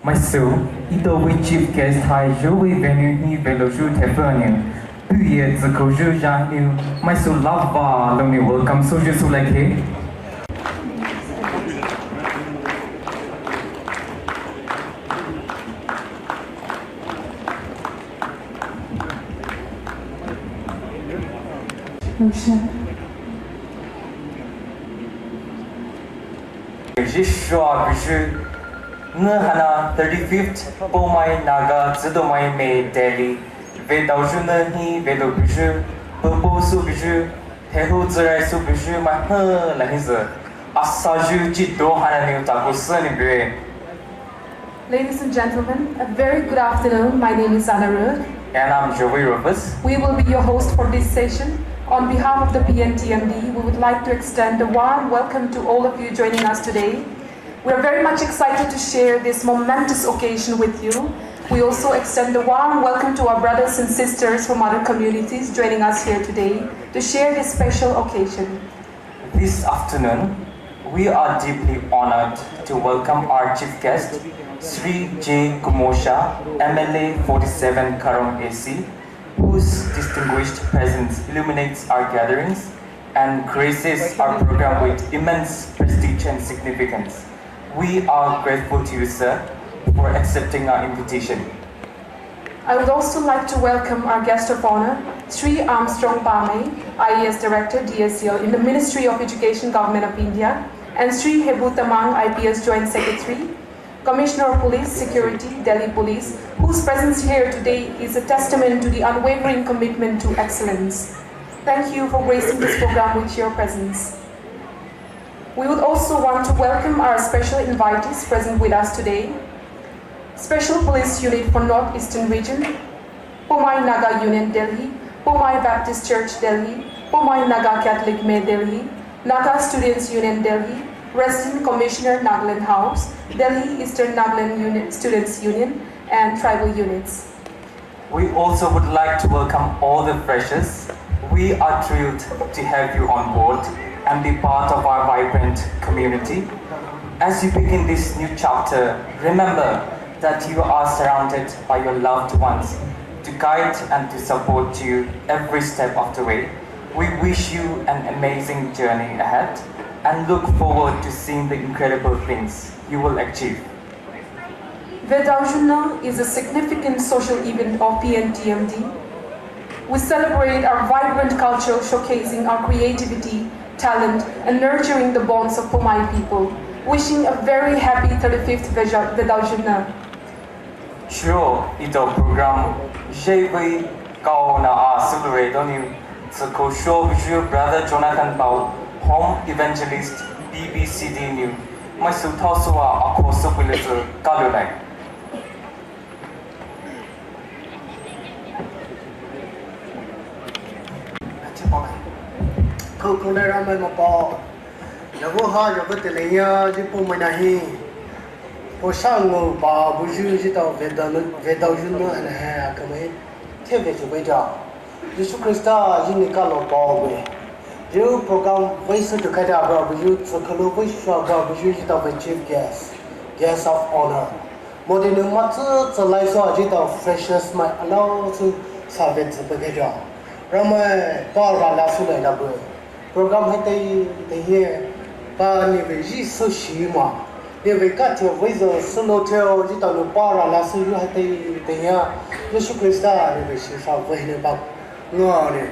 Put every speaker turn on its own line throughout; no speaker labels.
Myself, ito we chief guest hai jo we venue ni velo ju tefani. Puye zko ju ja ni myself lava lo ni welcome so ju so like he. Jishwa Bishu Nahana 35th Pomai Naga Zidomai May Delhi Vedaujuna Hi Vedo Bishu Popo Su Bishu Tehu Zerai Su Bishu Maha Lahiza Asaju Jito Hana Taku Sunny Bue.
Ladies and gentlemen, a very good afternoon. My name is Anna Rudd.
And I'm Joey Rufus.
We will be your host for this session. On behalf of the PNTMD, we would like to extend a warm welcome to all of you joining us today. We are very much excited to share this momentous occasion with you. We also extend a warm welcome to our brothers and sisters from other communities joining us here today to share this special occasion.
This afternoon, we are deeply honored to welcome our chief guest, Sri J. Kumosha, MLA 47 Karong AC, whose distinguished presence illuminates our gatherings and graces our program with immense prestige and significance. We are grateful to you, sir, for accepting our invitation.
I would also like to welcome our guest of honor, Sri Armstrong Pame, IAS Director, DSCL in the Ministry of Education, Government of India, and Sri Hebu Tamang, IPS Joint Secretary, Commissioner of Police Security, Delhi Police, whose presence here today is a testament to the unwavering commitment to excellence. Thank you for gracing this program with your presence. We would also want to welcome our special invitees present with us today. Special Police Unit for Northeastern Region, Pomai Naga Union Delhi, Pomai Baptist Church Delhi, Pomai Naga Catholic May Delhi, Naga Students Union Delhi, Resident Commissioner Nagaland House, Delhi Eastern Nagaland Students Union, and tribal units.
We also would like to welcome all the freshers. We are thrilled to have you on board and be part of our vibrant community. As you begin this new chapter, remember that you are surrounded by your loved ones to guide and to support you every step of the way. We wish you an amazing journey ahead and look forward to seeing the incredible things you will achieve.
Vedaujuna is a significant social event of PNTMD. We celebrate our vibrant culture showcasing our creativity, talent, and nurturing the bonds of Pomai people. Wishing a very happy 35th Vedaujuna.
Sure, ito program JV kau na celebrate on so show with your brother Jonathan Pau, home evangelist BBCD New. My sultasua ako so pilito kalulay.
Kukula ramai mapo, lagu ha lagu telenya jipu menahi, posangu ba buju jita Vedaujuna ane akamai, tebe jubeja, Yesus Kristus jini kalau bawa be, dia program voice tu kata apa buju, sekalu voice apa buju jita chief guest of honor, modern mata selai so jita freshers mai alau tu sahabat sebagai dia, ramai para lasu lai lagu. Program hai tei here pa ni ve ji so shi ma ni ve ka che ve zo solo theo ji ta lo pa ra la su ju hai tei ya Yesu Krista ni ve shi sa ve ne ba ngo ne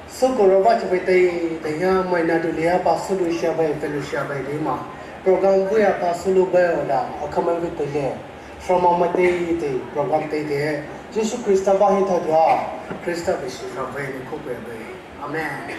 so ko ro ba che ve tei ya mai na du le pa su lu sha ba fellowship ba de ma program bu ya pa su lu ba da akama ve te le from ma tei program tei de Yesu Krista ba hi tha da Krista ve shi sa ve ne ko be amen.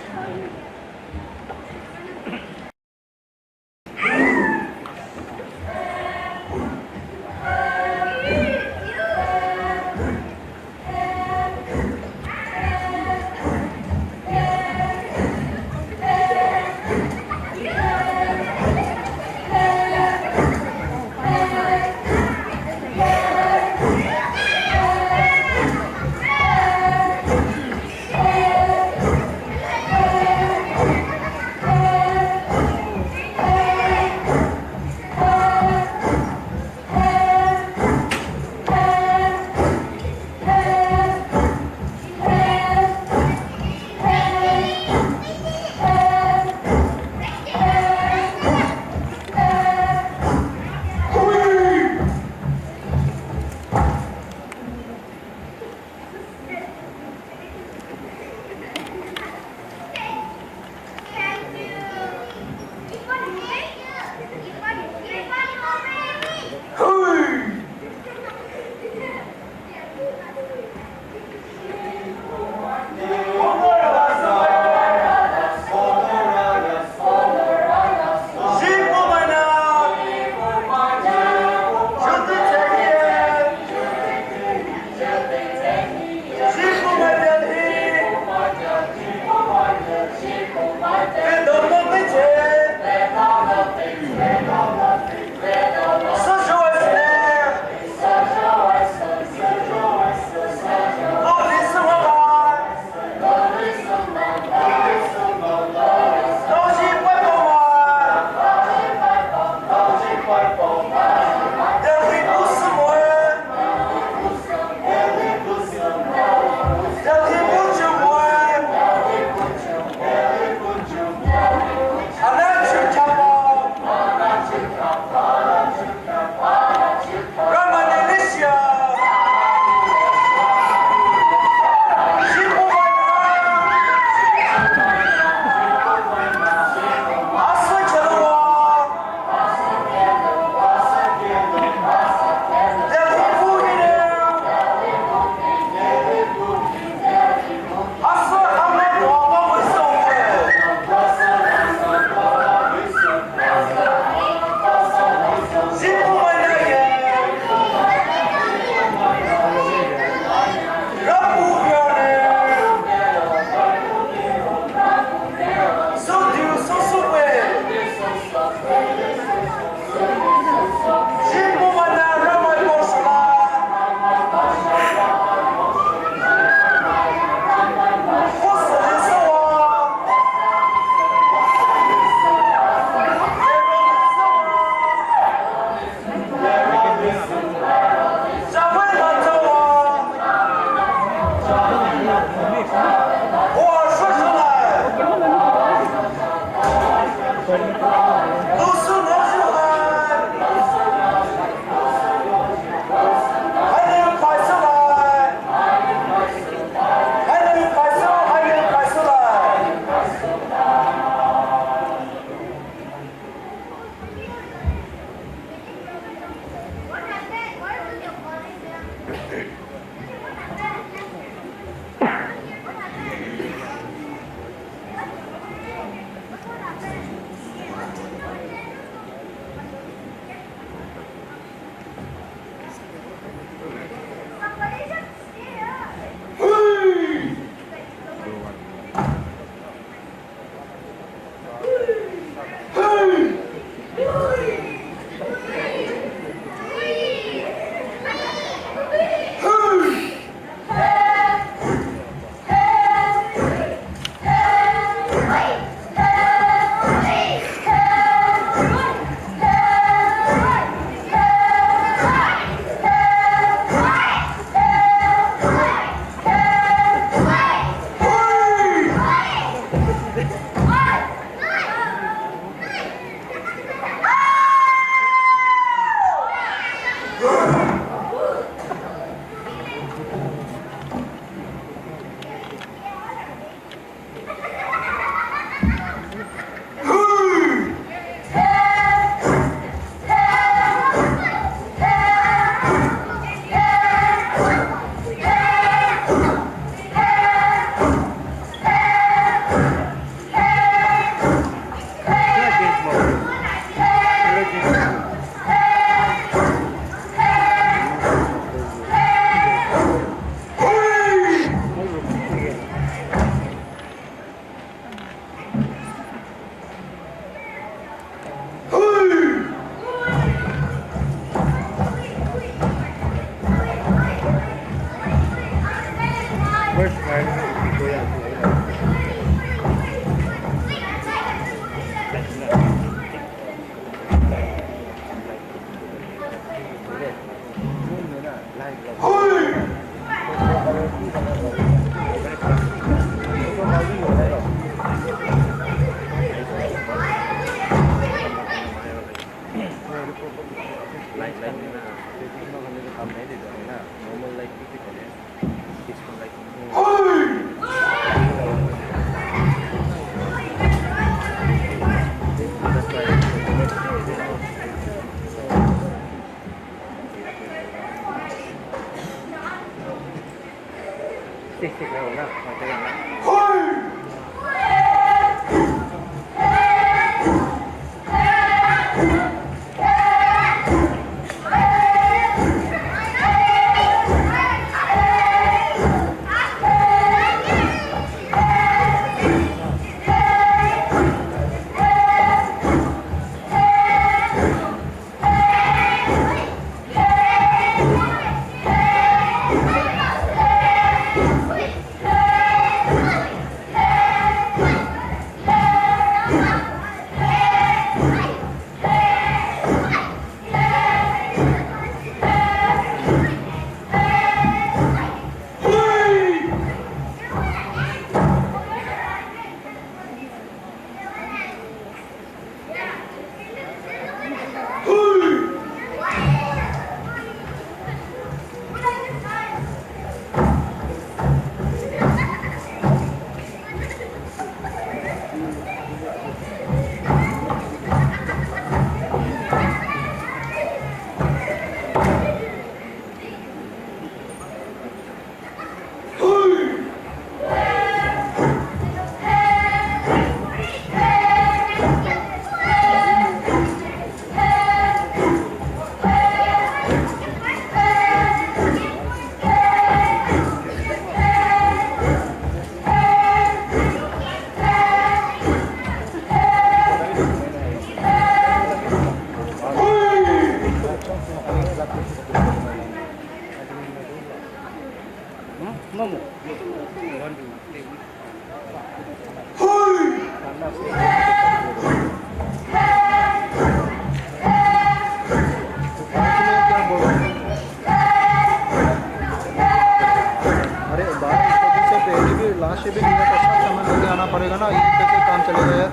से भी लिया तो सब सामान लेके आना पड़ेगा ना, ये कैसे काम चलेगा यार।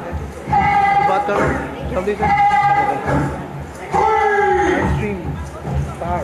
बात करो जल्दी से। आइसक्रीम तार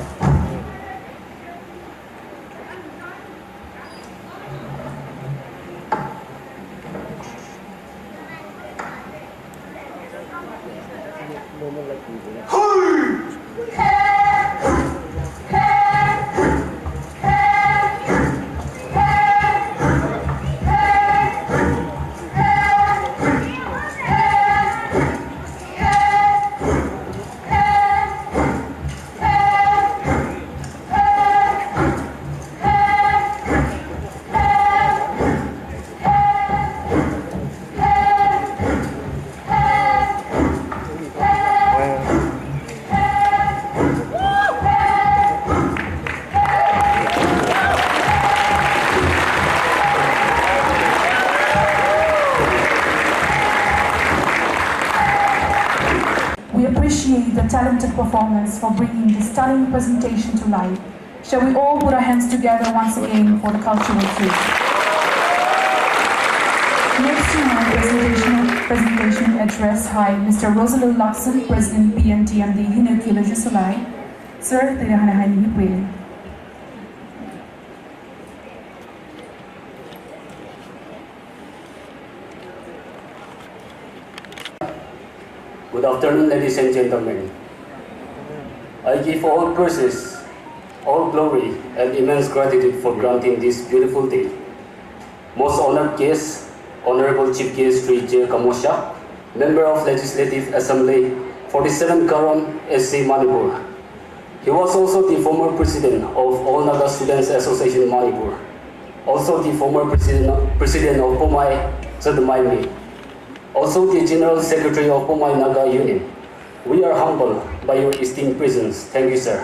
performance for bringing this stunning presentation to life. Shall we all put our hands together once again for the cultural treat? Next to my presentation address, Mr. Rosalie Luxon, President PNTMD Hinukila Jusulai. Sir, Tayahanahan Hipwili.
Good afternoon, ladies and gentlemen. I give all praises, all glory, and immense gratitude for granting this beautiful day. Most honored guest, Honorable Chief Guest Sri J. Kamosha, Member of Legislative Assembly, 47 Karon, SC Manipur. He was also the former President of All Naga Students Association Manipur, also the former President of Pomai Sadmaimi, also the General Secretary of Pomai Naga Union. We are humbled by your esteemed presence. Thank you, sir.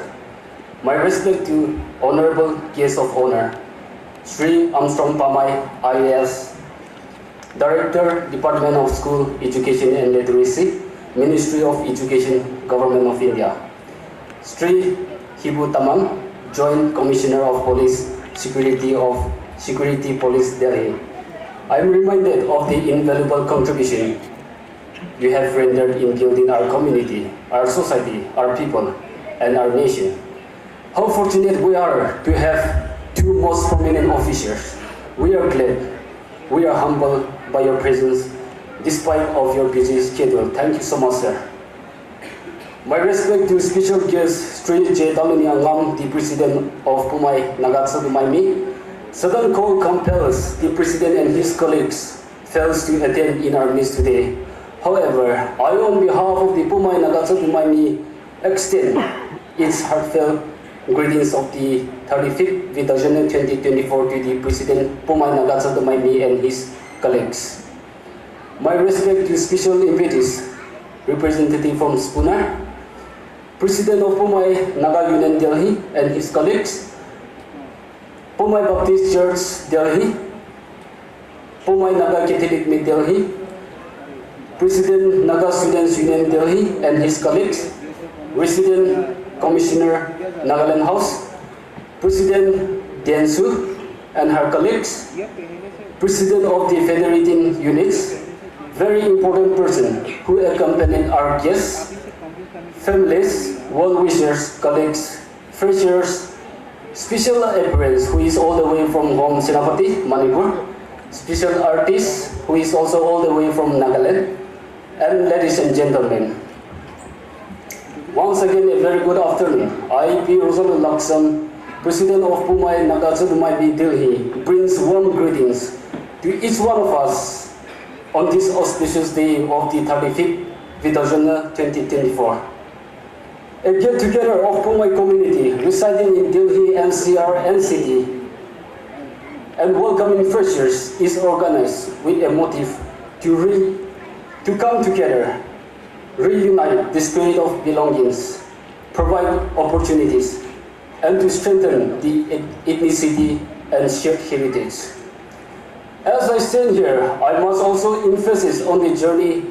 My respect to Honorable Guest of Honor, Sri Armstrong Pamai, IAS, Director, Department of School Education and Literacy, Ministry of Education, Government of India. Sri Hibu Tamang, Joint Commissioner of Police Security of Security Police Delhi. I am reminded of the invaluable contribution you have rendered in building our community, our society, our people, and our nation. How fortunate we are to have two most prominent officers. We are glad, we are humbled by your presence despite of your busy schedule. Thank you so much, sir. My respect to special guest Sri J. Damini Angam, the President of Pomai Naga Sadmaimi. Sudden call compels the President and his colleagues fails to attend in our midst today. However, I on behalf of the Pomai Naga Sadmaimi extend its heartfelt greetings of the 35th Vidajana 2024 to the President Pomai Naga Sadmaimi and his colleagues. My respect to special invitees, representative from Spooner, President of Pomai Naga Union Delhi and his colleagues, Pomai Baptist Church Delhi, Pomai Naga Catholic Mid Delhi, President Naga Students Union Delhi and his colleagues, Resident Commissioner Nagaland House, President Diansu and her colleagues, President of the Federating Units, very important person who accompanied our guests, families, well-wishers, colleagues, freshers, special appearance who is all the way from home Senapati, Manipur, special artist who is also all the way from Nagaland, and ladies and gentlemen. Once again, a very good afternoon. I, P. Rosalie Luxon, President of Pomai Naga Sadmaimi Delhi, brings warm greetings to each one of us on this auspicious day of the 35th Vidajana 2024. A get-together of Pomai community residing in Delhi, NCR, and city, and welcoming freshers is organized with a motive to come together, reunite the spirit of belongings, provide opportunities, and to strengthen the ethnicity and shared heritage. As I stand here, I must also emphasize on the journey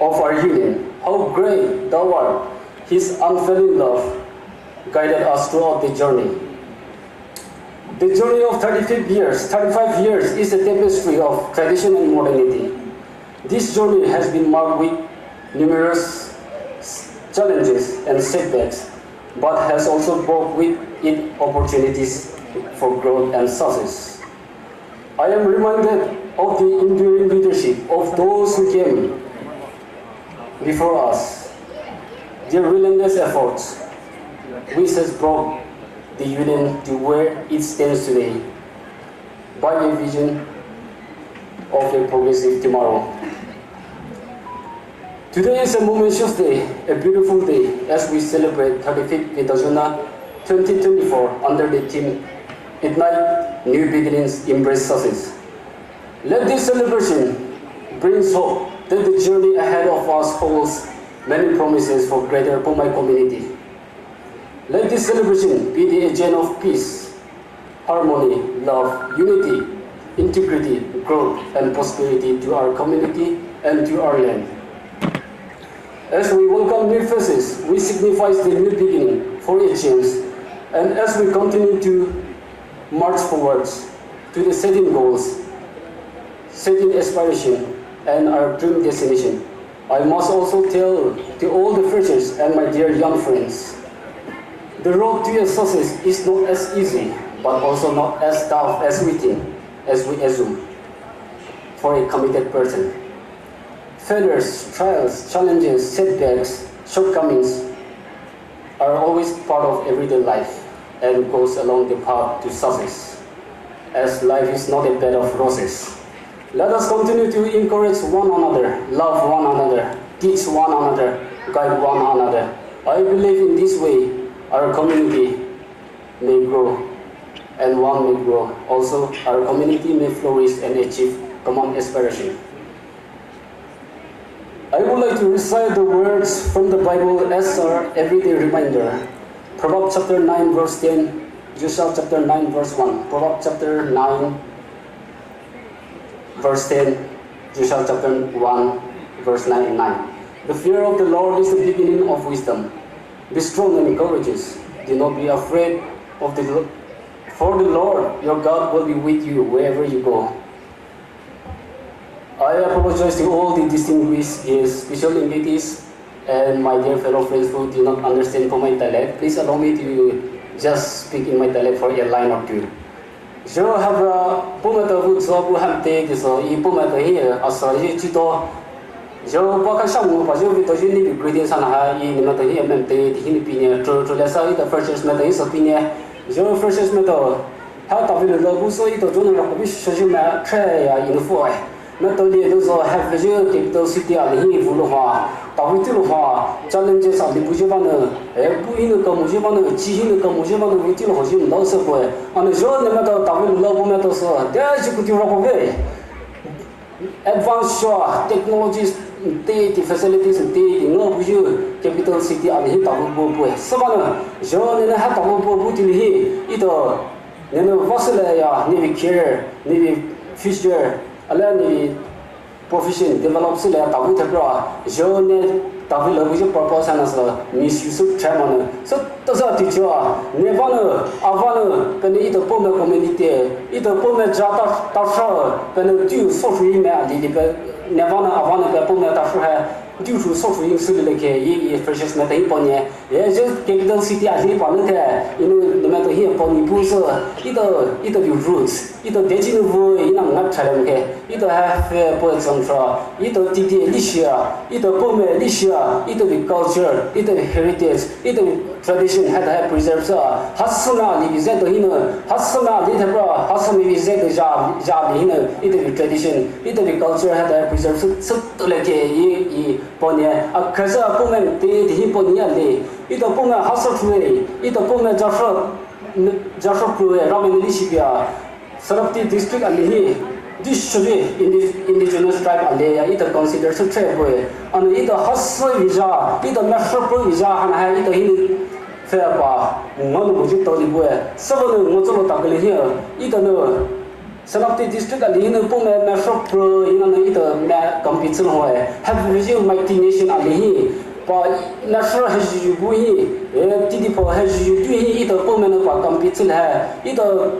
of our union, how great thou art. His unfailing love guided us throughout the journey. The journey of 35 years is a tapestry of tradition and modernity. This journey has been marked with numerous challenges and setbacks, but has also brought with it opportunities for growth and success. I am reminded of the enduring leadership of those who came before us. Their relentless efforts, which has brought the union to where it stands today, by a vision of a progressive tomorrow. Today is a momentous day, a beautiful day, as we celebrate 35th Vidajana 2024 under the theme Ignite New Beginnings, Embrace Success. Let this celebration bring hope that the journey ahead of us holds many promises for greater Pomai community. Let this celebration be the agent of peace, harmony, love, unity, integrity, growth, and prosperity to our community and to our land. As we welcome new faces, we signify the new beginning for a change. And as we continue to march forwards to the setting goals, setting aspiration, and our dream destination, I must also tell to all the freshers and my dear young friends, the road to your success is not as easy, but also not as tough as we think, as we assume, for a committed person. Failures, trials, challenges, setbacks, shortcomings are always part of everyday life and goes along the path to success, as life is not a bed of roses. Let us continue to encourage one another, love one another, teach one another, guide one another. I believe in this way our community may grow and one may grow. Also, our community may flourish and achieve common aspiration. I would like to recite the words from the Bible as our everyday reminder. Proverbs chapter 9 verse 10, Joshua chapter 9 verse 1. Proverbs chapter 9 verse 10, Joshua chapter 1 verse 9 and 9. The fear of the Lord is the beginning of wisdom. Be strong and courageous. Do not be afraid of the Lord, for the Lord your God will be with you wherever you go. I apologize to all the distinguished guests, special invitees, and my dear fellow friends who do not understand my dialect. Please allow me to just speak in my dialect for a line or two. Je have pomata vu zo bu ham te de so I pomata hi asa ji chi to je ba ka shang mo ba je vi to ji ni bi grading san ha I ni ma te hi mem te hi ni pi ne tro la sa I the freshers me te so pi ne je freshers me to ha ta vi le bu so I to jo na ko bi sho ji ma tre ya in fo ai na to le do so have je capital city a hi vu lo ha ta vi ti lo ha challenges a li bu je ba ne e bu hi ne ko mo je ba ne chi hi ne ko mo je ba ne vi ti lo ho ji no so ko and jo ne ma to ta vi lo bu me to so da ji ku ti ro ko ve advanced technologies the facilities the no bu je capital city a hi ta bu bu so ba ne jo ne ha ta bu bu ti hi I to ne no vasela ya ne care ne future ala ni profession develop sila tabu thapra jone tabu lagu je purpose ana sa misuse tramana so to sa teacher ne bana avana kan I to pome community I to pome jata ta sha kan tu so shui me ali de ne bana avana ka pome ta sha du shu so shui sil le ke I precious na tai ponye ye je capital city ali pon ke inu ne to hi pon bu so I to the roots I to de jin vu ina ngat chalam ke I to have po some tra I to ti lisha I to pome lisha I to the culture I to the heritage I to the tradition had to have preserved sa hasuna li bize to hina hasuna li thapra hasami bize to ja li hina I to the tradition I to the culture had to have preserved so to le ke I ponya a kaza pome te hi ponya le I to pome hasa thue I to pome jasho kue ramen lishia Sarapti district ali this should indigenous tribe ali I to consider so tribe and I to hasa visa I to national visa han ha I to hin fair pa ngon bu ji to li bu sabon ngo zo ta kali hi I to no Sarapti district ali hin pome national pro ina I to na competition hoye have vision mighty nation ali hi pa national haju bu hi ti po haju tu hi I to pome na pa competition hai I to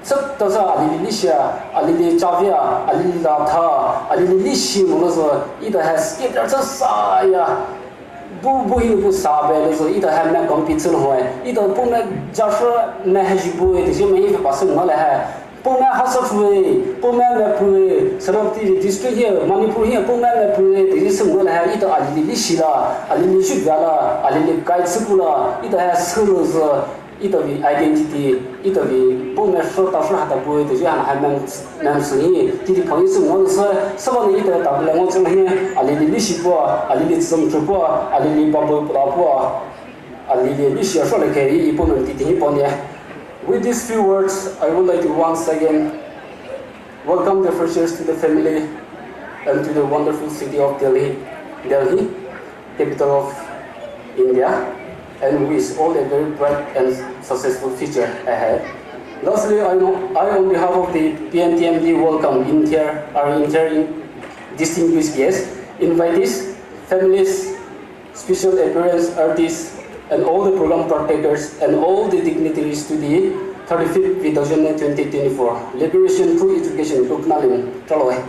सब तो सा अली लिशिया अली चाविया अली लाथा अली लिशी मोनोसो इधर है skater तो साया bu hi bu sa be le so I to have na competition hoye I to pome jasho na haju bu de je me fa pasu na la hai pome hasa pue pome me pue Sarapti district here Manipur here pome me pue de je sum na hai I to ali lishi la ali lishu la ali kai tsukula I to has schools I to be identity I to be pome so ta so hata pue de je han ha man sui ti phang yi sum no so so ni I to ta le ngo chung hi ali lishi po ali li tsum chu po ali li pa po ali lishi so le ke I pome ti ti po ne. With these few words, I would like to once again welcome the freshers to the family and to the wonderful city of Delhi, capital of India, and wish all a very bright and successful future ahead. Lastly, I on behalf of the PNTMD welcome distinguished guests, invitees, families, special appearance artists, and all the program partakers and all the dignitaries to the 35th Vidojana 2024 Liberation Through Education Luknalin Traloy.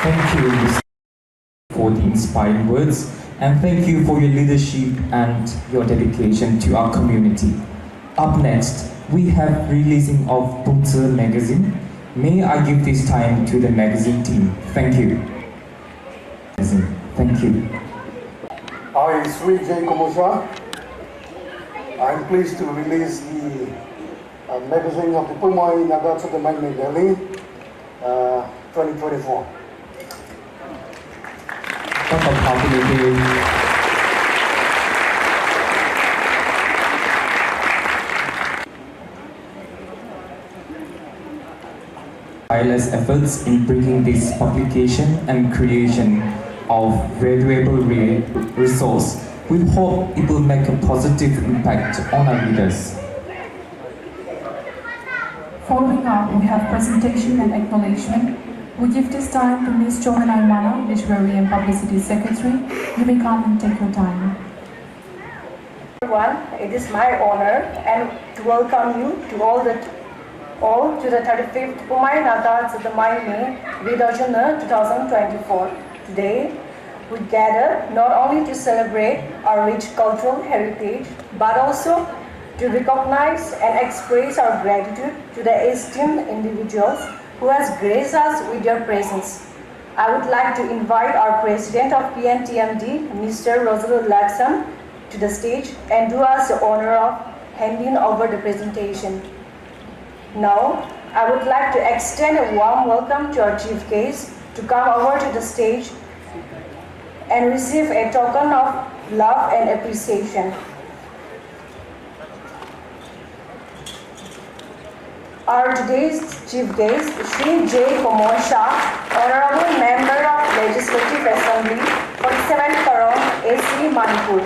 Thank you for the inspiring words, and thank you for your leadership and your dedication to our community. Up next, we have releasing of Bungsa magazine. May I give this time to the magazine team. Thank you. Thank you.
I, Sri J. Komosha, I am pleased to release the magazine of the Pumai Naga Tsukamai Delhi 2024.
ต้องขอขอบคุณที่ tireless efforts in bringing this publication and creation of valuable resource. We hope it will make a positive impact on our readers.
Following up, we have presentation and acknowledgement. We give this time to Ms. Johanna Mana, Literary and Publicity Secretary. You may come and take your time.
Everyone, it is my honor and to welcome you to all to the 35th Pumai Naga Tsukamai Vidojana 2024. Today, we gather not only to celebrate our rich cultural heritage, but also to recognize and express our gratitude to the esteemed individuals who has graced us with their presence. I would like to invite our President of PNTMD, Mr. Rosal Laxam, to the stage and do us the honor of handing over the presentation. Now, I would like to extend a warm welcome to our chief guest to come over to the stage and receive a token of love and appreciation. Our today's chief guest, Sri J. Komosha, Honorable Member of Legislative Assembly, 47th Karong, AC Manipur.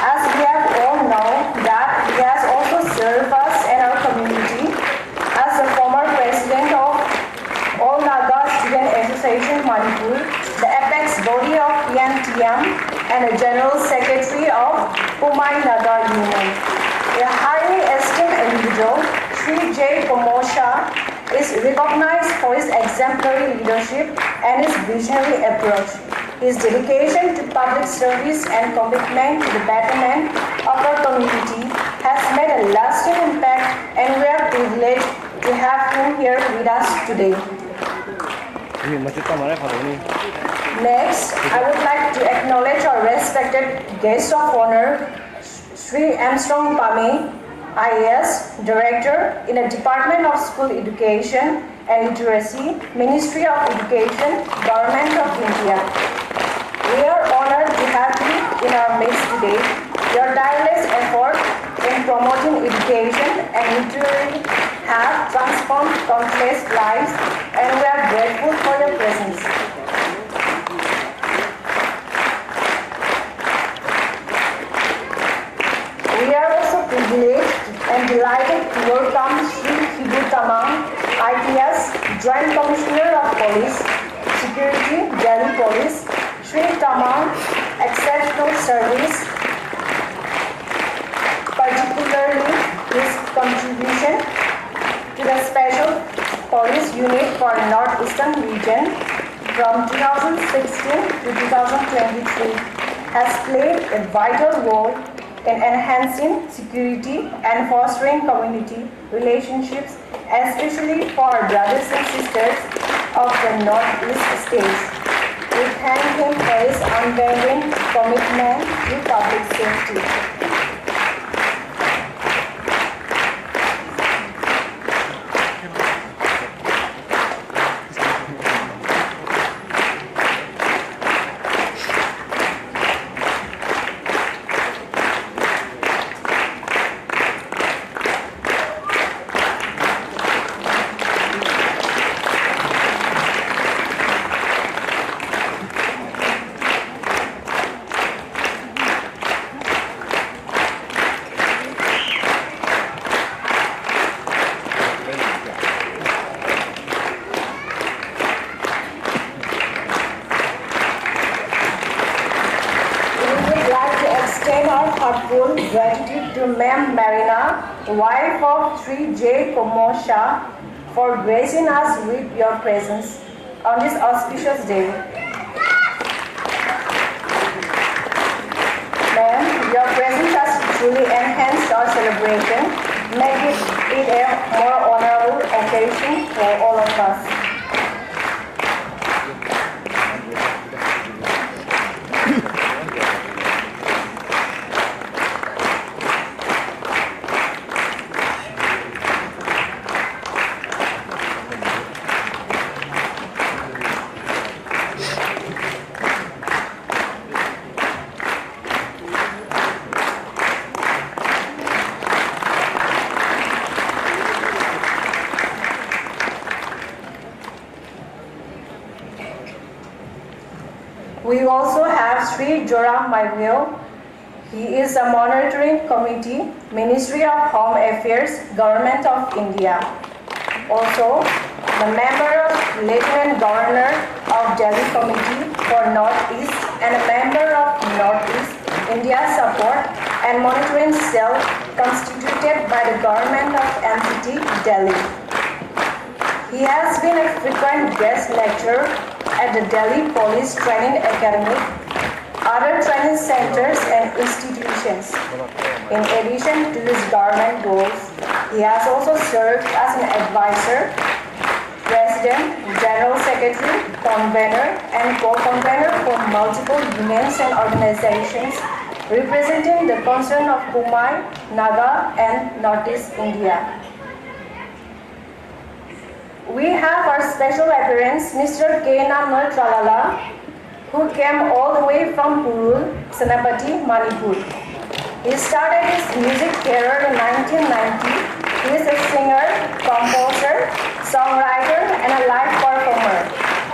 As we have all known that he has also served us in our community as the former president of All Naga Student Association Manipur, the apex body of PNTM, and the General Secretary of Pumai Naga Union. A highly esteemed individual, Sri J. Komosha is recognized for his exemplary leadership and his visionary approach. His dedication to public service and commitment to the betterment of our community has made a lasting impact, and we are privileged to have him here with us today. Next, I would like to acknowledge our respected guest of honor, Sri Armstrong Pame, IAS, Director in the Department of School Education and Literacy, Ministry of Education, Government of India. We are honored to have you in our midst today. Your tireless effort in promoting education and literacy have transformed countless lives, and we are grateful for your presence. We are also privileged and delighted to welcome Sri Hibu Tamang, IPS, Joint Commissioner of Police, Security, Delhi Police. Sri Tamang, exceptional service, particularly his contribution to the Special Police Unit for Northeastern Region from 2016 to 2023 has played a vital role in enhancing security and fostering community relationships, especially for our brothers and sisters of the Northeast states. We thank him for his unwavering commitment to public safety. our heartfelt gratitude to Ma'am Marina, wife of Sri J. Komosha, for gracing us with your presence on this auspicious day. Ma'am, your presence has truly enhanced our celebration, making it a more honorable occasion for all of us. We also have Sri Joram Maivio. He is a monitoring committee, Ministry of Home Affairs, Government of India. Also, the member of Lieutenant Governor of Delhi Committee for Northeast and a member of Northeast India Support and Monitoring Cell constituted by the Government of NCT, Delhi. He has been a frequent guest lecturer at the Delhi Police Training Academy, other training centers and institutions. In addition to his government goals, he has also served as an advisor, president, general secretary, convener, and co-convener for multiple unions and organizations representing the concern of Kumai, Naga, and Northeast India. We have our special appearance, Mr. K. Namnoy Tralala, who came all the way from Purul, Senapati, Manipur. He started his music career in 1990. He is a singer, composer, songwriter, and a live performer.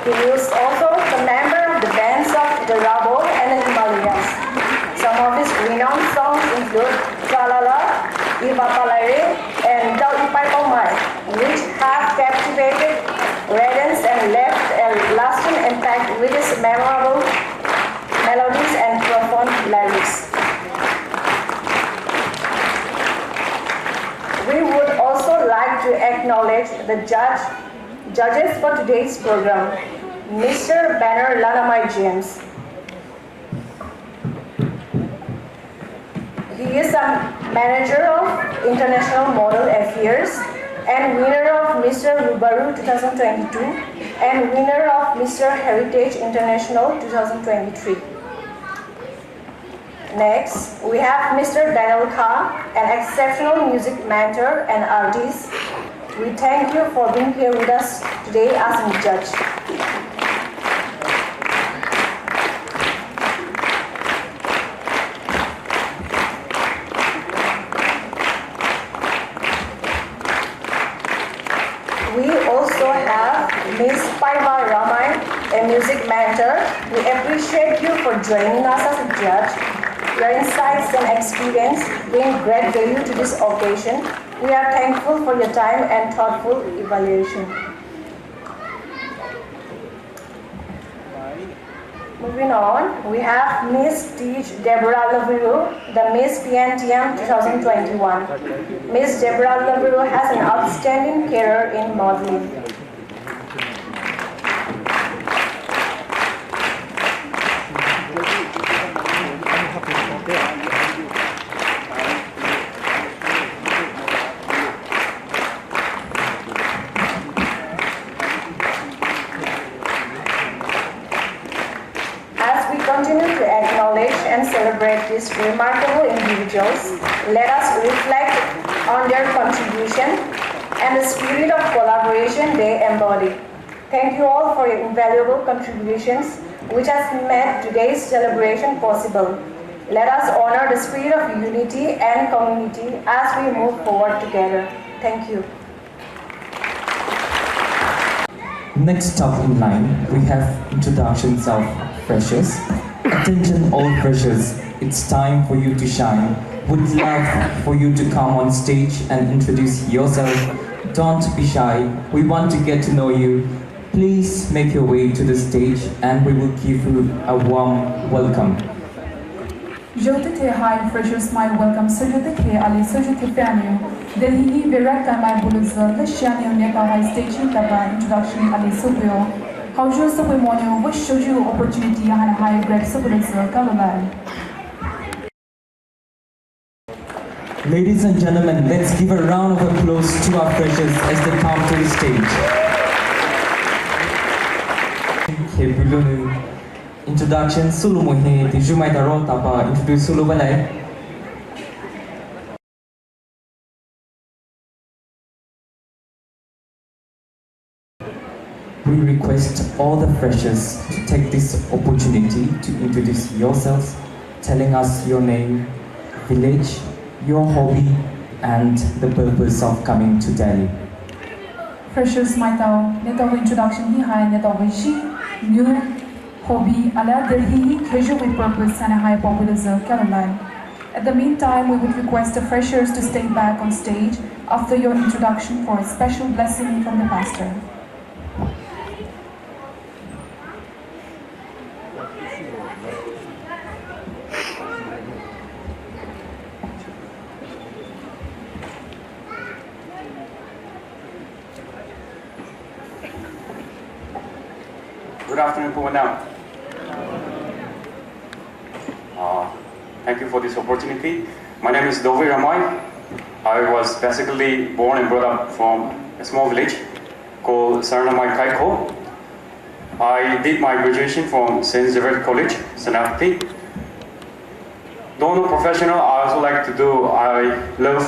He is also the member of the bands of the Rabo and the Himalayas. Some of his renowned songs include Tralala, Ivapalare, and Dal Ipai Pomai, which have captivated audience and left a lasting impact with his memorable melodies and profound lyrics. We would also like to acknowledge the judges for today's program, Mr. Banner Lanamai James. He is a manager of International Model Affairs and winner of Mr. Rubaru 2022 and winner of Mr. Heritage International 2023. Next, we have Mr. Daniel Kha, an exceptional music mentor and artist. We thank you for being here with us today as a judge. We also have Ms. Paiva Ramai, a music mentor. We appreciate you for joining us as a judge. Your insights and experience bring great value to this occasion. We are thankful for your time and thoughtful evaluation. Moving on, we have Ms. Teej Deborah Laviru, the Miss PNTM 2021. Ms. Deborah Laviru has an outstanding career in modeling. Continue to acknowledge and celebrate these remarkable individuals. Let us reflect on their contribution and the spirit of collaboration they embody. Thank you all for your invaluable contributions, which has made today's celebration possible. Let us honor the spirit of unity and community as we move forward together. Thank you.
Next up in line, we have introductions of freshers. Attention all freshers, it's time for you to shine. Would love for you to come on stage and introduce yourself. Don't be shy, we want to get to know you. Please make your way to the stage and we will give you a warm welcome.
Jotite High Freshers My Welcome Sojotike Ali Sojotike Fanio, Delhi Virakta My Buluza, the Shani Neka High Station Taba Introduction Ali Subio, Haujo Subimonio, which showed you opportunity and high grade Subuluza Kalabai.
Ladies and gentlemen, let's give a round of applause to our freshers as they come to the stage. Introduction Sulu Mohe, the Jumai Daro Tapa, introduce Sulu Balai. We request all the freshers to take this opportunity to introduce yourselves, telling us your name, village, your hobby, and the purpose of coming to Delhi.
Freshers My Tao, Netao Introduction Hi High Netao Wishi, New Hobby, Ala Delhi, Casual with Purpose and a High Popular Caroline. At the meantime, we would request the freshers to stay back on stage after your introduction for a special blessing from the pastor.
Good afternoon, Pumanam. Thank you for this opportunity. My name is Dovi Ramai. I was basically born and brought up from a small village called Saranamai Kaiko. I did my graduation from St. Xavier College, Senapati. Though not professional, I also like to do, I love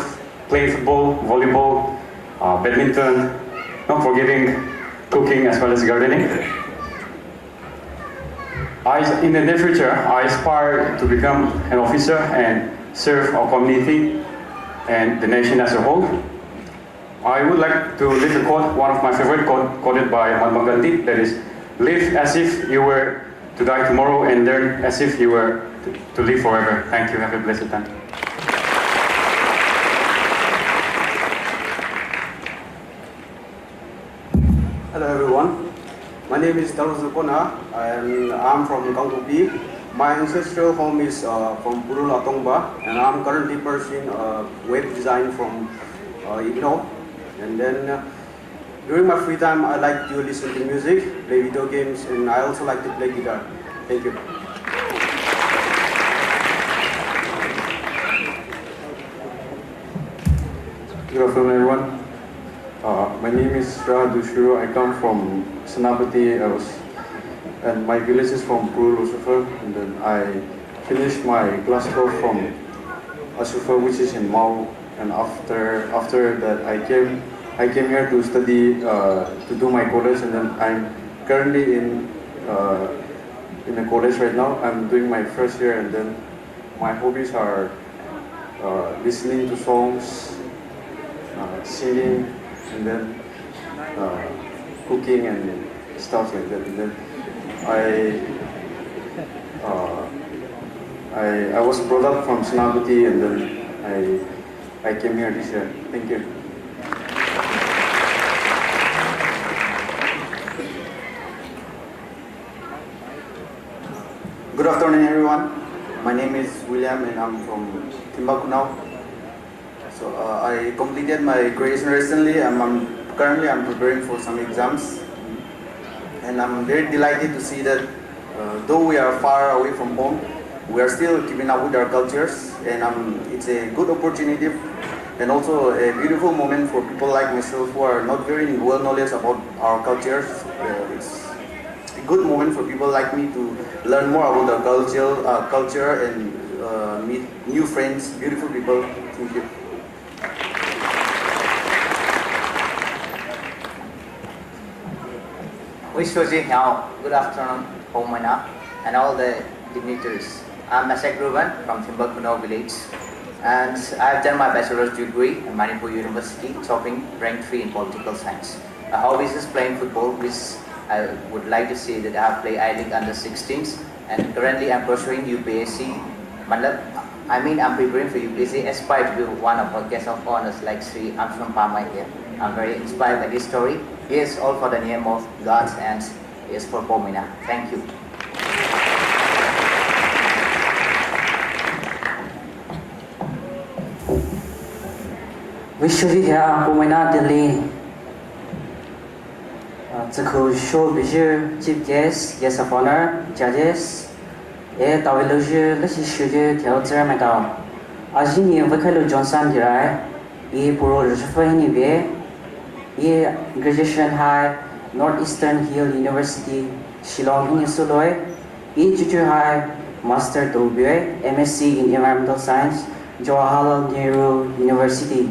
playing football, volleyball, badminton, not forgetting cooking as well as gardening. In the near future, I aspire to become an officer and serve our community and the nation as a whole. I would like to leave a quote, one of my favorite quotes, quoted by Mahatma Gandhi, that is, live as if you were to die tomorrow and learn as if you were to live forever. Thank you. Have a blessed time.
Hello everyone. My name is Daru Zukona and I'm from Kangtupi. My ancestral home is from Purul Atongba, and I'm currently pursuing web design from IGNOU. And then during my free time, I like to listen to music, play video games, and I also like to play guitar. Thank you.
Good afternoon, everyone. My name is Shra Dushuru. I come from Senapati, and my village is from Purul Lucifer. And then I finished my class 12 from Asufa, which is in Mau. And after that, I came here to study, to do my college. And then I'm currently in a college right now. I'm doing my first year, and then my hobbies are listening to songs, singing, and then cooking and stuff like that. And then I was brought up from Senapati, and then I came here this year. Thank you.
Good afternoon, everyone. My name is William, and I'm from Timbuktu now. So I completed my graduation recently, and currently I'm preparing for some exams. And I'm very delighted to see that though we are far away from home, we are still keeping up with our cultures, and it's a good opportunity and also a beautiful moment for people like myself who are not very well knowledge about our cultures. It's a good moment for people like me to learn more about our culture and meet new friends, beautiful people. Thank you.
Wishwaji now, good afternoon, Homana, and all the dignitaries. I'm Masek Ruben from Timbuktu village, and I've done my bachelor's degree at Manipur University, topping rank 3 in political science. My hobbies is playing football, which I would like to say that I have played I-League under 16s, and currently I'm pursuing UPSC. I'm preparing for UPSC, aspire to be one of our guests of honors like Sri Armstrong Palmer here. I'm very inspired by this story. Here's all for the name of God, and here's for Pomina. Thank you.
We should hear Pumena Delhi. The show visual chief guest, guest of honor, judges, Taviloju, Leslie Studio, Theatre Macau. As you knew, Vakalo Johnson Dirai, Puro Rufani, Graduation High, Northeastern Hill University, Shillong in Suloi, Junior High, Master Dobue, MSc in Environmental Science, Jawaharlal Nehru University.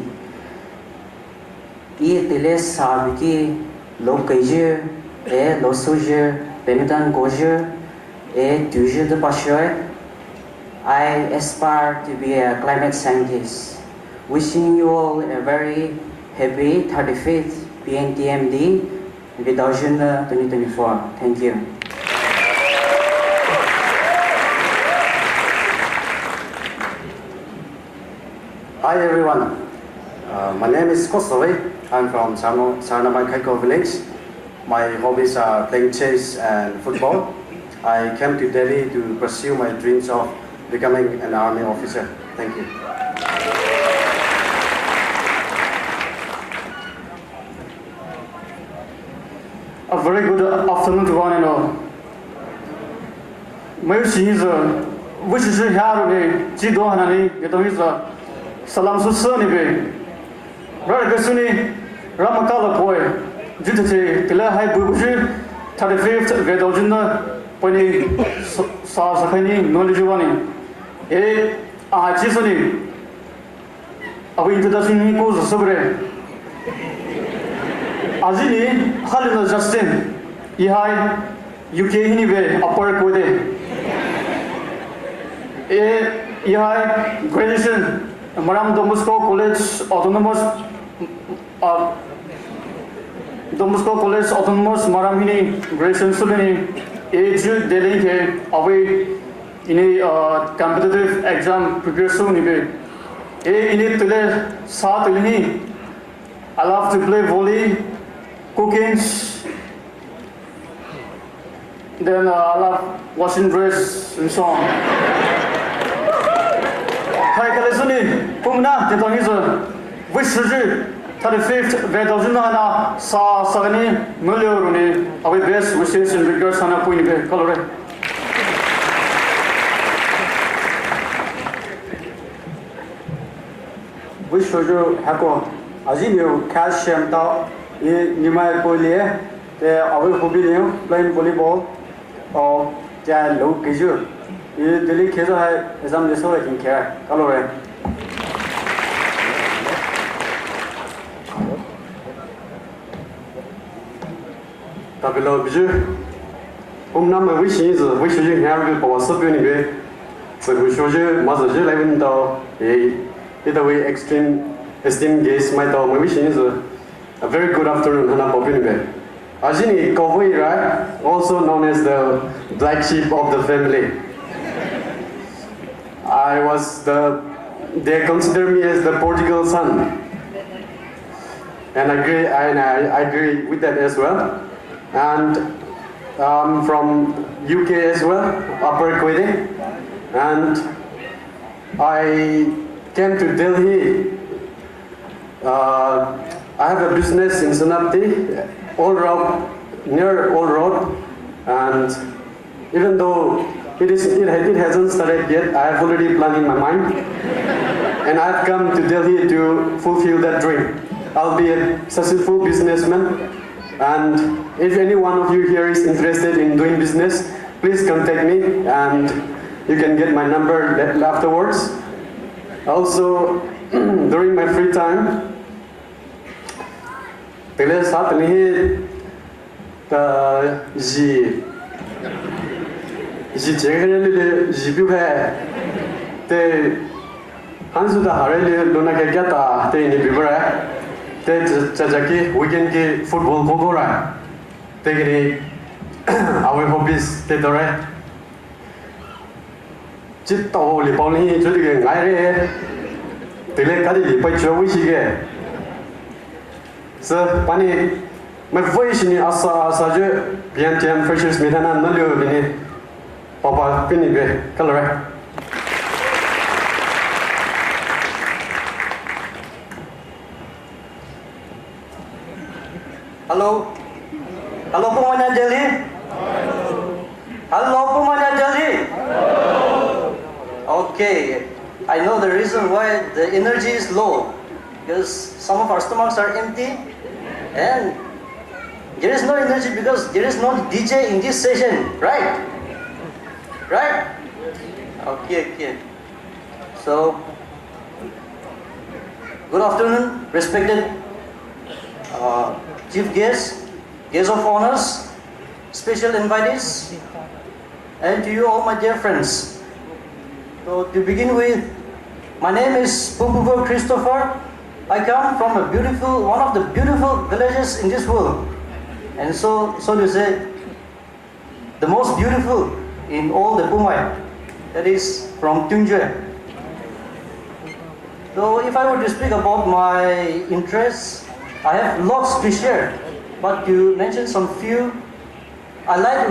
Teles Sabiki, Lokajer, Losojer, Benetton Gojer, Dujer de Pashoy. I aspire to be a climate scientist. Wishing you all a very happy 35th PNTMD Vidaujun 2024. Thank you.
Hi everyone. My name is Kosoi. I'm from Sarnamai Kaiko village. My hobbies are playing chess and football. I came to Delhi to pursue my dreams of becoming an army officer. Thank you.
A very good afternoon to one and all. My is which is here, Jido Hanani, Getoisa, Salam Susani, Ragasuni, Ramakala boy, Jitati, Tilahai Bubuji, 35th Vedojuna, Pony Sasakani, Nolijuvani, Chisani. Our introduction goes sobre Azini, Halina Justin, Ihai, UK Hinibe, Upper Kode, Ihai, graduation, Maram Domusco College, Autonomous Maramini, Graduation Sulini, age Delhi, away in a competitive exam preparation. In it today, South Illini. I love to play volley, cooking. Then I love washing dress and so on. Hi, Kalesuni, Pumna, the Toniza, which surgery, 35th, Vedojuna, Sa Sagani, Muluruni, our best wishes in regards to Punibe, Colorado.
Wish you Hako, as you know, calcium tau, Nimai Polia, the our hobby, playing volleyball, or the low casual. You delete Kaza as I'm the soil in care, Colorado. Tabilo Biju, number wish is wish you have for Subuni, so we show you Mother Jilevin Dow, either way, esteemed guests, my wish is a very good afternoon, Hana Popinibe. Ajini Kovoi, right? Also known as the black sheep of the family. They consider me as the prodigal son. And I agree with that as well. And I'm from UK as well, Upper Kwede. And I came to Delhi. I have a business in Sanapti, near Old Road, and even though it hasn't started yet, I have already planned in my mind, and I've come to Delhi to fulfill that dream. I'll be a successful businessman, and if any one of you here is interested in doing business, please contact me, and you can get my number afterwards. Also, during my free time, Pele saat ni ji cekere ji bibe te hansu da harele lona ke gata te ni bibra te jajaki weekend ke football bogora te gini our hobbies te dore chit to li poli chu de ngai re te le ka di pai chu wi shi ge so pani my voice ni asa je PNTM freshers metana nalyo bini papa pini be color
Hello? Hello, Pumana Delhi? Hello, Pumana Delhi? Okay, I know the reason why the energy is low, because some of our stomachs are empty and there is no energy because there is no DJ in this session, right? Right? Okay. So, good afternoon, respected chief guests, guests of honors, special invitees, and to you all my dear friends. So to begin with, my name is Pupuvo Christopher. I come from one of the beautiful villages in this world. And so to say, the most beautiful in all the Pumai, that is from Tunjue. So if I were to speak about my interests, I have lots to share, but to mention some few, I like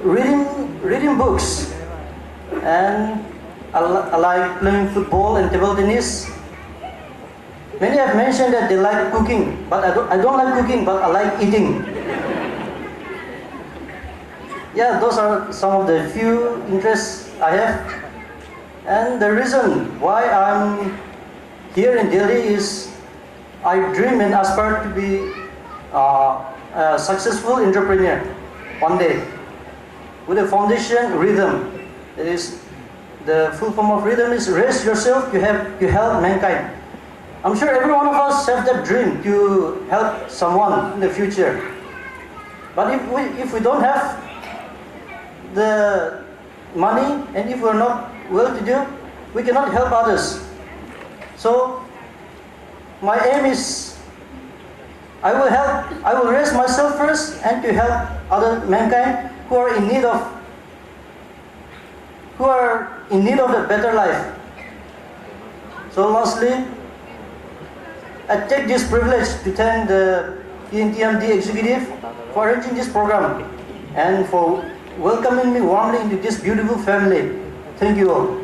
reading books, and I like playing football and table tennis. Many have mentioned that they like cooking, but I don't like cooking, but I like eating. Yeah, those are some of the few interests I have. And the reason why I'm here in Delhi is I dream and aspire to be a successful entrepreneur one day with a foundation rhythm. That is, the full form of rhythm is raise yourself to help mankind. I'm sure every one of us have that dream to help someone in the future. But if we don't have the money and if we're not well-to-do, we cannot help others. So my aim is I will raise myself first and to help other mankind who are in need of a better life. So lastly, I take this privilege to thank the PNTMD executive for arranging this program and for welcoming me warmly into this beautiful family. Thank you all.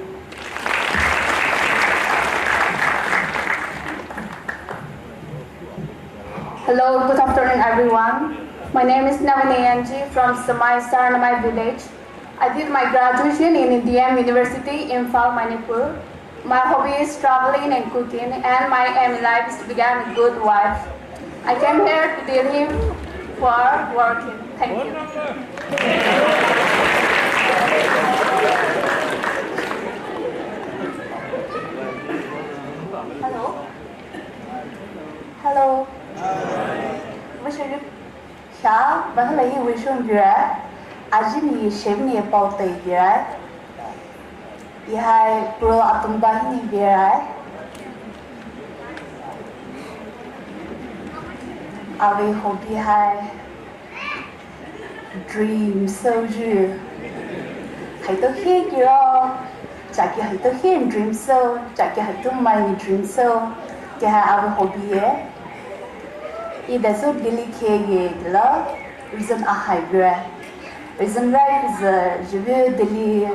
Hello, good afternoon everyone. My name is Navini Anji from Samai Saranamai village. I did my graduation in DM University in Phal, Manipur. My hobby is traveling and cooking, and my aim in life is to become a good wife. I came here to Delhi for working. Thank you. Hello. Sa bahalahi wishun jira ajini shevni pautai jira ihai pro atum bahini jira avi hobi hai dream so ju hai to he jira jaki hai to he dream so jaki hai to my dream so kya avi hobi hai Ida so delicate la reason a hybrid. Reason right is je veux deli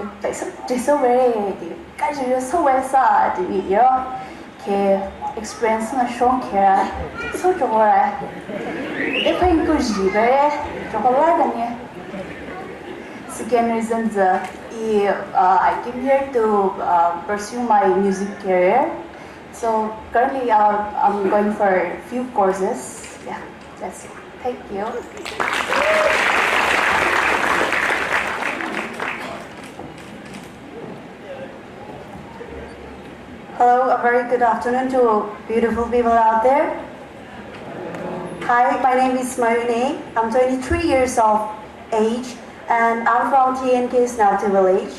so very quand je so well sa de yo que experience na shon kera so jora e pa inclusive chocolate ne second reason is I came here to pursue my music career. So currently I'm going for a few courses. Yeah, that's it. Thank you. Hello, a very good afternoon to beautiful people out there. Hi, my name is Mayune. I'm 23 years of age and I'm from TNK Snauti village.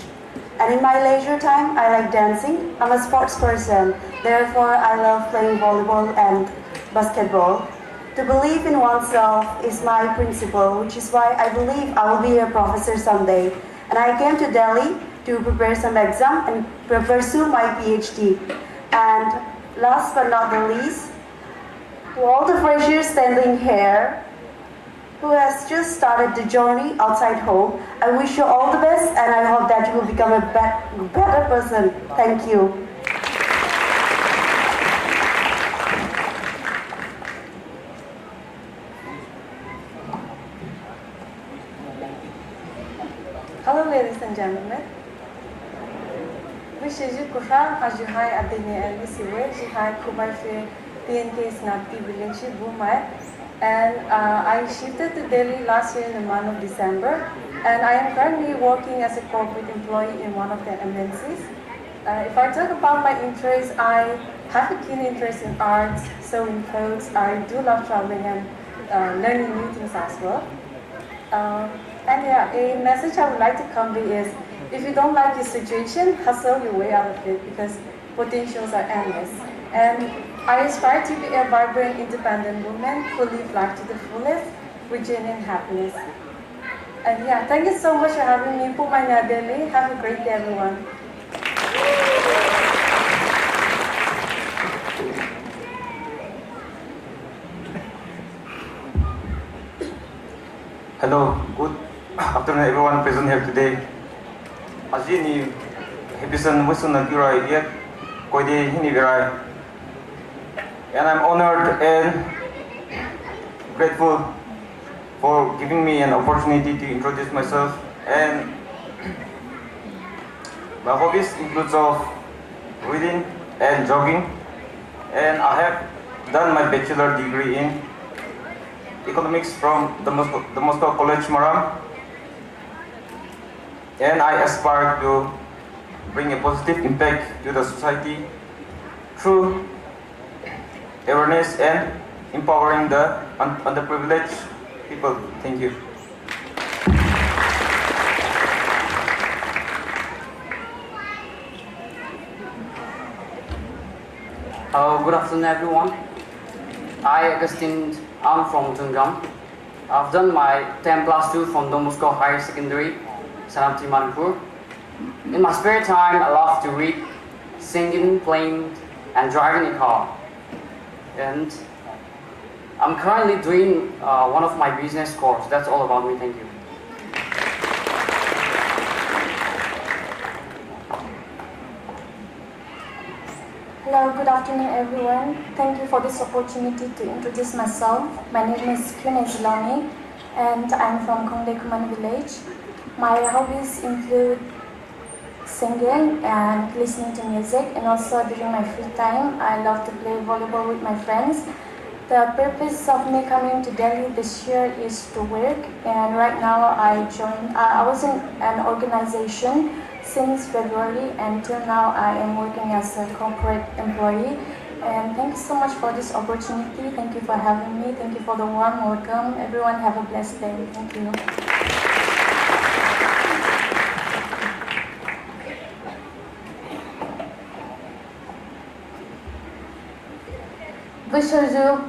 And in my leisure time, I like dancing. I'm a sports person. Therefore, I love playing volleyball and basketball. To believe in oneself is my principle, which is why I believe I will be a professor someday. And I came to Delhi to prepare some exam and pursue my PhD. And last but not the least, to all the freshers standing here, who has just started the journey outside home, I wish you all the best and I hope that you will become a better person. Thank you.
and gentlemen. Wish you kuha ajuhai adine elisiwe jihai kubafe TNK Snapti village Bumai, and I shifted to Delhi last year in the month of December, and I am currently working as a corporate employee in one of the MNCs. If I talk about my interests, I have a keen interest in arts, sewing clothes. I do love traveling and learning new things as well. And yeah, a message I would like to convey is, if you don't like your situation, hustle your way out of it because potentials are endless. And I aspire to be a vibrant, independent woman who live life to the fullest with genuine happiness. And yeah, thank you so much for having me. Pumana Delhi. Have a great day, everyone.
Hello, good afternoon everyone present here today. Ajini Hibison Western Nagira yet Koide Hinivirai. And I'm honored and grateful for giving me an opportunity to introduce myself. And my hobbies includes of reading and jogging. And I have done my bachelor degree in economics from the Moscow College Maram. And I aspire to bring a positive impact to the society through awareness and empowering the underprivileged people. Thank you.
Good afternoon everyone. Augustine, I'm from Tungam. I've done my 10+2 from Don Bosco Higher Secondary, Sanapti, Manipur. In my spare time, I love to read, singing, playing, and driving a car. And I'm currently doing one of my business course. That's all about me. Thank you.
Hello, good afternoon everyone. Thank you for this opportunity to introduce myself. My name is Kyun Zilani and I'm from Kongde Kuman village. My hobbies include singing and listening to music, and also during my free time I love to play volleyball with my friends. The purpose of me coming to Delhi this year is to work, and right now I was in an organization since February, and till now I am working as a corporate employee. And thank you so much for this opportunity. Thank you for having me. Thank you for the warm welcome. Everyone have a blessed day. Thank you.
Bushaju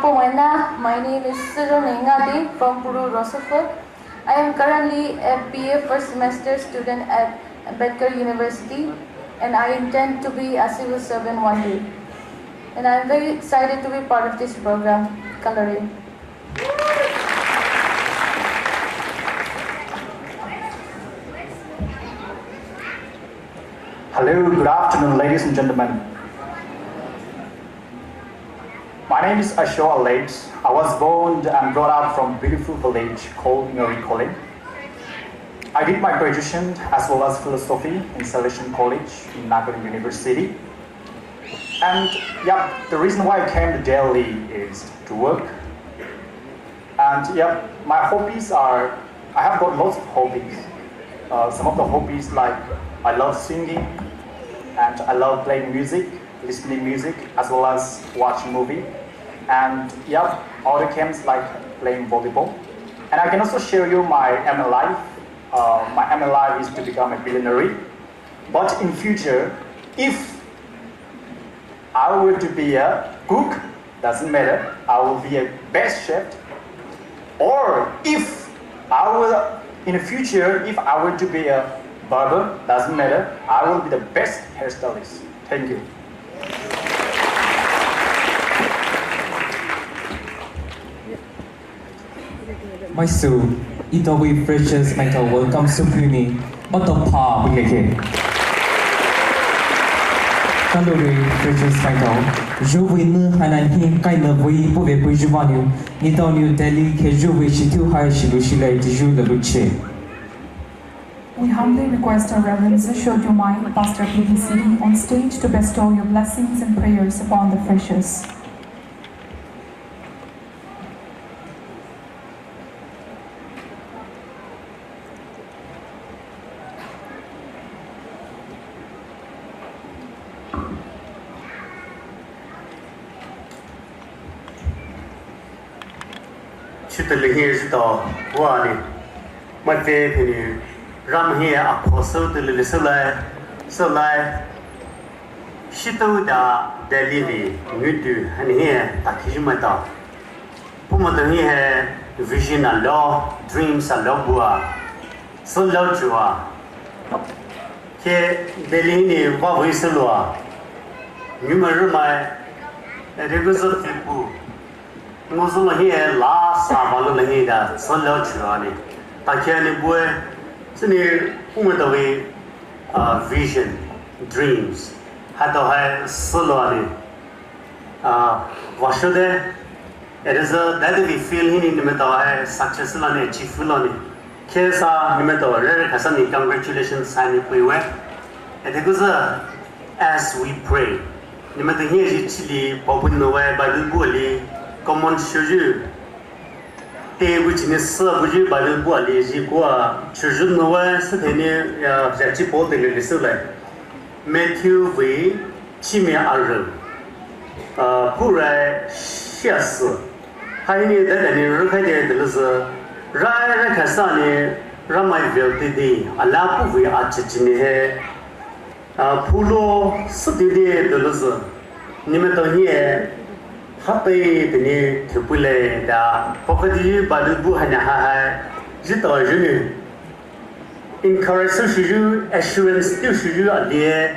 Pomena, my name is Siron Ngadi from Puru Rosafort. I am currently a BA first semester student at Ambedkar University, and I intend to be a civil servant one day. And I am very excited to be part of this program, Coloring.
Hello, good afternoon, ladies and gentlemen. My name is Ashok Alex. I was born and brought up from a beautiful village called Ngari. I did my graduation as well as philosophy in Salesian College in Nagaland University. And yeah, the reason why I came to Delhi is to work. And yeah, my hobbies are, I have got lots of hobbies. Some of the hobbies like I love singing, and I love playing music, listening music, as well as watching movie. And yeah, other games like playing volleyball. And I can also share you my ML life. My ML life is to become a billionaire. But in future, if I were to be a cook, doesn't matter, I will be a best chef. Or if I will, in the future, if I were to be a barber, doesn't matter, I will be the best hairstylist. Thank you.
Maisu, Itawi Precious Michael, welcome to Puni, Otopa Wingake. Kalori Freshers Maitao, Jovin Hanahi, kind of way, Pove Bujuvanu, Nitonu Delhi, Kejuwe Shitu Hai Shilushila, Tiju the Luce.
We humbly request our Reverends Zisho Dumai, Pastor PDCD, on stage to bestow your blessings and prayers upon the freshers.
Chutali here to Wani, my favorite. Ram here apostle to Lisula, so like Shito da Delhi, Mudu, and here Takijumata. Pumata here, vision a law, dreams a lobua, so lojua. Ke Delhi, Wavisulua, Numeruma, a regular people. Muslim here last Sabalahida, so lojua. Takiani boy. Sini umadawi vision, dreams. Hato hai solani. Washude. It is that we feel hini nimetawa hai successful ani achieveful ani. Kesa nimetawa rare kasani congratulations sani puiwe. It is as we pray. Nimetawa hi chili popunuwe Bible boli common shoju. Which is Sabuji Bible Bali, Jigua, Chujunova, Satania, Jachipo, the Lisula, Matthew V. Chimia Aru, Pura Shias, Haini that any Rukade, the Lizard, Raya Kasani, Ramai Didi, Alapu, Architine, Pulo, Sutide, the Lizard, Nimetonia. Happy the new to Pule, the Pocadi, Badubu Hanaha, Jito Junu. Encourage social assurance to Shuju at the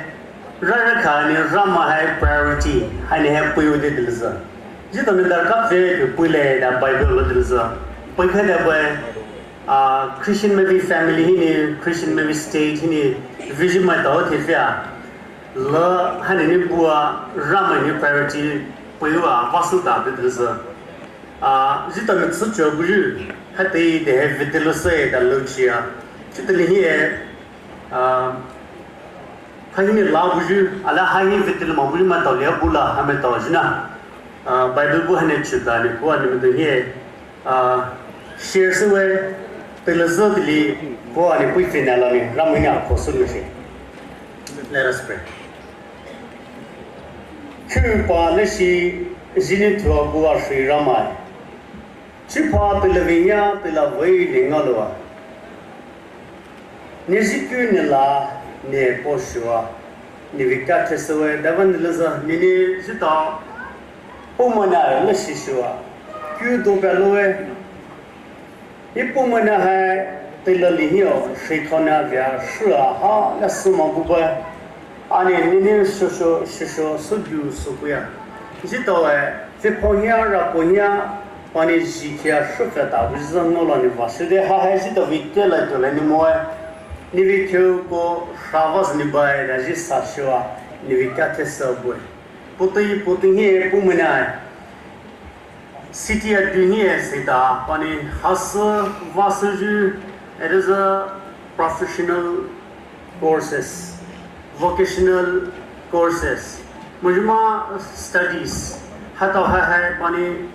Rarakani, Rama high priority, and have Puyu de Diliza. Jito Miller Cafe to Pule, the Bible Diliza. Pocada, Christian maybe family, Christian maybe state, vision my daughter, La Hanibua, Rama new priority. Puya Vasuda Bidrusa. Zitan Sucho Buju, Hati, they have Vitilusa, the Lucia. Chitali here, Hanging Labuju, Allah Hangi Vitilmabulima, Tolia Hametojina, Bible Buhanechutan, one here, shares away, Pilazodili, Boani Pufinalami, Ramina for solution. Let us pray. Chupa Lishi Zinitua Bua Sri Ramai. Chupa Pilavia Pilavay Ningalua. Nizikunilla Ne Poshua. Nivikatesaway, Davanilaza, Nini Zita, Pumana, Lashishua. Kudo Belue Ipumana Pilalihio, Shikona Via Shua, Ha, Nasuma Buba. Ani nini shosho suju sukuya. Jito Viponia Raponia Pani Jikia Shufeta, which is no longer Vasude has it of Vitella to anymore. Niviko go Shavas Nibai, Rajisa Shua, Nivikate Subway. Putting here, Pumina City at Dunia Sita, Pani Hustle Vasuju, it is a professional courses. Vocational courses, Mujma studies, Hata Hai Pani,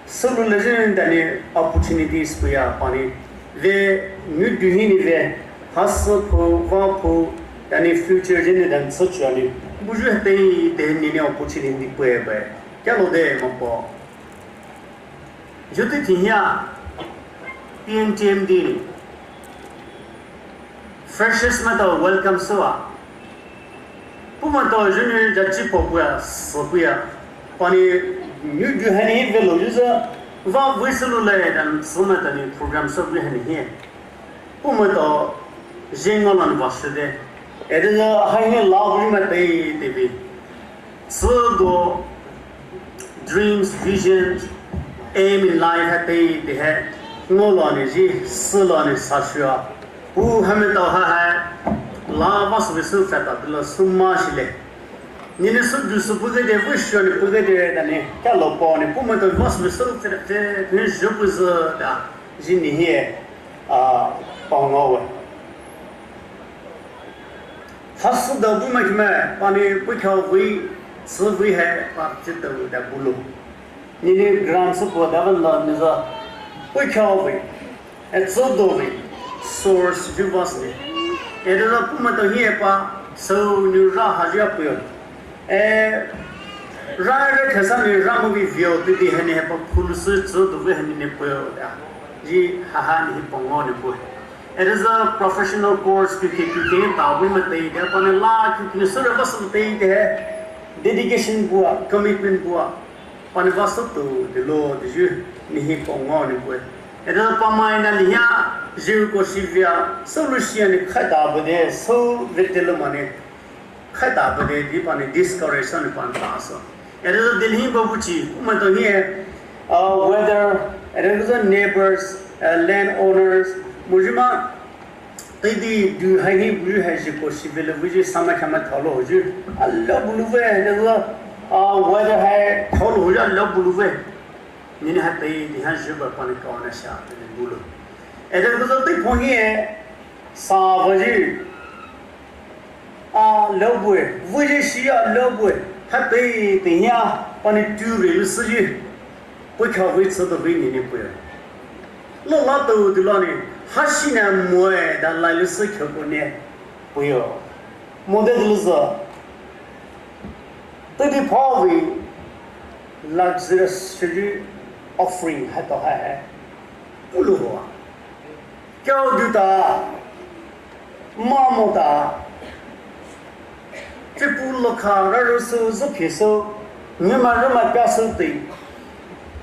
solo legend and opportunities we are Pani. They new to Hini, Hustle, Vapo, and future generation such a Buju they need opportunity by Gallo de Mopo. Jutitia PNTMD Freshers Matter welcome Soa. Pumato Junior Jachipoa, Sophia, Pani, New Juhani Velosa, Va Whistle and Sumatani programs of here. Pumato Jingolan Vashade, it is a highly loud TV. So dreams, visions, aim in life, they had no longy, Sulon Sashua, who Hamilton had. La was whistle fat up the Sumashile. 你的手就是不给的，为什么不给的？那你干老包呢？不么的，我是不是手这平时不是的，是你些帮我。他死的不么什么，把你不挑危，是危害把这都在不路。你的 ground support 的问了，你说不挑危，走到危 ，source 就不是的，也就是不么东西把手你让还是要不要。让人看上你让我们表对的很呢，把普鲁斯做都会很呢不要的，你哈哈你帮我呢不。It is a professional course कि ताबू में तय है पर ला कि निसर बस तय है dedication बुआ commitment बुआ पर बस तो दिलो दिजु नहीं पंगो ने बुए It is a pamaina लिया जीव को शिव्या solution खाता बदे so वित्तल मने खाता बदे दी पाने discouragement पान पास It is a दिल्ली बाबूची उम्र तो ही है whether it is a neighbors landowners मुझमा तैदी दु हाई बुझु है जे को सिविल बुझु समा खमा थलो हुजु अल्लाह बुलुवे है न whether है थलो हुजु अल्लाह बुलुवे निने है तै दिहान जे बपन कौन शा बुलु एदर को तै फोंगी है सा बजि लबुए बुझु सिया लबुए है तै तिया पन टु रिल सजि पखा वे छ त वे निने पुय ल ला तो दिलाने हासिना मोए दा लाइलस खबने पुयो मोदेलस तदि फावी luxurious offering हतो है पुलु हुआ क्या दुता मामोता त्रिपुल खा रसो जुफिसो निमारमा प्यासोती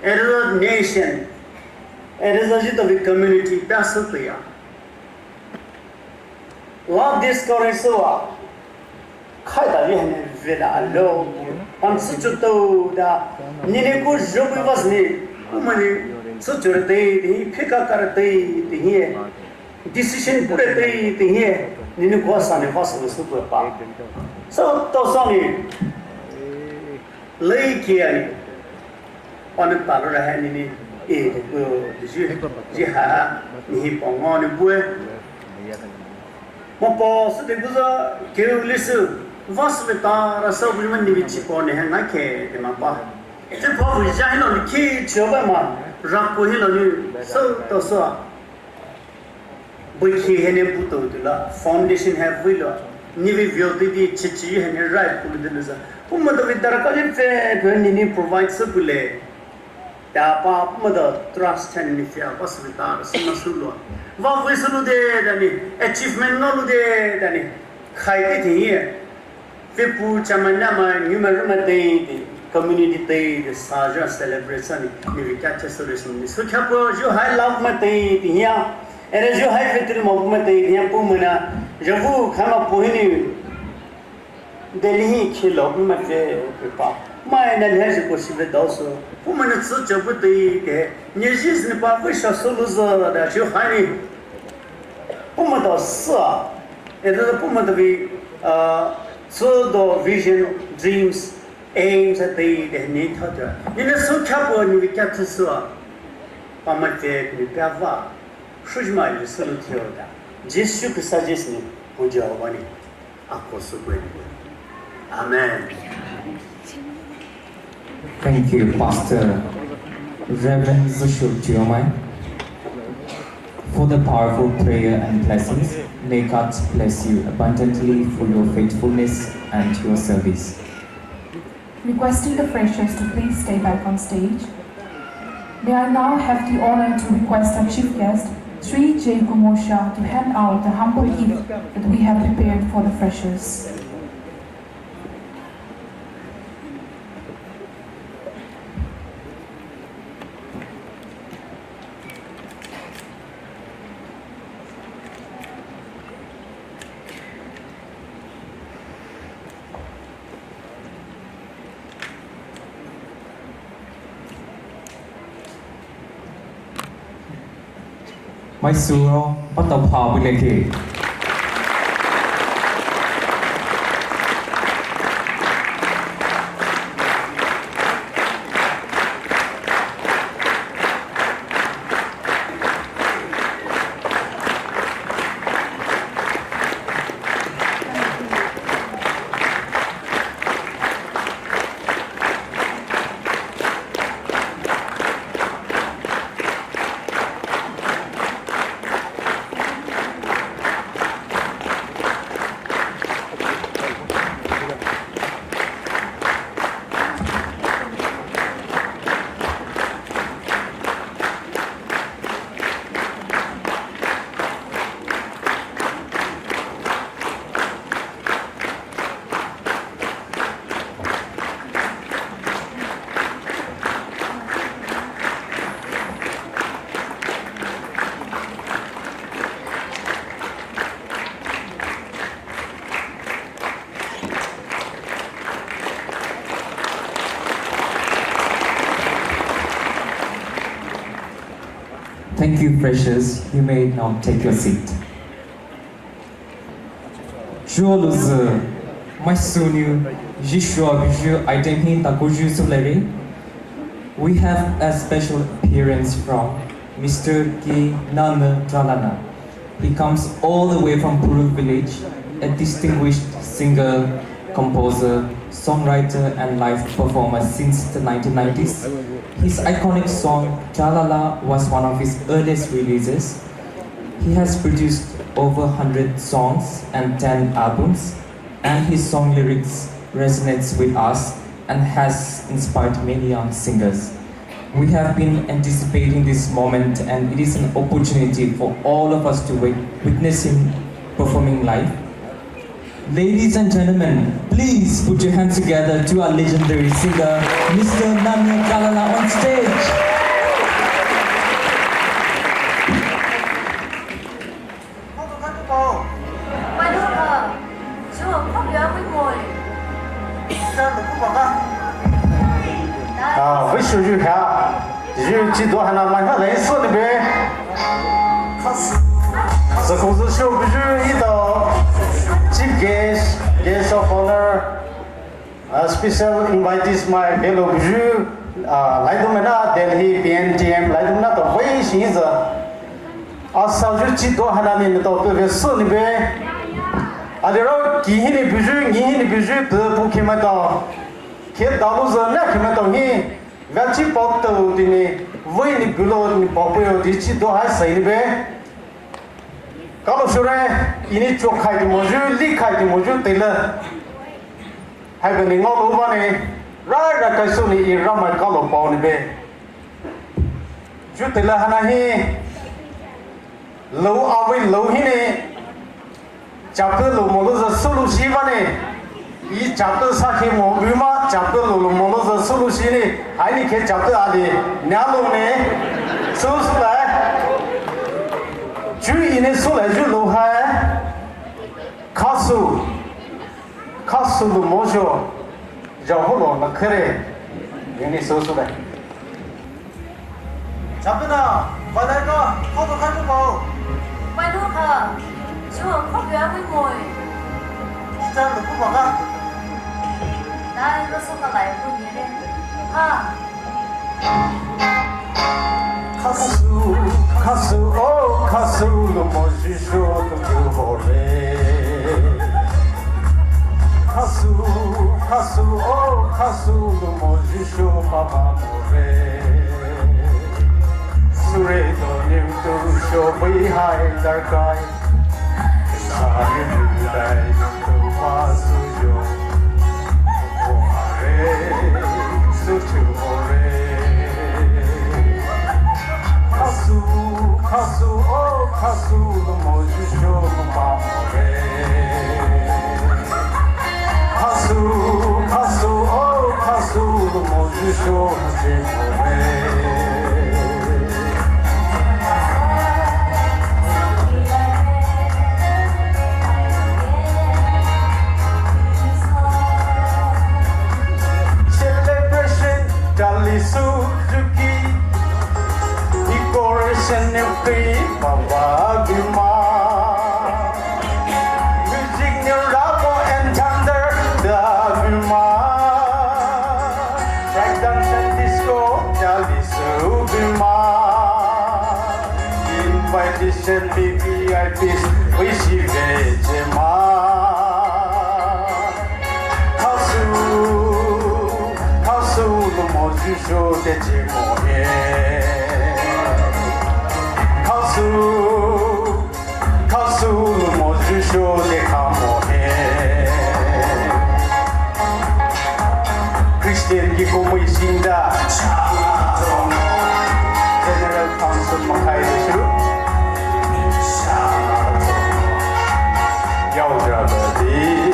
it is a nation It is a bit community pasutya. Love this corresua. Kaida vihne vela lo. Pan suchuto da. Nine ko jobi wasni. Umani suchurte di phika karte di he. Decision purete di he. Nine ko sane wasu super pa. So to sani. Lei kiani. Pan talo rahe nini. जी हाँ नहीं पंगों ने बुए मपोस देखो केवल लिसु वास्तविकता रसों बुझमन निविची पौने हैं ना के दिमापा जब वो विचार लो निकी चोबा मार रापो ही लो नि सो तो सो बुझी है ने बुतो दिला फाउंडेशन है बुलो निवि व्योति दी चिची है ने राइट पुल दिलसा उम्मत विद्यार का जिसे निनी प्रोवाइड सब बुले Dapa mother trust and nifia possibilita samasulo. Va wisulu de dani achievement no de dani. Khai ti hi. Fipu chamana ma numerama de community de saja celebration ni vikacha solution ni. So khapo jo high love ma de hiya. Ere jo high fitri mo ma de hiya pumana. Javu khama pohini Delhi khilo ma de pa. Mai na lhe ko sibe doso. Pumana tsu chabu de ke. Ni jis ni pa ko sha soluza da jo hani. Pumada sa. Ere da pumada vi so do vision dreams aims at the ni thata. Ni na so chabu ni vikat sa. Pamate ni kava. Shujma ni solution da. Jisu ke suggest ni puja wani. Ako so ko. Amen.
Thank you, Pastor Reverend Zushul Chiomai, for the powerful prayer and blessings. May God bless you abundantly for your faithfulness and your service.
Requesting the freshers to please stay back on stage. May I now have the honor to request our chief guest, Sri J. Kumosha, to hand out the humble gift that we have prepared for the freshers.
Mysuro Patapawileke. Thank you, freshers. You may now take your seat. Jolos, my sonu, Jishua Biju, Itemhi Takuju Sulere. We have a special appearance from Mr. K. Nana Tralana. He comes all the way from Puru village, a distinguished singer, composer, songwriter and live performer since the 1990s. His iconic song Tralala was one of his earliest releases. He has produced over 100 songs and 10 albums, and his song lyrics resonates with us and has inspired many young singers. We have been anticipating this moment, and it is an opportunity for all of us to witness him performing live. Ladies and gentlemen, please put your hands together to our legendary singer, Mr. Nana Tralala on stage.
Với sự dư khá, dư chỉ đồ hành làm mai hết lấy số này bé. Giờ công sự show với dư ít đó, chief guest of honor, special invitees my fellow với dư, lại đúng là na Delhi PNTM lại đúng là tổ với xin giờ, sao dư chỉ đồ hành làm nên tổ với số này bé. Rồi kỳ hình này với dư, kỳ hình này với dư từ bộ khi mà tổ, khi đó lúc giờ nè khi mà tổ hi và chỉ bảo tàu thì này với này cứ lo này bảo bê thì chỉ đồ hay xây này bé các lúc xưa này ini chụp khai thì một chút lý khai thì một chút tiền là hay cái này ngó lúa vào này ra cái số này ra mà các lúc bảo này bé chút tiền là hana hi lâu ao với lâu hi này chả cứ lâu một lúc giờ số lúc xí vào này 이 잡도 사케 뭐 얼마 잡도 로모로서 솔루션이 아니 개 잡도 아니 냐로네 소스라 주인의 소라주 로하 가수도 모셔 저홀로 나 그래 얘네 소스라 잡도나 바다가 커버 가지고
Quay nước hả? Chú hưởng khóc ghé với ngồi
진짜 놓고 봐가
나 이거 손가 말고 얘네 아
가수도 멋지셔도 그보래 가수도 멋지셔 바바모래 술에도 님도 쇼비 하이 달까이 사유를 또 와수요 오하래 수추오래 가수도 멋지셔 마모래 가수도 멋지셔 지모래 Suzuki, decoration of cream, Babagima. Music new rabo and thunder, Dagima. Track dance and disco, Jolly Subima. Invitation VVIPs, wish you get 가수도 멋지셔 대체 뭐해 가수도 멋지셔 대가 뭐해 크리스티안 기고 뭐 있습니다 제너럴 카운슬 마카이드슈 여자들이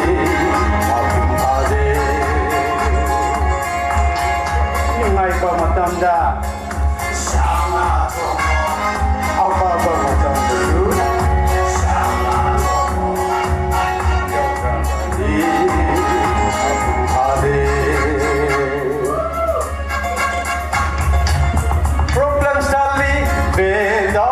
apa macam dah apa macam dulu problem sekali beda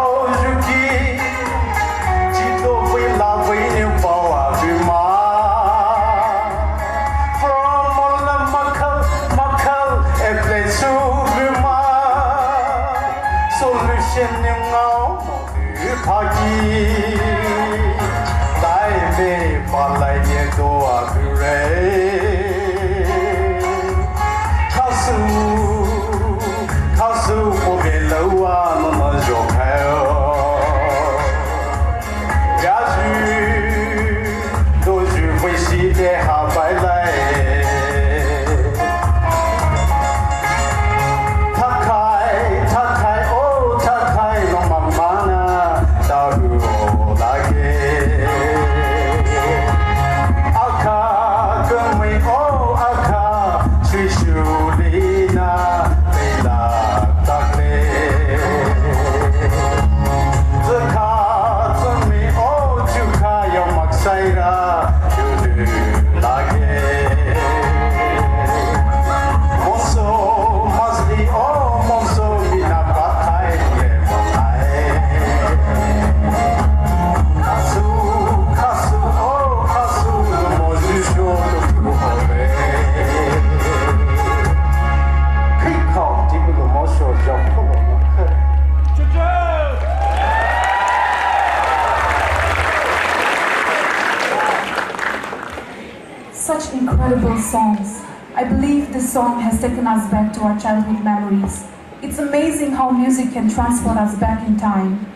Such incredible songs. I believe this song has taken us back to our childhood memories. It's amazing how music can transport us back in time.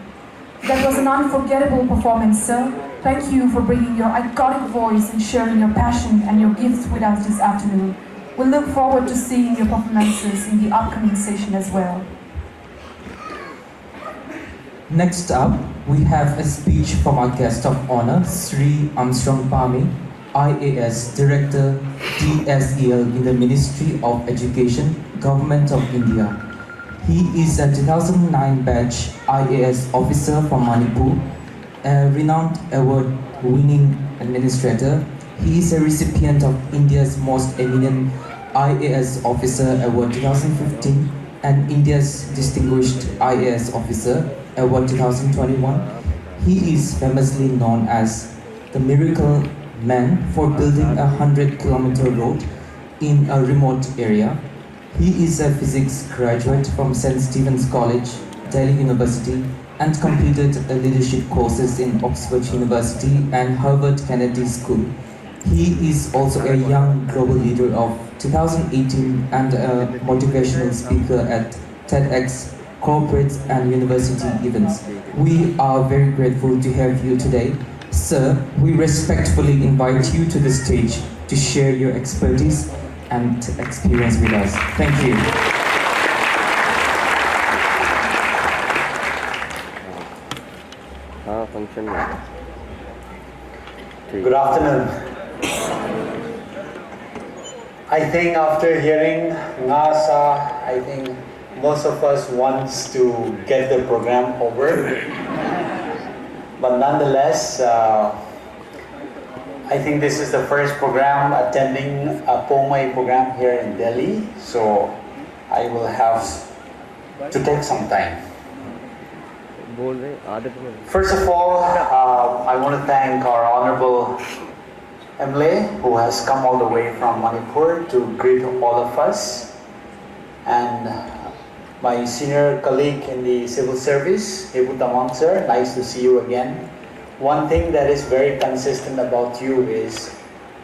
That was an unforgettable performance, sir. Thank you for bringing your iconic voice and sharing your passion and your gifts with us this afternoon. We look forward to seeing your performances in the upcoming session as well.
Next up, we have a speech from our guest of honor, Sri Armstrong Pami, IAS Director, DSEL in the Ministry of Education, Government of India. He is a 2009 batch IAS officer from Manipur, a renowned award-winning administrator. He is a recipient of India's Most Eminent IAS Officer Award 2015 and India's Distinguished IAS Officer Award 2021. He is famously known as the Miracle Man for building a 100-kilometer road in a remote area. He is a physics graduate from St. Stephen's College, Delhi University, and completed leadership courses in Oxford University and Harvard Kennedy School. He is also a young global leader of 2018 and a motivational speaker at TEDx corporate and university events. We are very grateful to have you today. Sir, we respectfully invite you to the stage to share your expertise and experience with us. Thank you.
Good afternoon. I think after hearing NASA, I think most of us wants to get the program over. But nonetheless, I think this is the first program attending a POMAI program here in Delhi, so I will have to take some time. First of all, I want to thank our Honorable MLA who has come all the way from Manipur to greet all of us, and my senior colleague in the civil service, Hebu Tamang sir, nice to see you again. One thing that is very consistent about you is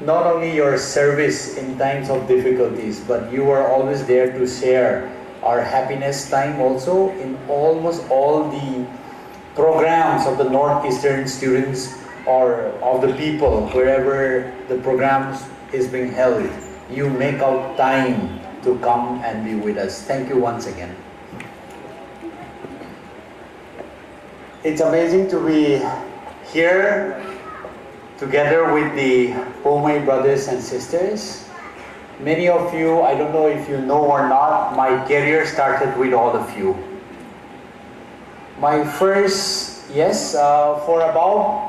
not only your service in times of difficulties, but you are always there to share our happiness time also in almost all the programs of the Northeastern students or of the people, wherever the programs is being held. You make out time to come and be with us. Thank you once again. It's amazing to be here together with the POMAI brothers and sisters. Many of you, I don't know if you know or not, my career started with all of you. My first, for about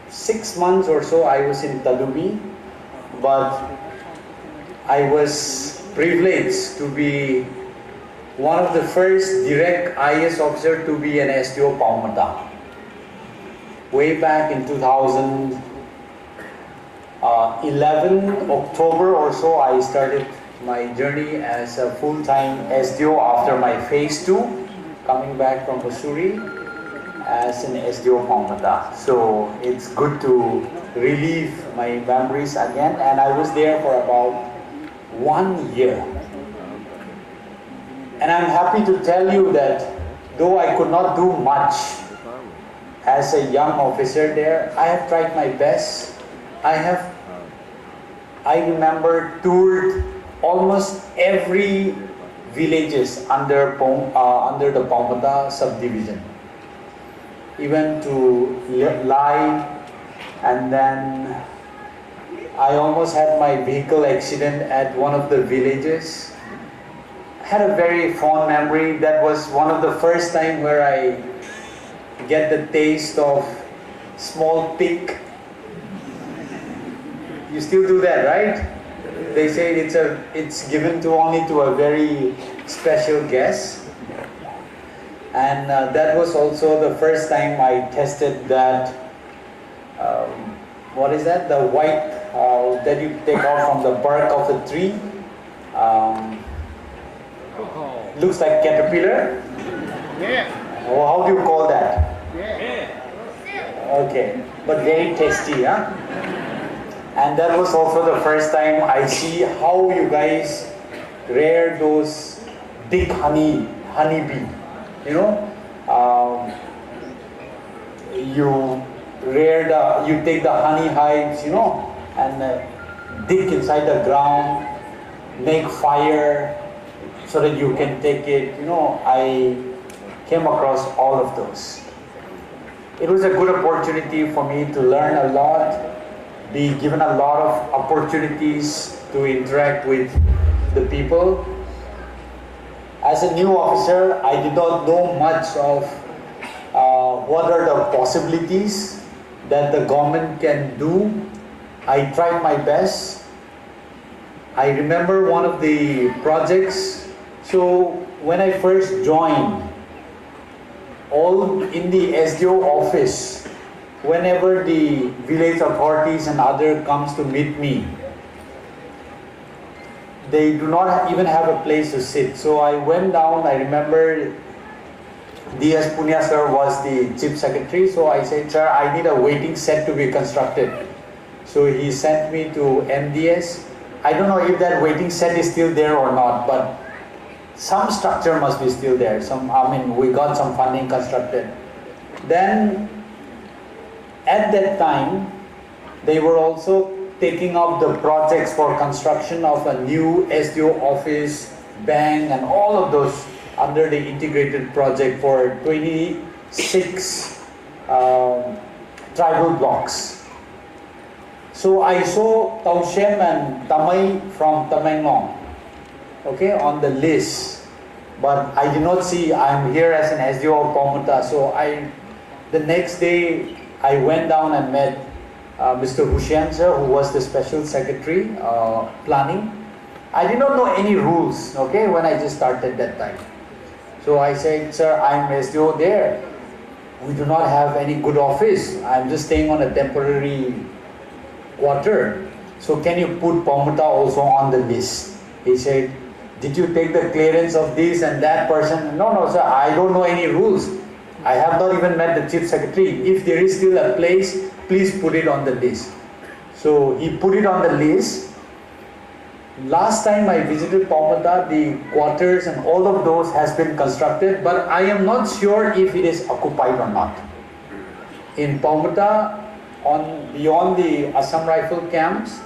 6 months or so, I was in Talubi, but I was privileged to be one of the first direct IAS officer to be an SDO Paumata. Way back in 2011, October or so, I started my journey as a full-time SDO after my phase 2, coming back from Mussoorie. as an SDO Paumata. So it's good to relive my memories again, and I was there for about 1 year. And I'm happy to tell you that though I could not do much as a young officer there, I have tried my best. I remember toured almost every villages under the Paumata subdivision, even to Lai, and then I almost had my vehicle accident at one of the villages. I had a very fond memory. That was one of the first time where I get the taste of small pig. You still do that, right? They say it's given to only to a very special guest. And that was also the first time I tested that, what is that? The white that you take out from the bark of a tree. Looks like caterpillar.
Yeah.
Oh, how do you call that?
Yeah.
Okay, but very tasty, huh? And that was also the first time I see how you guys rear those big honeybee. You know, you take the honey hives, you know, and dig inside the ground, make fire so that you can take it. You know, I came across all of those. It was a good opportunity for me to learn a lot, be given a lot of opportunities to interact with the people. As a new officer, I did not know much of what are the possibilities that the government can do. I tried my best. I remember one of the projects. So when I first joined, all in the SDO office, whenever the village authorities and other comes to meet me, they do not even have a place to sit. So I went down. I remember D.S. Punya sir was the chief secretary. So I said, sir, I need a waiting set to be constructed. So he sent me to MDS. I don't know if that waiting set is still there or not, but some structure must be still there. We got some funding constructed. Then at that time, they were also taking up the projects for construction of a new SDO office, bank, and all of those under the integrated project for 26 tribal blocks. So I saw Taushem and Tamay from Tamenglong, okay, on the list. But I did not see, I'm here as an SDO of Paumata. So the next day, I went down and met Mr. Hussain sir, who was the special secretary, planning. I did not know any rules, okay, when I just started that time. So I said, sir, I'm SDO there. We do not have any good office. I'm just staying on a temporary quarter. So can you put Paumata also on the list? He said, did you take the clearance of this and that person? No, sir, I don't know any rules. I have not even met the chief secretary. If there is still a place, please put it on the list. So he put it on the list. Last time I visited Paumata, the quarters and all of those has been constructed, but I am not sure if it is occupied or not. In Paumata, beyond the Assam Rifle camps,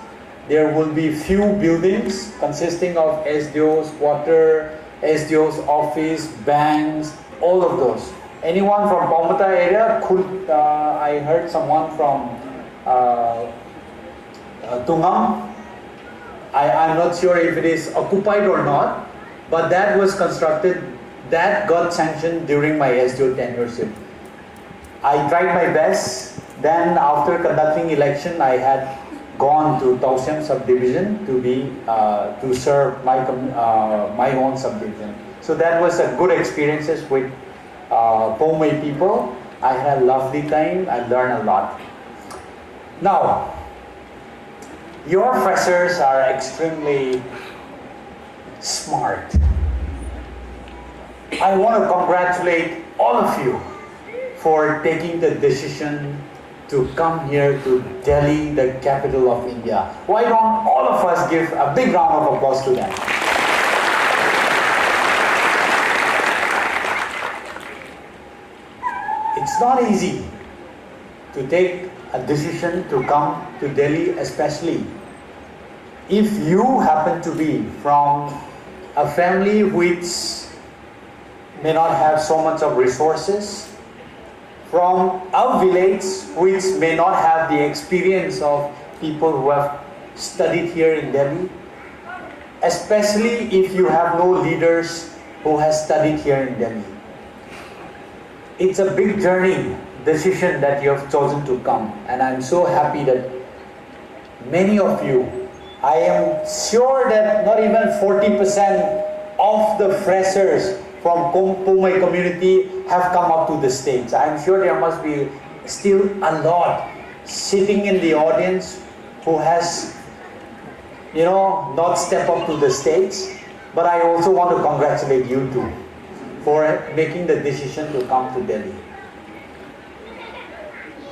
there will be few buildings consisting of SDO's quarter, SDO's office, banks, all of those. Anyone from Paumata area could, I heard someone from Tungam. I'm not sure if it is occupied or not, but that was constructed, that got sanctioned during my SDO tenureship. I tried my best. Then after conducting election, I had gone to Taushem subdivision to serve my own subdivision. So that was a good experiences with Paumay people. I had a lovely time. I learned a lot. Now, your freshers are extremely smart. I want to congratulate all of you for taking the decision to come here to Delhi, the capital of India. Why don't all of us give a big round of applause to them? It's not easy to take a decision to come to Delhi, especially if you happen to be from a family which may not have so much of resources, from a village which may not have the experience of people who have studied here in Delhi, especially if you have no leaders who has studied here in Delhi. It's a big journey, decision that you have chosen to come, and I'm so happy that many of you, I am sure that not even 40% of the freshers from Pomai community have come up to the stage. I'm sure there must be still a lot sitting in the audience who has, not stepped up to the stage. But I also want to congratulate you too for making the decision to come to Delhi.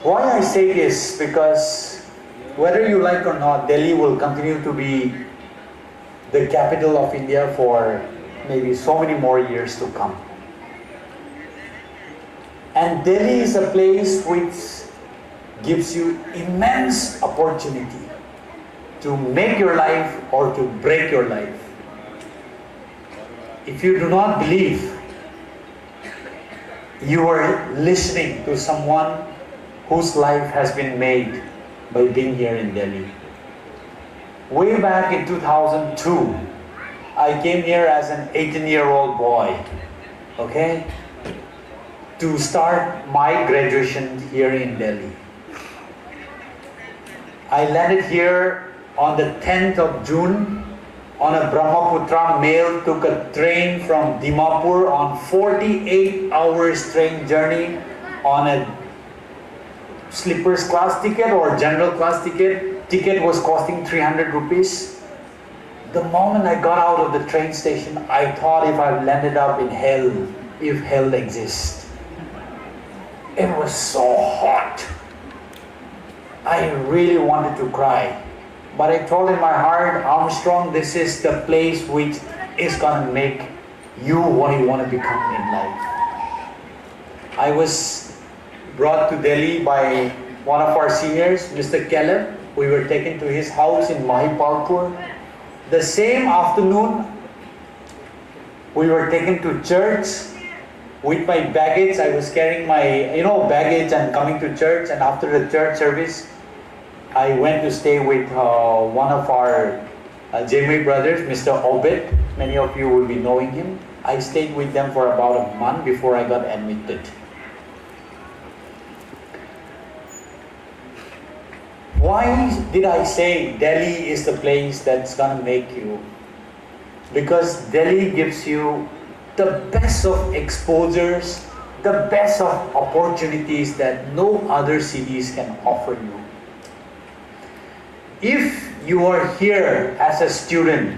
Why I say this? Because whether you like or not, Delhi will continue to be the capital of India for maybe so many more years to come. And Delhi is a place which gives you immense opportunity to make your life or to break your life. If you do not believe, you are listening to someone whose life has been made by being here in Delhi. Way back in 2002, I came here as an 18-year-old boy, okay, to start my graduation here in Delhi. I landed here on the 10th of June on a Brahmaputra mail, took a train from Dimapur on 48 hours train journey on a sleepers class ticket or general class ticket. Ticket was costing 300 rupees. The moment I got out of the train station, I thought if I landed up in hell, if hell exists. It was so hot. I really wanted to cry. But I told in my heart, Armstrong, this is the place which is going to make you what you want to become in life. I was brought to Delhi by one of our seniors, Mr. Caleb. We were taken to his house in Mahipalpur. The same afternoon, we were taken to church with my baggage. I was carrying my, baggage and coming to church. And after the church service, I went to stay with one of our Jamie brothers, Mr. Obed. Many of you will be knowing him. I stayed with them for about a month before I got admitted. Why did I say Delhi is the place that's going to make you? Because Delhi gives you the best of exposures, the best of opportunities that no other cities can offer you. If you are here as a student,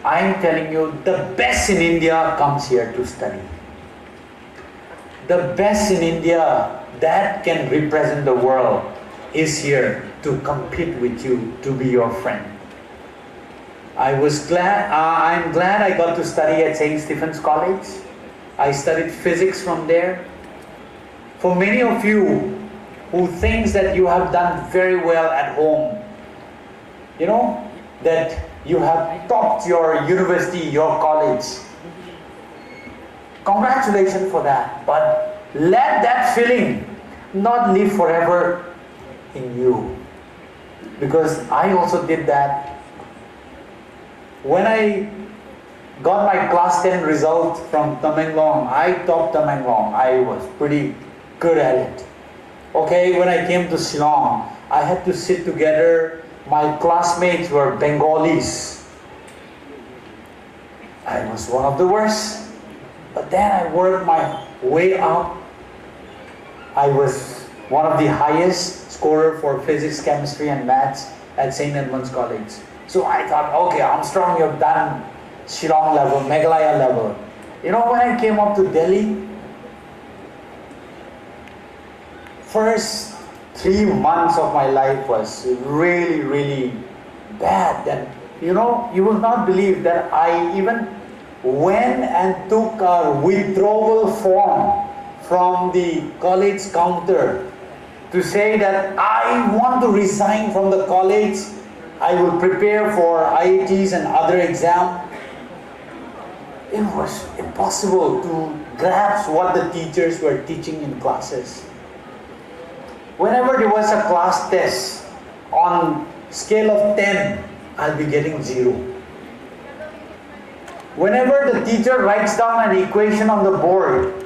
I'm telling you, the best in India comes here to study. The best in India that can represent the world is here to compete with you, to be your friend. I'm glad I got to study at St. Stephen's College. I studied physics from there. For many of you who thinks that you have done very well at home, that you have topped your university, your college, congratulations for that. But let that feeling not live forever in you, because I also did that. When I got my class 10 result from Tamenglong, I topped Tamenglong. I was pretty good at it. Okay, when I came to Shillong, I had to sit together. My classmates were Bengalis. I was one of the worst. But then I worked my way up. I was one of the highest scorer for physics, chemistry, and maths at St. Edmund's College. So I thought, okay, Armstrong, you've done Shillong level, Meghalaya level. When I came up to Delhi, first 3 months of my life was really, really bad. And you know, you will not believe that I even went and took a withdrawal form from the college counter to say that I want to resign from the college. I will prepare for IITs and other exams. It was impossible to grasp what the teachers were teaching in classes. Whenever there was a class test, on scale of 10, I'll be getting 0. Whenever the teacher writes down an equation on the board,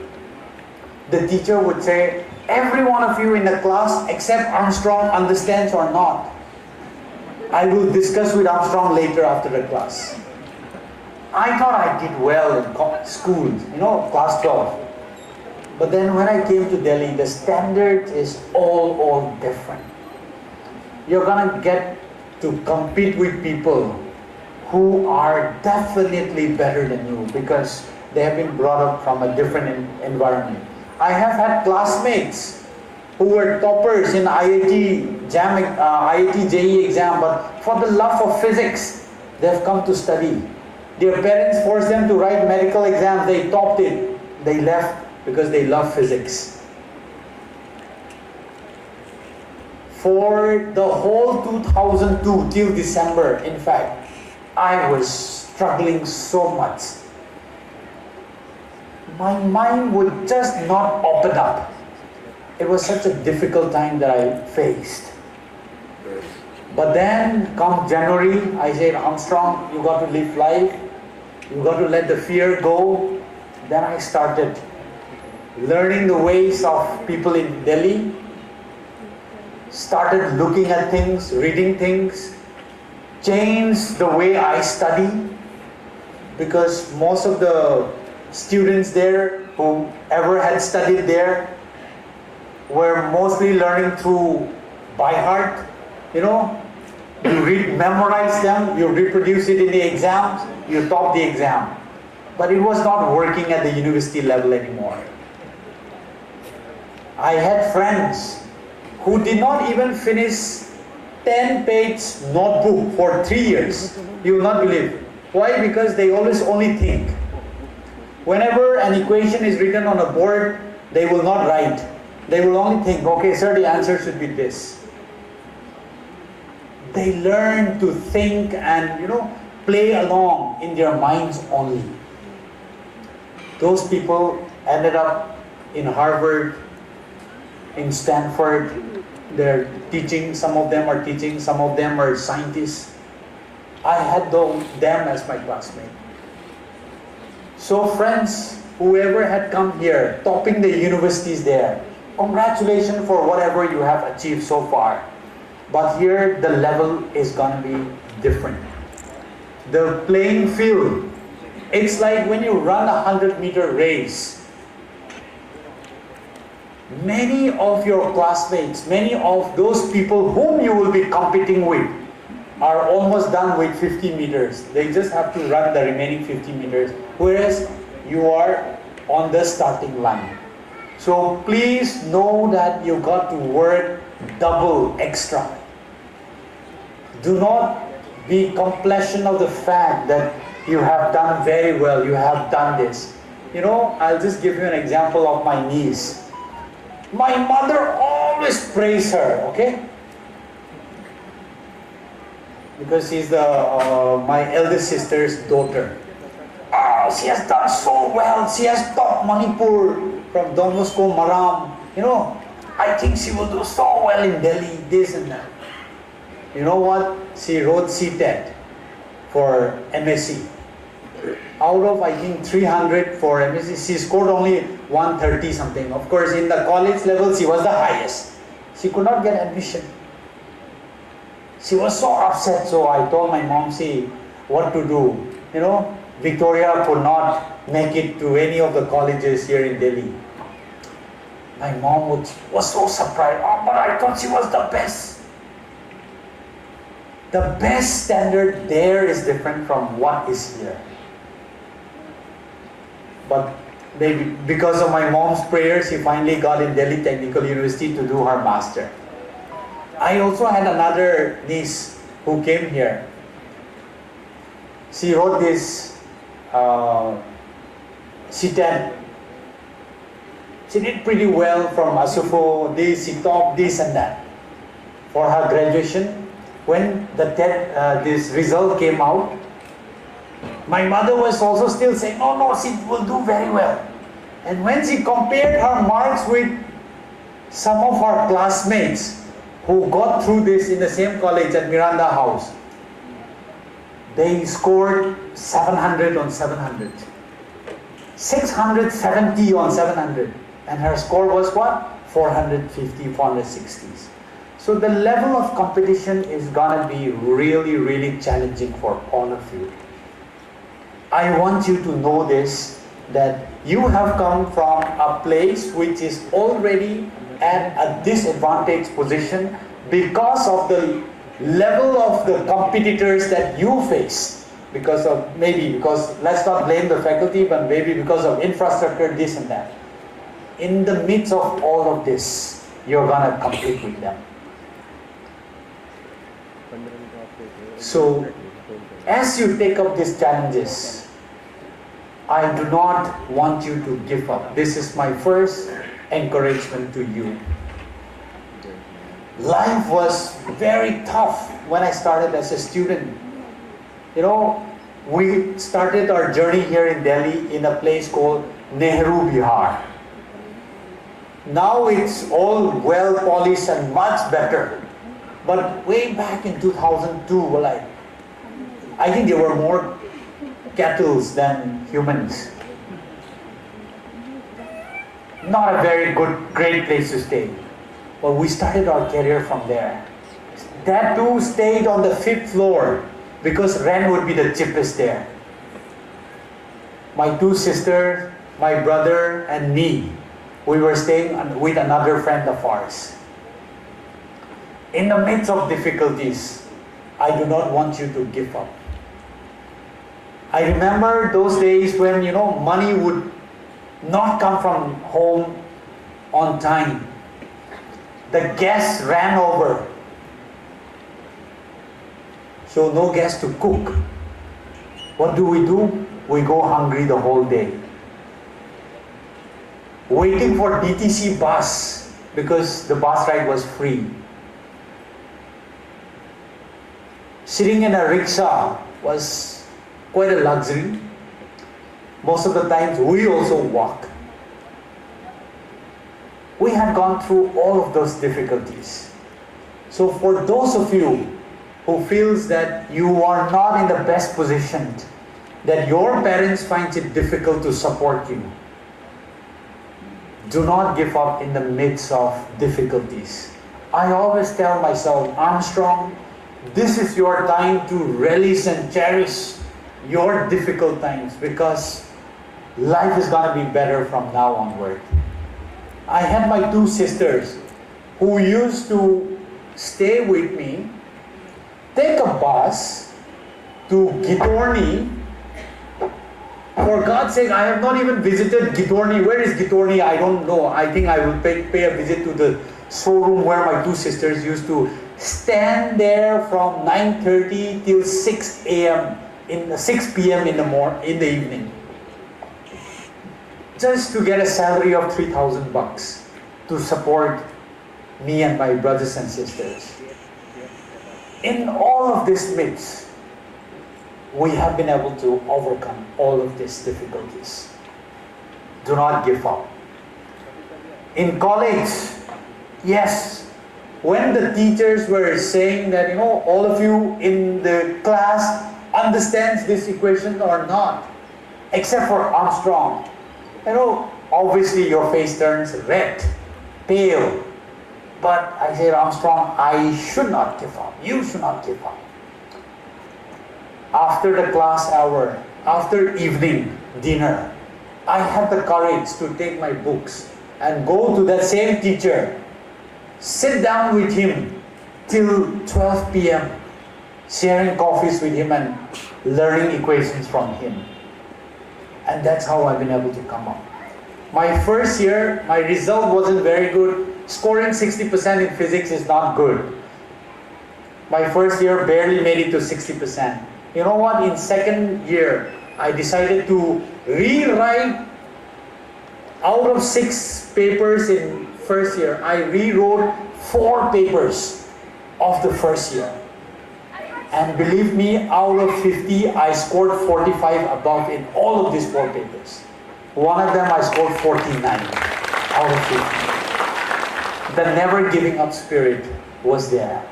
the teacher would say, every one of you in the class except Armstrong understands or not. I will discuss with Armstrong later after the class. I thought I did well in school, you know, class 12. But then when I came to Delhi, the standard is all different. You're gonna get to compete with people who are definitely better than you because they have been brought up from a different environment. I have had classmates who were toppers in IIT JEE exam, but for the love of physics, they have come to study. Their parents forced them to write medical exams, they topped it, they left because they love physics. For the whole 2002 till December, in fact, I was struggling so much. My mind would just not open up. It was such a difficult time that I faced. But then, come January, I said, Armstrong, you got to live life. You got to let the fear go. Then I started learning the ways of people in Delhi. Started looking at things, reading things. Changed the way I study. Because most of the students there who ever had studied there were mostly learning through by heart. You know, you memorize them, you reproduce it in the exams, you top the exam. But it was not working at the university level anymore. I had friends who did not even finish 10-page notebook for 3 years. You will not believe. Why? Because they always only think. Whenever an equation is written on a board, they will not write. They will only think, okay, sir, the answer should be this. They learn to think and, you know, play along in their minds only. Those people ended up in Harvard, in Stanford. They're teaching, some of them are teaching, some of them are scientists. I had them as my classmate. So friends, whoever had come here, topping the universities there, congratulations for whatever you have achieved so far. But here the level is gonna be different. The playing field, it's like when you run a 100-meter race. Many of your classmates, many of those people whom you will be competing with are almost done with 50 meters. They just have to run the remaining 50 meters, whereas you are on the starting line. So please know that you got to work double extra. Do not be complacent of the fact that you have done very well, you have done this. You know, I'll just give you an example of my niece. My mother always praised her, okay? Because she's my eldest sister's daughter. Oh, she has done so well. She has taught Manipur from Don Bosco Maram. You know, I think she will do so well in Delhi, this and that. You know what? She wrote CTET for MSc. Out of, I think, 300 for MSc, she scored only 130 something. Of course, in the college level, she was the highest. She could not get admission. She was so upset, so I told my mom, see, what to do. You know, Victoria could not make it to any of the colleges here in Delhi. My mom was so surprised. Oh, but I thought she was the best. The best standard there is different from what is here. But maybe because of my mom's prayers, she finally got in Delhi Technical University to do her master. I also had another niece who came here. She wrote this CTET. She did pretty well from ASUFO, she topped this and that. For her graduation, when the this result came out, my mother was also still saying, no, she will do very well. And when she compared her marks with some of her classmates who got through this in the same college at Miranda House, they scored 700 on 700. 670 on 700. And her score was what? 450, 460s. So the level of competition is gonna be really, really challenging for all of you. I want you to know this, that you have come from a place which is already at a disadvantaged position because of the level of the competitors that you face. Because, let's not blame the faculty, but maybe because of infrastructure, this and that. In the midst of all of this, you're gonna compete with them. So, as you take up these challenges, I do not want you to give up. This is my first encouragement to you. Life was very tough when I started as a student. You know, we started our journey here in Delhi in a place called Nehru Bihar. Now it's all well polished and much better. But way back in 2002, I think there were more cattle than humans. Not a very great place to stay. But we started our career from there. That too stayed on the 5th floor because rent would be the cheapest there. My 2 sisters, my brother and me, we were staying with another friend of ours. In the midst of difficulties, I do not want you to give up. I remember those days when, money would not come from home on time. The gas ran over. So no gas to cook. What do? We go hungry the whole day. Waiting for DTC bus because the bus ride was free. Sitting in a rickshaw was quite a luxury. Most of the times we also walk. We had gone through all of those difficulties. So for those of you who feels that you are not in the best position, that your parents find it difficult to support you, do not give up in the midst of difficulties. I always tell myself, Armstrong, this is your time to relish and cherish your difficult times because life is going to be better from now onward. I had my 2 sisters who used to stay with me, take a bus to Ghitorni. For God's sake, I have not even visited Ghitorni. Where is Ghitorni? I don't know. I think I will pay a visit to the showroom where my 2 sisters used to stand there from 9:30 till 6 p.m. in the evening, just to get a salary of $3,000 to support me and my brothers and sisters. In all of this midst, we have been able to overcome all of these difficulties. Do not give up. In college, yes, when the teachers were saying that, all of you in the class understands this equation or not, except for Armstrong, obviously your face turns red, pale. But I said, Armstrong, I should not give up. You should not give up. After the class hour, after evening dinner, I had the courage to take my books and go to that same teacher, sit down with him till 12 p.m., sharing coffees with him and learning equations from him. And that's how I've been able to come up. My first year, my result wasn't very good. Scoring 60% in physics is not good. My first year barely made it to 60%. You know what? In second year, I decided to rewrite out of 6 papers in first year. I rewrote 4 papers of the first year. And believe me, out of 50, I scored 45 above in all of these 4 papers. One of them I scored 49 out of 50. The never giving up spirit was there.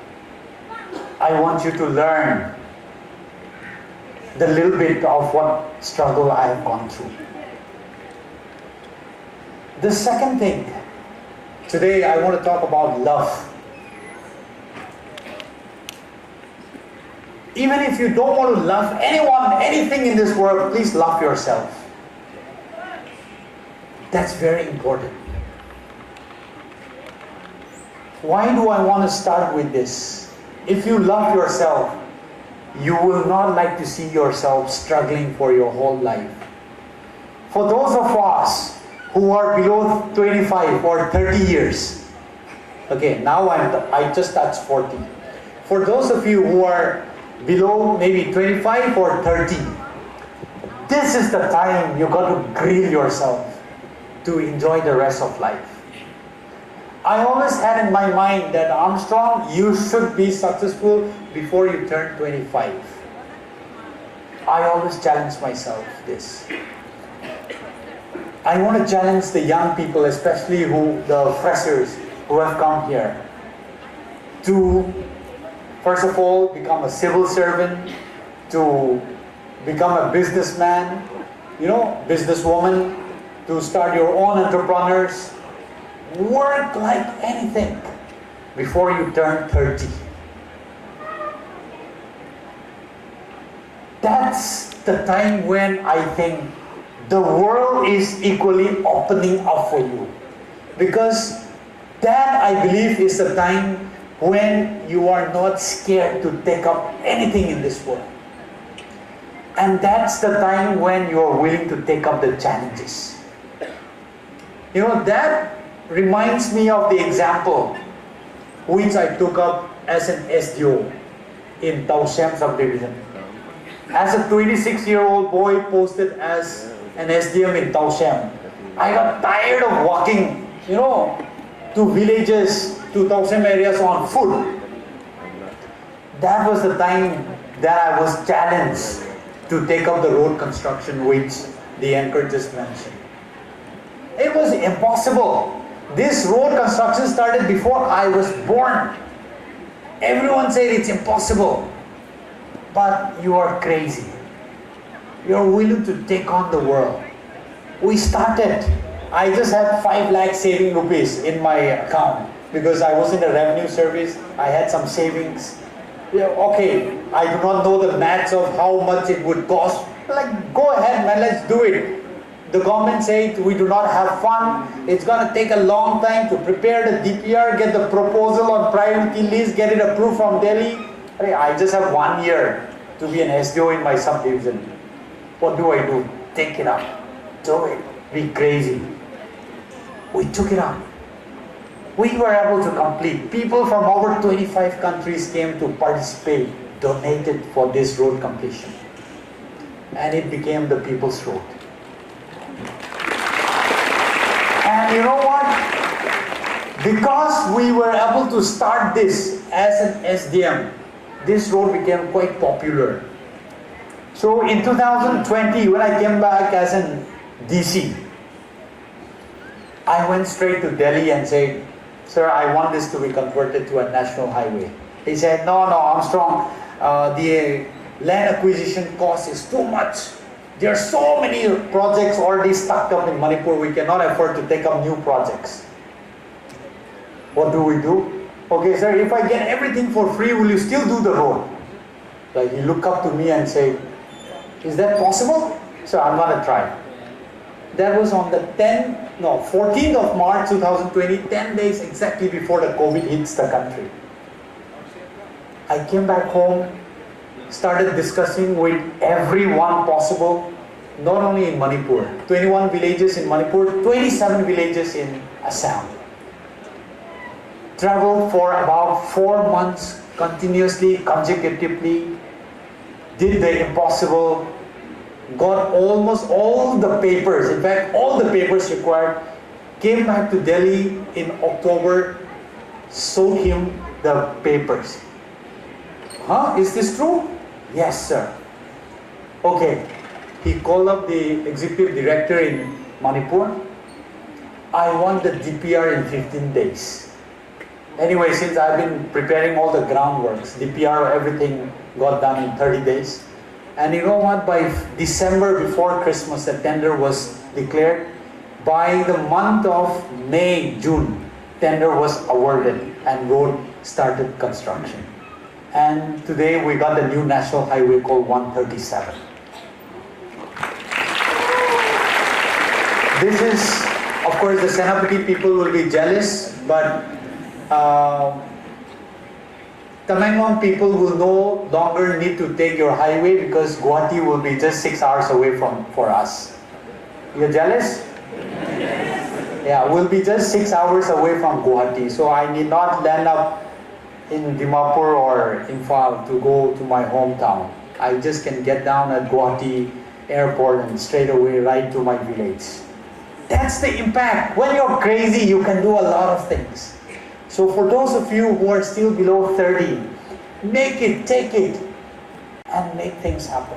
I want you to learn the little bit of what struggle I have gone through. The second thing, today I want to talk about love. Even if you don't want to love anyone, anything in this world, please love yourself. That's very important. Why do I want to start with this? If you love yourself, you will not like to see yourself struggling for your whole life. For those of us who are below 25 or 30 years, okay, now I just touched 40. For those of you who are below maybe 25 or 30, this is the time you got to grill yourself to enjoy the rest of life. I always had in my mind that, Armstrong, you should be successful before you turn 25. I always challenge myself this. I want to challenge the young people, especially the freshers who have come here, to first of all become a civil servant, to become a businessman, businesswoman, to start your own entrepreneurs. Work like anything before you turn 30. That's the time when I think the world is equally opening up for you. Because that, I believe, is the time when you are not scared to take up anything in this world. And that's the time when you are willing to take up the challenges. That reminds me of the example which I took up as an SDO in Tau Shem subdivision. As a 26-year-old boy posted as an SDM in Tau Shem, I got tired of walking, to villages, to Tau Shem areas on foot. That was the time that I was challenged to take up the road construction which the anchor just mentioned. It was impossible. This road construction started before I was born. Everyone said it's impossible. But you are crazy. You're willing to take on the world. We started. I just had 5 lakh saving rupees in my account because I was in the revenue service. I had some savings. Okay, I do not know the maths of how much it would cost. Go ahead, man, let's do it. The government said we do not have fund. It's going to take a long time to prepare the DPR, get the proposal on priority list, get it approved from Delhi. I just have 1 year to be an SDO in my subdivision. What do? Take it up. Do it. Be crazy. We took it up. We were able to complete. People from over 25 countries came to participate, donated for this road completion. And it became the People's Road. And you know what? Because we were able to start this as an SDM, this road became quite popular. So in 2020, when I came back as an DC, I went straight to Delhi and said, sir, I want this to be converted to a national highway. He said, no, Armstrong, the land acquisition cost is too much. There are so many projects already stuck up in Manipur, we cannot afford to take up new projects. What do? Okay, sir, if I get everything for free, will you still do the road? He looked up to me and said, is that possible? Sir, I'm going to try. That was on the 14th of March 2020, 10 days exactly before the COVID hits the country. I came back home, started discussing with everyone possible, not only in Manipur, 21 villages in Manipur, 27 villages in Assam. Traveled for about 4 months continuously, consecutively, did the impossible, got almost all the papers, in fact all the papers required, came back to Delhi in October, showed him the papers. Huh? Is this true? Yes, sir. Okay. He called up the executive director in Manipur. I want the DPR in 15 days. Anyway, since I've been preparing all the groundworks, DPR, everything got done in 30 days. And you know what? By December, before Christmas, the tender was declared. By the month of May, June, tender was awarded and road started construction. And today we got the new national highway called 137. This is, of course, the Senapati people will be jealous, but Tamenglong people will no longer need to take your highway because Guwahati will be just 6 hours away for us. You're jealous? Yeah, we'll be just 6 hours away from Guwahati, so I need not land up in Dimapur or Imphal to go to my hometown. I just can get down at Guwahati airport and straight away right to my village. That's the impact. When you're crazy, you can do a lot of things. So for those of you who are still below 30, make it, take it, and make things happen.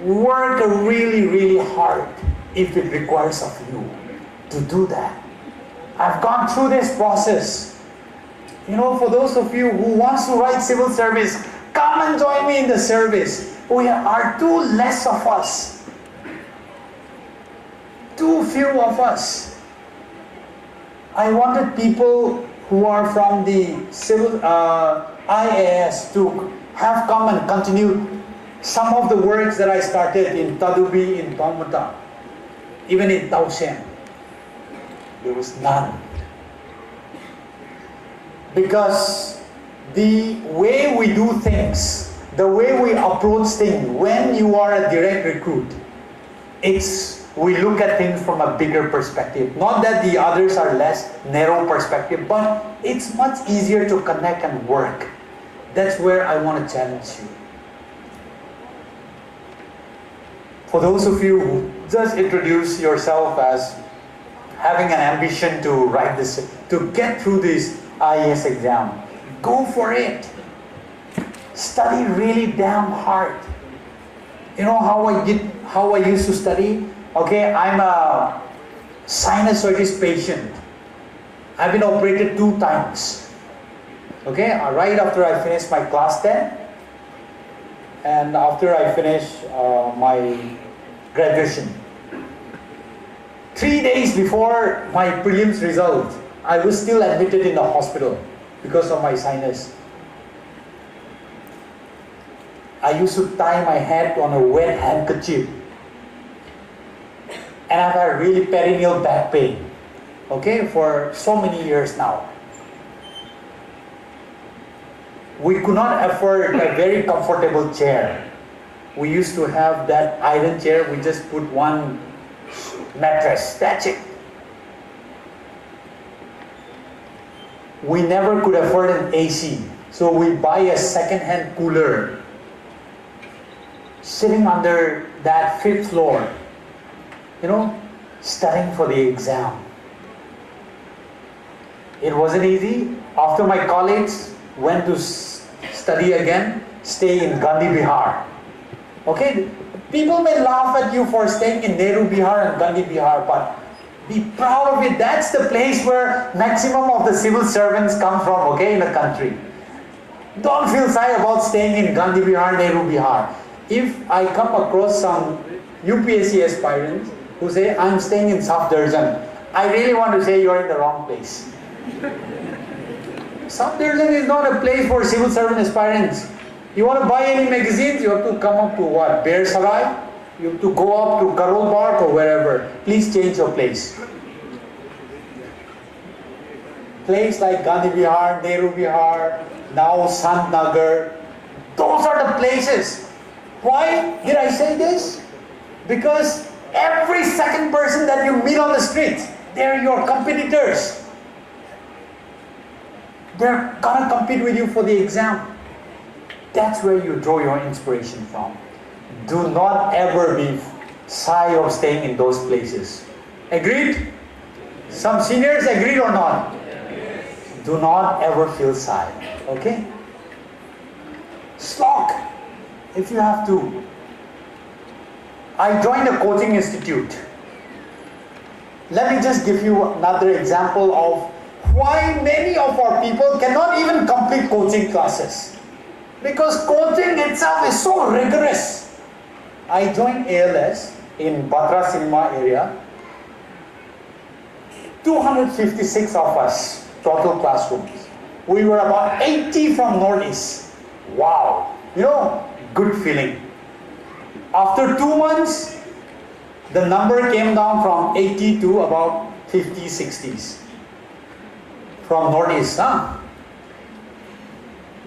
Work really, really hard if it requires of you to do that. I've gone through this process. You know, for those of you who wants to write civil service, come and join me in the service. We are too less of us. Too few of us. I wanted people who are from the civil IAS to have come and continue some of the works that I started in Tadubi, in Pamuta, even in Tausen. There was none. Because the way we do things, the way we approach things, when you are a direct recruit, we look at things from a bigger perspective. Not that the others are less narrow perspective, but it's much easier to connect and work. That's where I want to challenge you. For those of you who just introduce yourself as having an ambition to write this, to get through this IAS exam, go for it. Study really damn hard. You know how I used to study? Okay, I'm a sinusitis patient. I've been operated 2 times. Okay, right after I finished my class 10 and after I finished my graduation. 3 days before my prelims result, I was still admitted in the hospital because of my sinus. I used to tie my head on a wet handkerchief. And I've had really perennial back pain, okay, for so many years now. We could not afford a very comfortable chair. We used to have that iron chair, we just put one mattress, that's it. We never could afford an AC, so we buy a second-hand cooler sitting under that 5th floor. You know, studying for the exam. It wasn't easy. After my college, went to study again, stay in Gandhi Bihar. Okay, people may laugh at you for staying in Nehru Bihar and Gandhi Bihar, but be proud of it. That's the place where maximum of the civil servants come from, okay, in the country. Don't feel shy about staying in Gandhi Bihar, Nehru Bihar. If I come across some UPSC aspirants who say, I'm staying in Safdarjung, I really want to say you're in the wrong place. Safdarjung is not a place for civil servant aspirants. You want to buy any magazines, you have to come up to what? Bear Sarai? You have to go up to Karol Bagh or wherever. Please change your place. Place like Gandhi Bihar, Nehru Bihar, now Sant Nagar, those are the places. Why did I say this? Because every second person that you meet on the street, they're your competitors. They're gonna compete with you for the exam. That's where you draw your inspiration from. Do not ever be shy of staying in those places. Agreed? Some seniors agreed or not? Do not ever feel shy. Okay? Slog if you have to. I joined a coaching institute. Let me just give you another example of why many of our people cannot even complete coaching classes. Because coaching itself is so rigorous. I joined ALS in Batra Cinema area. 256 of us, total classrooms. We were about 80 from Northeast. Wow, good feeling. After 2 months, the number came down from 80 to about 50, 60s. From Northeast,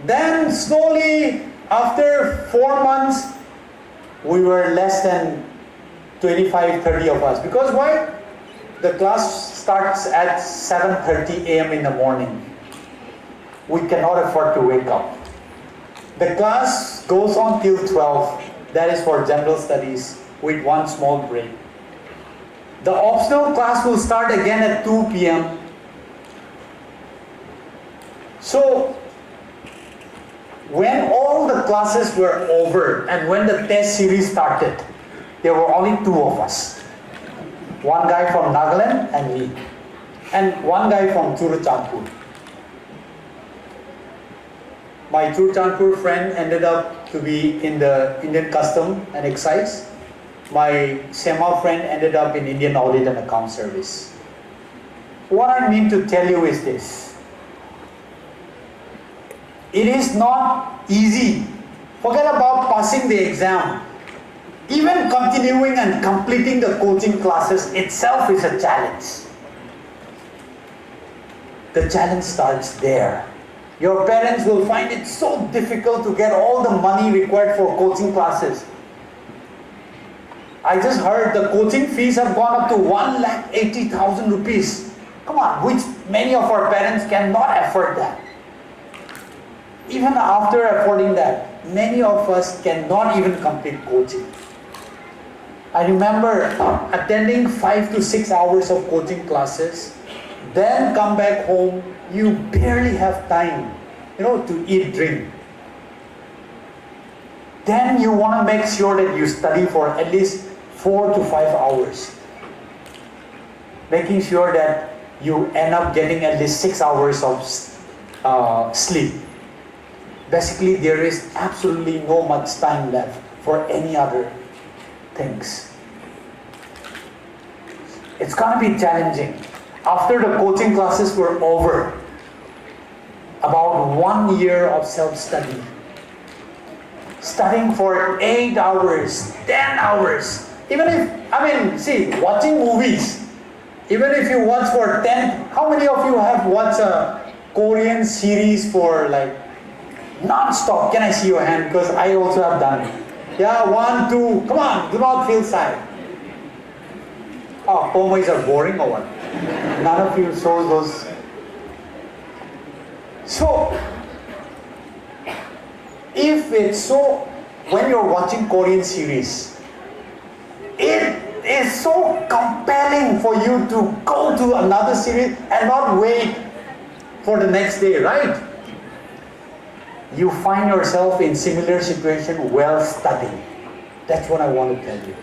Then slowly, after 4 months, we were less than 25, 30 of us. Because why? The class starts at 7:30 a.m. in the morning. We cannot afford to wake up. The class goes on till 12. That is for general studies with one small break. The optional class will start again at 2 p.m. So, when all the classes were over and when the test series started, there were only 2 of us. One guy from Nagaland and me. And one guy from Churachandpur. My Churachandpur friend ended up to be in the Indian Custom and Excise. My Sema friend ended up in Indian Audit and Account Service. What I mean to tell you is this. It is not easy. Forget about passing the exam. Even continuing and completing the coaching classes itself is a challenge. The challenge starts there. Your parents will find it so difficult to get all the money required for coaching classes. I just heard the coaching fees have gone up to 1,80,000 rupees. Come on, which many of our parents cannot afford that. Even after affording that, many of us cannot even complete coaching. I remember attending 5 to 6 hours of coaching classes, then come back home, you barely have time, to eat, drink. Then you want to make sure that you study for at least 4 to 5 hours. Making sure that you end up getting at least 6 hours of sleep. Basically, there is absolutely no much time left for any other things. It's going to be challenging. After the coaching classes were over, about 1 year of self-study. Studying for 8 hours, 10 hours. Even if, watching movies. Even if you watch for 10, how many of you have watched a Korean series for non-stop? Can I see your hand? Because I also have done it. Yeah, 1, 2, come on, do not feel shy. Oh, poems are boring or what? None of you shows those. So, if it's so, when you're watching Korean series, it is so compelling for you to go to another series and not wait for the next day, right? You find yourself in similar situation while studying. That's what I want to tell you.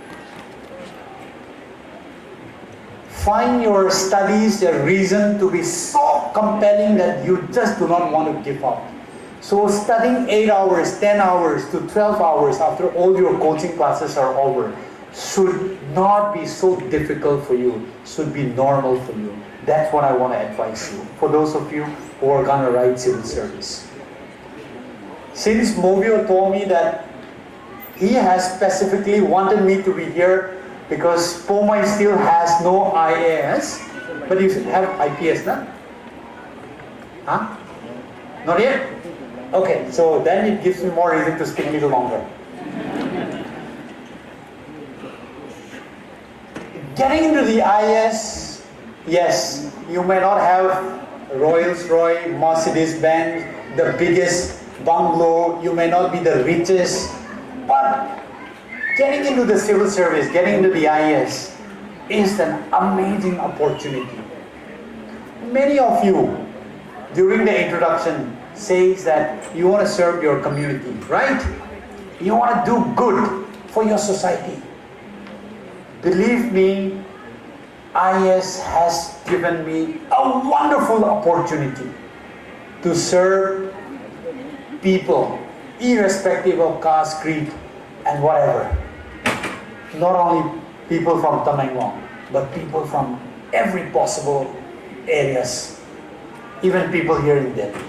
Find your studies a reason to be so compelling that you just do not want to give up. So studying 8 hours, 10 hours to 12 hours after all your coaching classes are over should not be so difficult for you, should be normal for you. That's what I want to advise you. For those of you who are going to write civil service. Since Movio told me that he has specifically wanted me to be here because Pomai still has no IAS, but you have IPS, na? Huh? Not yet? Okay, so then it gives me more reason to speak a little longer. Getting into the IS, yes, you may not have Rolls-Royce, Mercedes-Benz, the biggest bungalow, you may not be the richest, but getting into the civil service, getting into the IS is an amazing opportunity. Many of you, during the introduction, says that you want to serve your community, right? You want to do good for your society. Believe me, IS has given me a wonderful opportunity to serve people, irrespective of caste, creed, and whatever. Not only people from Tamenglong, but people from every possible areas, even people here in Delhi.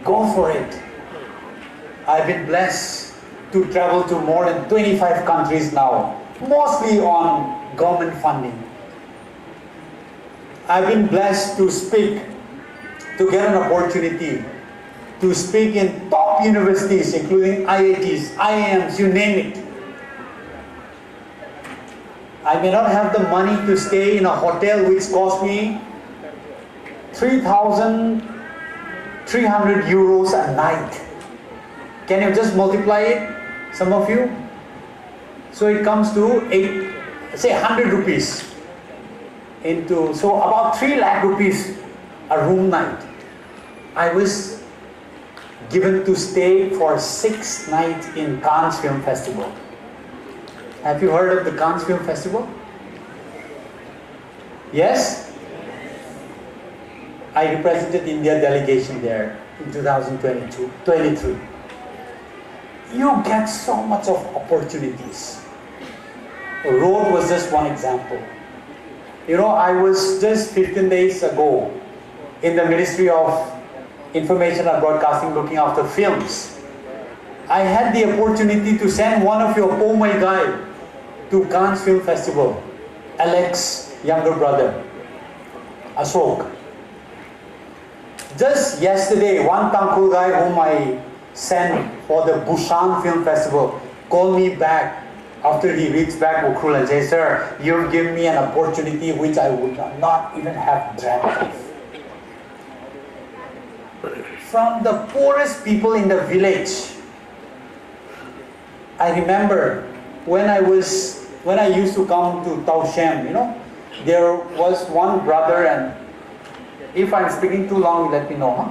Go for it. I've been blessed to travel to more than 25 countries now, mostly on government funding. I've been blessed to speak, to get an opportunity to speak in top universities, including IITs, IIMs, you name it. I may not have the money to stay in a hotel which cost me 3,300 euros a night. Can you just multiply it, some of you? So it comes to 100 rupees so about 3 lakh rupees a room night. I was given to stay for 6 nights in Cannes Film Festival. Have you heard of the Cannes Film Festival? Yes? I represented India delegation there in 2023. You get so much of opportunities. Road was just one example. You know, I was just 15 days ago in the Ministry of Information and Broadcasting looking after films. I had the opportunity to send one of your Pomai guy to Cannes Film Festival, Alex, younger brother, Ashok. Just yesterday, one Tangkul guy whom I sent for the Busan Film Festival called me back after he reached back Ukhrul and said, "Sir, you've given me an opportunity which I would not even have dreamt of." From the poorest people in the village, I remember when I used to come to Taushem, you know, there was one brother, and if I'm speaking too long, let me know, huh?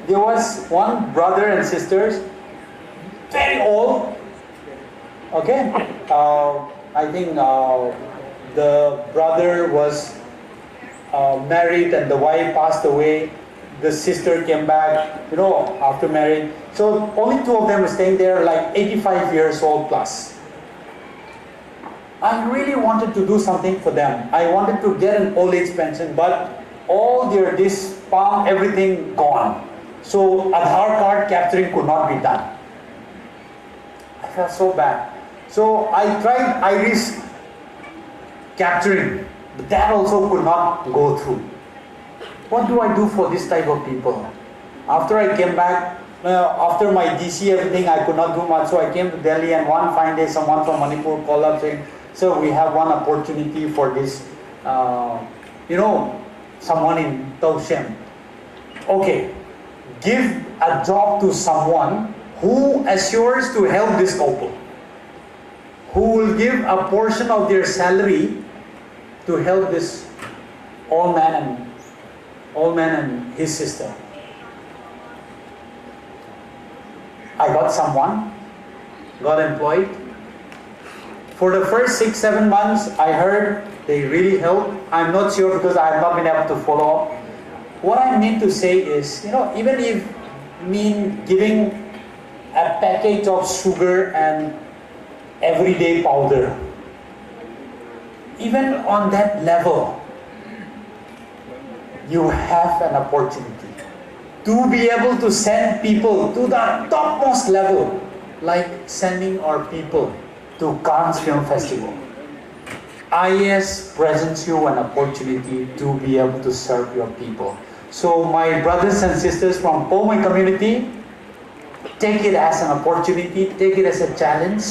There was one brother and sisters, very old, okay? I think the brother was married and the wife passed away. The sister came back, you know, after marriage. So only 2 of them were staying there, like 85 years old plus. I really wanted to do something for them. I wanted to get an old age pension, but all their palm, everything gone. So Aadhaar card capturing could not be done. I felt so bad. So I tried iris capturing, but that also could not go through. What do I do for this type of people? After I came back, after my DC, everything, I could not do much. So I came to Delhi, and one fine day, someone from Manipur called up saying, "Sir, we have one opportunity for this, someone in Taushem. Okay, give a job to someone who assures to help this couple, who will give a portion of their salary to help this old man and his sister." I got someone, got employed. For the first 6-7 months, I heard they really helped. I'm not sure because I have not been able to follow up. What I mean to say is, even if giving a package of sugar and everyday powder, even on that level, you have an opportunity to be able to send people to the topmost level, like sending our people to Cannes Film Festival. IS presents you an opportunity to be able to serve your people. So my brothers and sisters from Pomai community, take it as an opportunity, take it as a challenge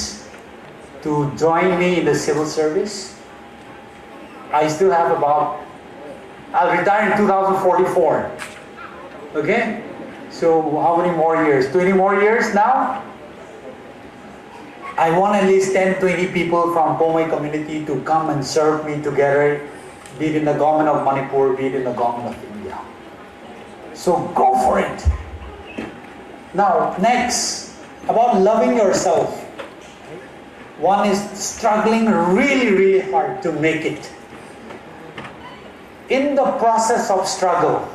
to join me in the civil service. I still have I'll retire in 2044. Okay? So how many more years? 20 more years now? I want at least 10, 20 people from Pomai community to come and serve me together, be it in the government of Manipur, be it in the government of India. So go for it. Now, next, about loving yourself. One is struggling really, really hard to make it. In the process of struggle,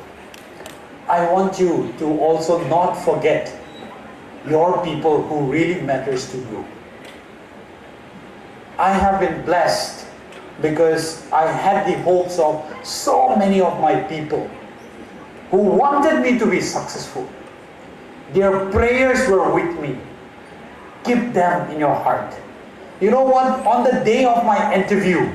I want you to also not forget your people who really matters to you. I have been blessed because I had the hopes of so many of my people who wanted me to be successful. Their prayers were with me. Keep them in your heart. You know what? On the day of my interview,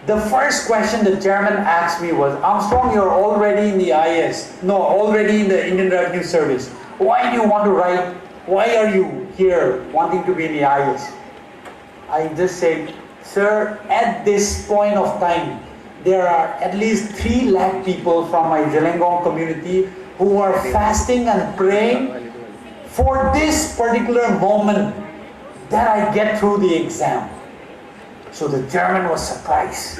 the first question the chairman asked me was, Armstrong, you're already in the IS. No, already in the Indian Revenue Service. Why do you want to write? Why are you here wanting to be in the IS? I just said, sir, at this point of time, there are at least 3 lakh people from my Jelangong community who are fasting and praying for this particular moment that I get through the exam. So the chairman was surprised.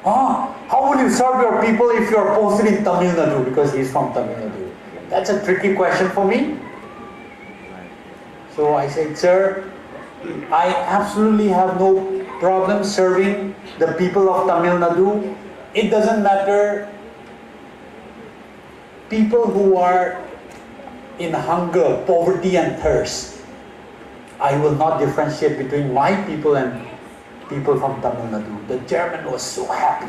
How will you serve your people if you are posted in Tamil Nadu? Because he's from Tamil Nadu. That's a tricky question for me. So I said, sir, I absolutely have no problem serving the people of Tamil Nadu. It doesn't matter. People who are in hunger, poverty and thirst, I will not differentiate between my people and people from Tamil Nadu. The chairman was so happy.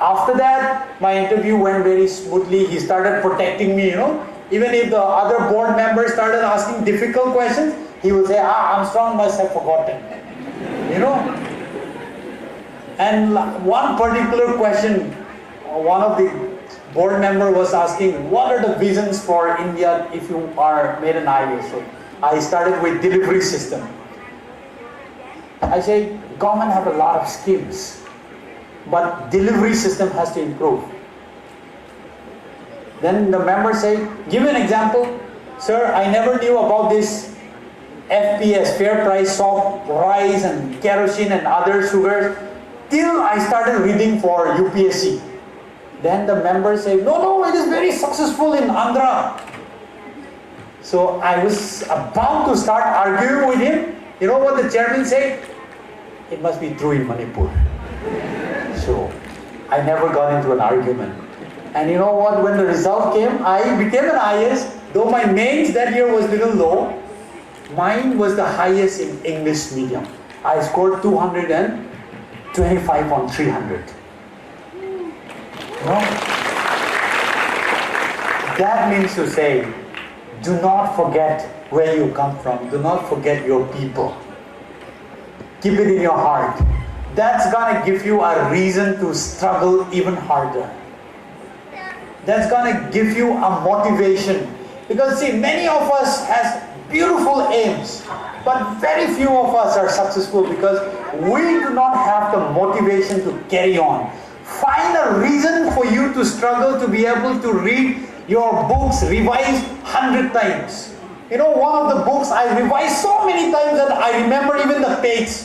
After that, my interview went very smoothly. He started protecting me, Even if the other board members started asking difficult questions, he would say, Armstrong must have forgotten. And one particular question, one of the board member was asking, what are the visions for India if you are made an IAS? So I started with delivery system. I say, government have a lot of skills, but delivery system has to improve. Then the member say, give an example. Sir, I never knew about this FPS, fair price salt, rice and kerosene and other sugars till I started reading for UPSC. Then the member say, no, it is very successful in Andhra. So I was about to start arguing with him. You know what the chairman said? It must be true in Manipur. So I never got into an argument. And you know what? When the result came, I became an IS. Though my mains that year was a little low, mine was the highest in English medium. I scored 225 on 300. That means to say, do not forget where you come from. Do not forget your people. Keep it in your heart. That's gonna give you a reason to struggle even harder. That's gonna give you a motivation. Because see, many of us has beautiful aims, but very few of us are successful because we do not have the motivation to carry on. Find a reason for you to struggle to be able to read your books revised 100 times. One of the books I revised so many times that I remember even the page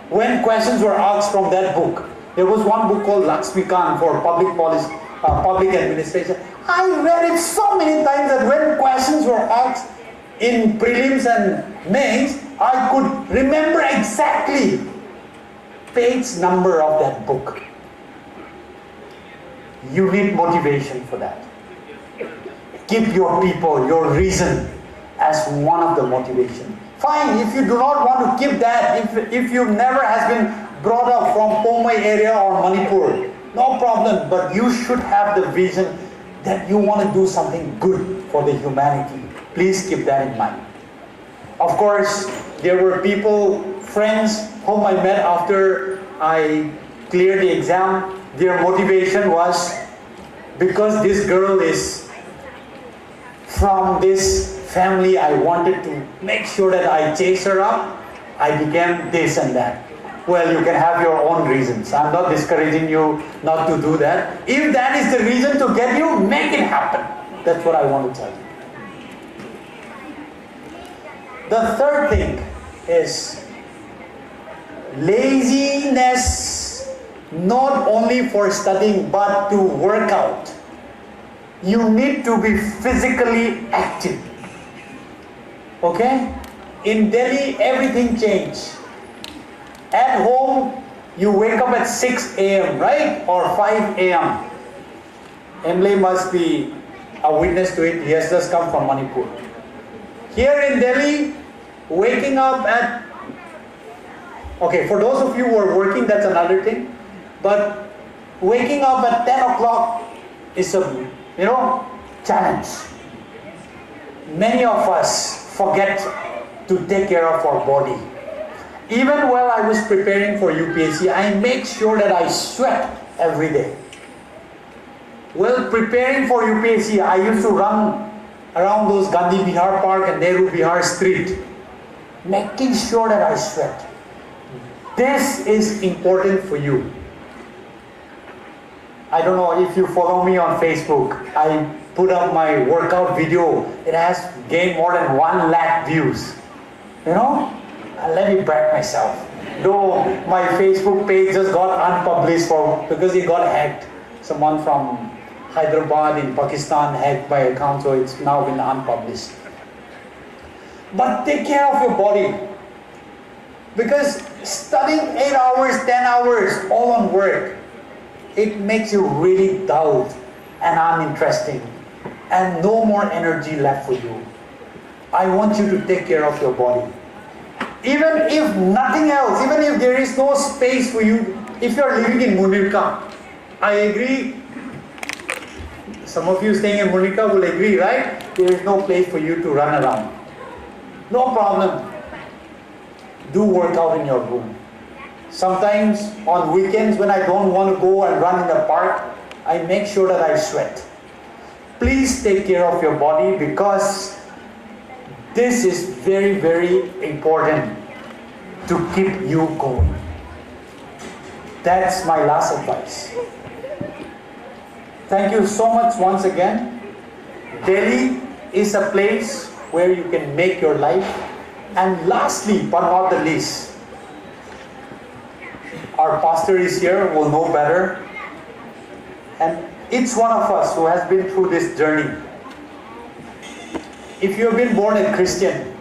when questions were asked from that book. There was one book called Lakshmikant for public policy, public administration. I read it so many times that when questions were asked in prelims and mains, I could remember exactly page number of that book. You need motivation for that. Keep your people, your reason as one of the motivation. Fine, if you do not want to keep that, if you never has been brought up from Pomai area or Manipur, no problem, but you should have the vision that you want to do something good for the humanity. Please keep that in mind. Of course, there were people, friends whom I met after I cleared the exam. Their motivation was because this girl is from this family, I wanted to make sure that I chase her up, I became this and that. Well, you can have your own reasons. I'm not discouraging you not to do that. If that is the reason to get you, make it happen. That's what I want to tell you. The third thing is laziness, not only for studying but to work out. You need to be physically active. Okay? In Delhi, everything changed. At home, you wake up at 6 a.m., right? Or 5 a.m. Emily must be a witness to it. He has just come from Manipur. Here in Delhi, waking up at... Okay, for those of you who are working, that's another thing. But waking up at 10 o'clock is a, challenge. Many of us forget to take care of our body. Even while I was preparing for UPSC, I make sure that I sweat every day. While preparing for UPSC, I used to run around those Gandhi Bihar Park and Nehru Bihar Street, making sure that I sweat. This is important for you. I don't know if you follow me on Facebook. I put up my workout video. It has gained more than 1 lakh views. Let me brag myself. Though my Facebook page just got unpublished because it got hacked. Someone from Hyderabad in Pakistan hacked my account, so it's now been unpublished. But take care of your body. Because studying 8 hours, 10 hours, all on work, it makes you really dull and uninteresting and no more energy left for you. I want you to take care of your body. Even if nothing else, even if there is no space for you, if you are living in Munirka, I agree, some of you staying in Munirka will agree, right? There is no place for you to run around. No problem. Do work out in your room. Sometimes on weekends when I don't want to go and run in the park, I make sure that I sweat. Please take care of your body because this is very, very important to keep you going. That's my last advice. Thank you so much once again. Delhi is a place where you can make your life. And lastly, but not the least, our pastor is here, will know better. And each one of us who has been through this journey, if you have been born a Christian,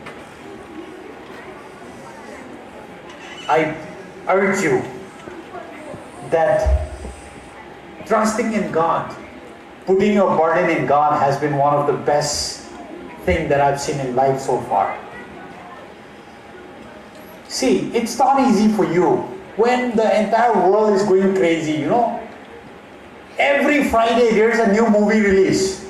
I urge you that trusting in God, putting your burden in God has been one of the best things that I've seen in life so far. See, it's not easy for you when the entire world is going crazy, Every Friday there's a new movie release.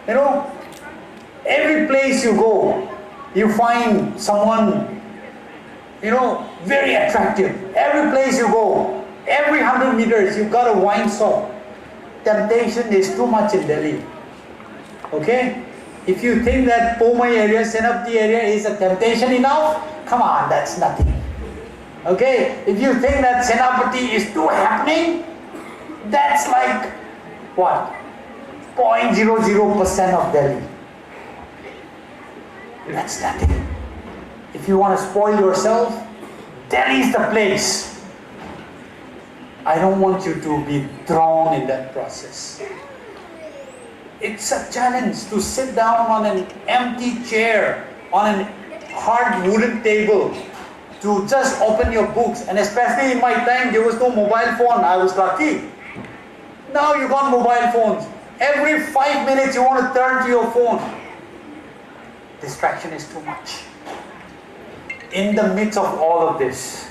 Every place you go, you find someone, very attractive. Every place you go, every 100 meters, you've got a wine shop. Temptation is too much in Delhi. Okay? If you think that Pomai area, Senapati area is a temptation enough, come on, that's nothing. Okay? If you think that Senapati is too happening, that's like, what? 0.00% of Delhi. That's nothing. If you want to spoil yourself, Delhi is the place. I don't want you to be drawn in that process. It's a challenge to sit down on an empty chair, on a hard wooden table, to just open your books. And especially in my time, there was no mobile phone. I was lucky. Now you got mobile phones. Every 5 minutes you want to turn to your phone. Distraction is too much. In the midst of all of this,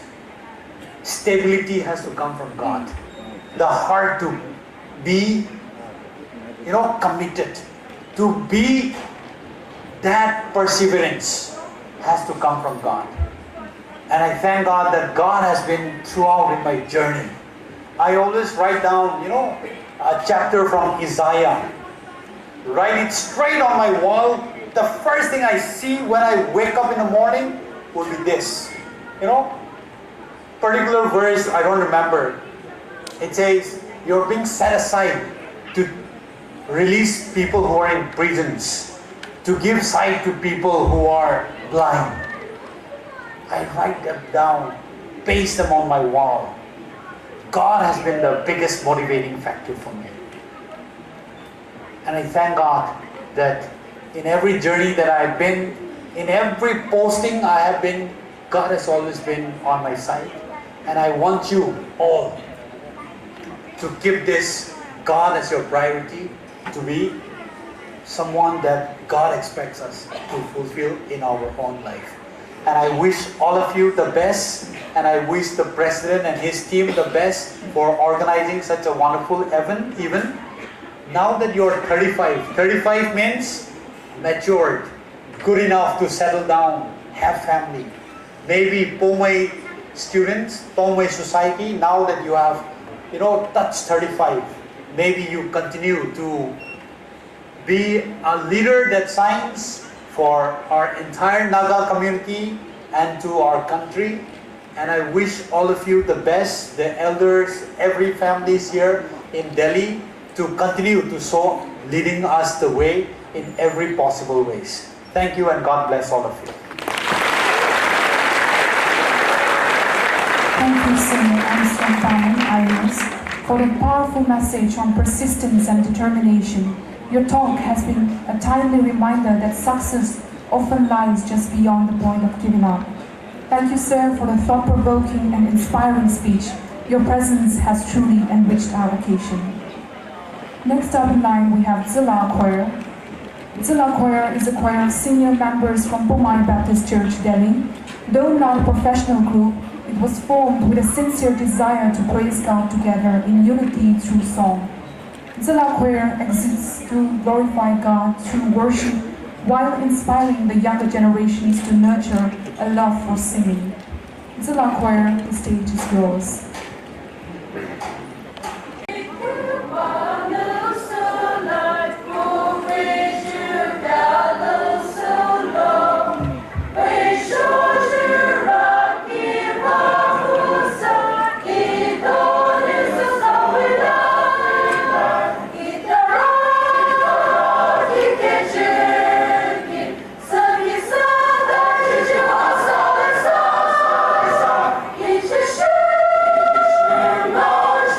stability has to come from God. The heart to be, committed. To be that perseverance has to come from God. And I thank God that God has been throughout in my journey. I always write down, a chapter from Isaiah. Write it straight on my wall the first thing I see when I wake up in the morning will be this. Particular verse, I don't remember. It says, you're being set aside to release people who are in prisons, to give sight to people who are blind. I write them down, paste them on my wall. God has been the biggest motivating factor for me. And I thank God that in every journey that I've been, in every posting I have been, God has always been on my side. And I want you all to keep this God as your priority, to be someone that God expects us to fulfill in our own life. And I wish all of you the best, and I wish the President and his team the best for organizing such a wonderful event. Even now that you're 35 means matured, good enough to settle down, have family. Maybe Pomei students, Pomei society, now that you have, touched 35, maybe you continue to be a leader that shines for our entire Naga community and to our country. And I wish all of you the best, the elders, every families here in Delhi, to continue to so leading us the way in every possible ways. Thank you, and God bless all of you.
Thank you, Senior Armstrong Family IAS, for the powerful message on persistence and determination. Your talk has been a timely reminder that success often lies just beyond the point of giving up. Thank you, sir, for the thought-provoking and inspiring speech. Your presence has truly enriched our occasion. Next up in line, we have Zilla Choir. Zilla Choir is a choir of senior members from Pomai Baptist Church, Delhi. Though not a professional group, it was formed with a sincere desire to praise God together in unity through song. Zilla Choir exists to glorify God through worship while inspiring the younger generations to nurture a love for singing. Zilla Choir, the stage is yours.
It's a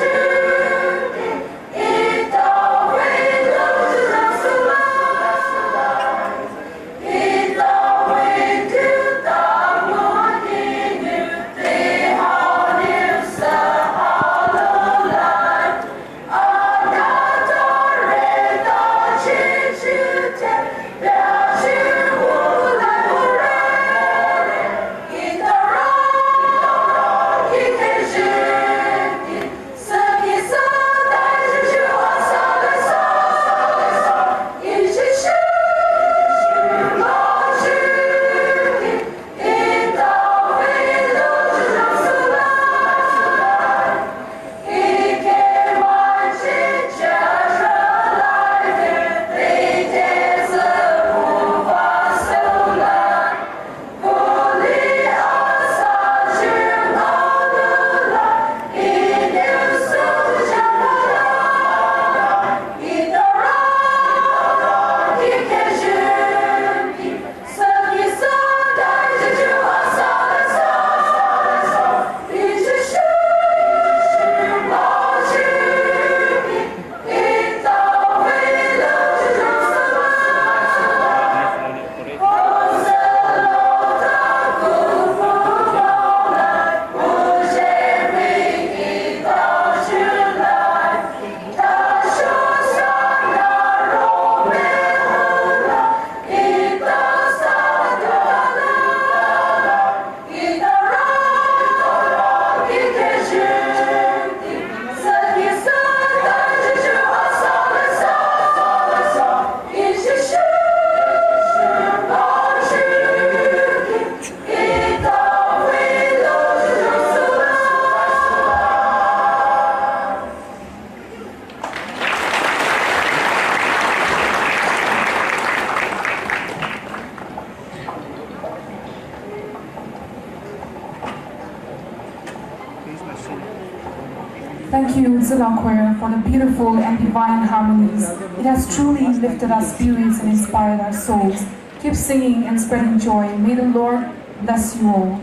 Thank you, Zilla Choir, for the beautiful and divine harmonies. It has truly lifted our spirits and inspired our souls. Keep singing and spreading joy. May the Lord bless you all.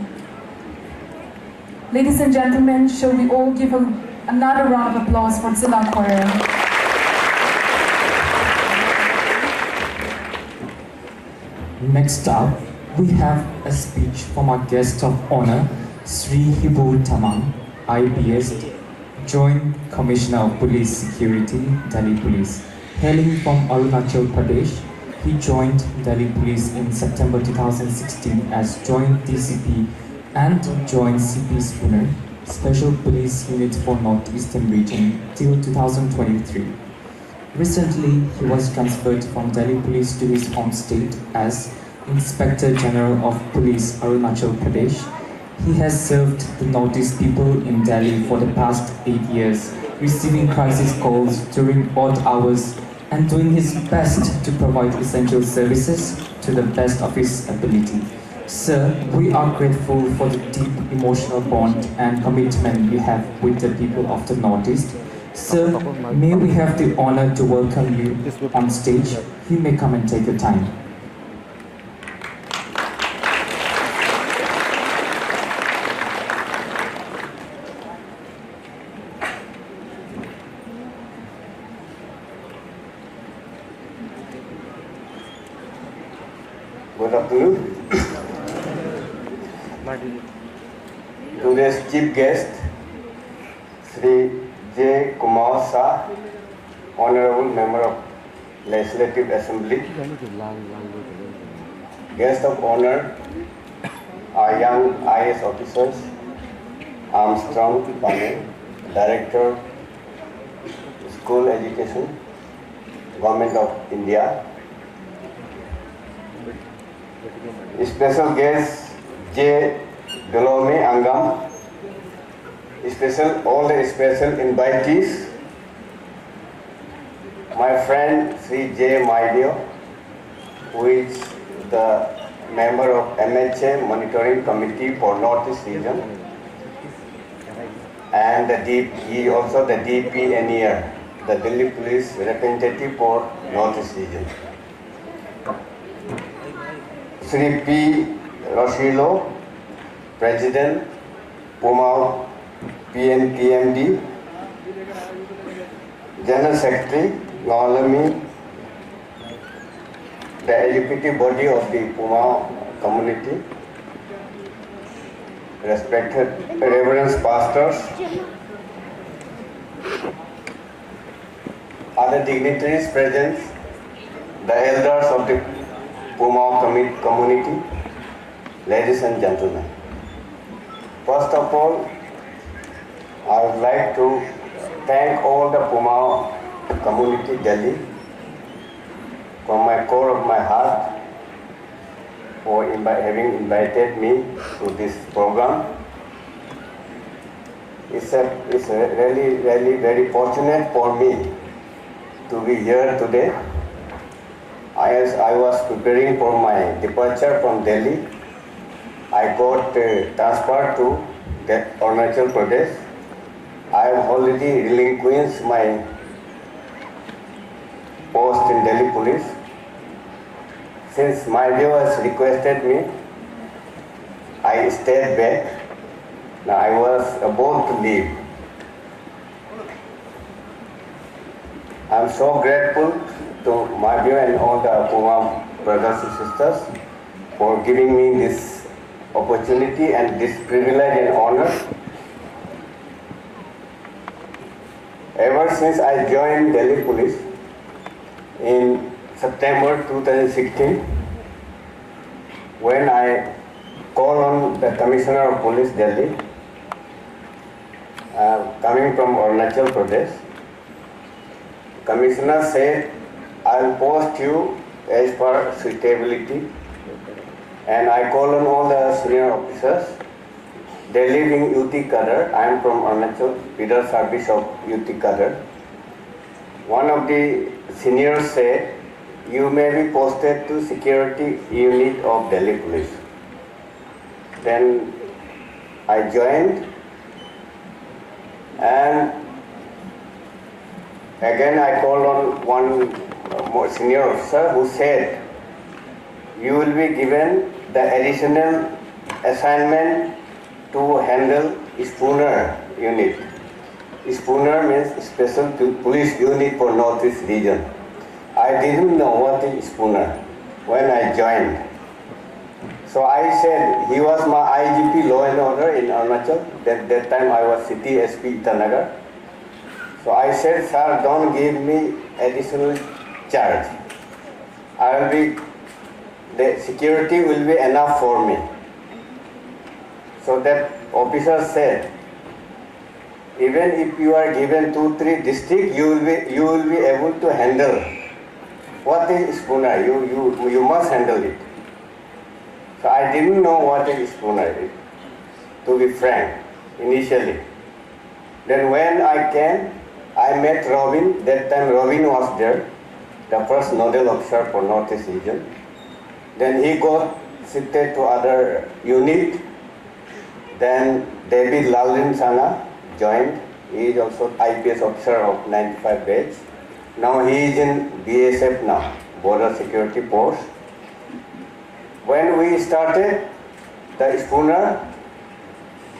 Ladies and gentlemen, shall we all give another round of applause for Zilla Choir.
Next up, we have a speech from our guest of honor, Sri Hibu Tamang, IPS, Joint Commissioner of Police Security, Delhi Police. Hailing from Arunachal Pradesh, he joined Delhi Police in September 2016 as Joint DCP and Joint CP Spooner, Special Police Unit for Northeastern Region till 2023. Recently, he was transferred from Delhi Police to his home state as Inspector General of Police, Arunachal Pradesh. He has served the Northeast people in Delhi for the past 8 years, receiving crisis calls during odd hours and doing his best to provide essential services to the best of his ability. Sir, we are grateful for the deep emotional bond and commitment you have with the people of the Northeast. Sir, may we have the honor to welcome you on stage. You may come and take your time.
Good afternoon. Today's chief guest, Sri J. Kumar Shah, Honorable Member of Legislative Assembly. Guest of honor are young IAS officers, Armstrong Panel, Director, School Education, Government of India. Special guest J. Dolome Angam. All the special invitees. My friend Sri J. Maidio, who is the member of MHA Monitoring Committee for Northeast Region, and he is also the DPNER, the Delhi Police representative for Northeast Region. Sri P. Roshilo, President, Puma PNPMD, General Secretary, Nalami, the executive body of the Puma community, respected reverend pastors, other dignitaries present, the elders of the Puma community, ladies and gentlemen. First of all, I would like to thank all the Puma community Delhi from my core of my heart for having invited me to this program. It's really very fortunate for me to be here today. As I was preparing for my departure from Delhi, I got transferred to Arunachal Pradesh. I have already relinquished my post in Delhi Police. Since my view has requested me, I stayed back. Now I was about to leave. I am so grateful to Madhya and all the Puma brothers and sisters for giving me this opportunity and this privilege and honor. Ever since I joined Delhi Police in September 2016, when I called on the Commissioner of Police Delhi, coming from Arunachal Pradesh, Commissioner said, I'll post you as per suitability. And I call on all the senior officers. They live in UT Kadar. I am from Arunachal, Feeder Service of UT Kadar. One of the seniors said, you may be posted to security unit of Delhi Police. Then I joined, and Again, I called on one more senior officer who said, you will be given the additional assignment to handle Spooner unit. Spooner means Special Police Unit for Northeast Region. I didn't know what is Spooner when I joined. So I said, he was my IGP law and order in Arunachal. That time I was City SP Itanagar. So I said, sir, don't give me additional charge. The security will be enough for me. So that officer said, even if you are given 2-3 districts, you will be able to handle. What is Spooner? You must handle it. So I didn't know what is Spooner, to be frank, initially. Then when I came, I met Robin. That time Robin was there, the first nodal officer for Northeast Region. Then he got shifted to other unit. Then David Lalin Sana joined. He is also IPS officer of 95 batch. Now he is in BSF now, Border Security Force. When we started the Spooner,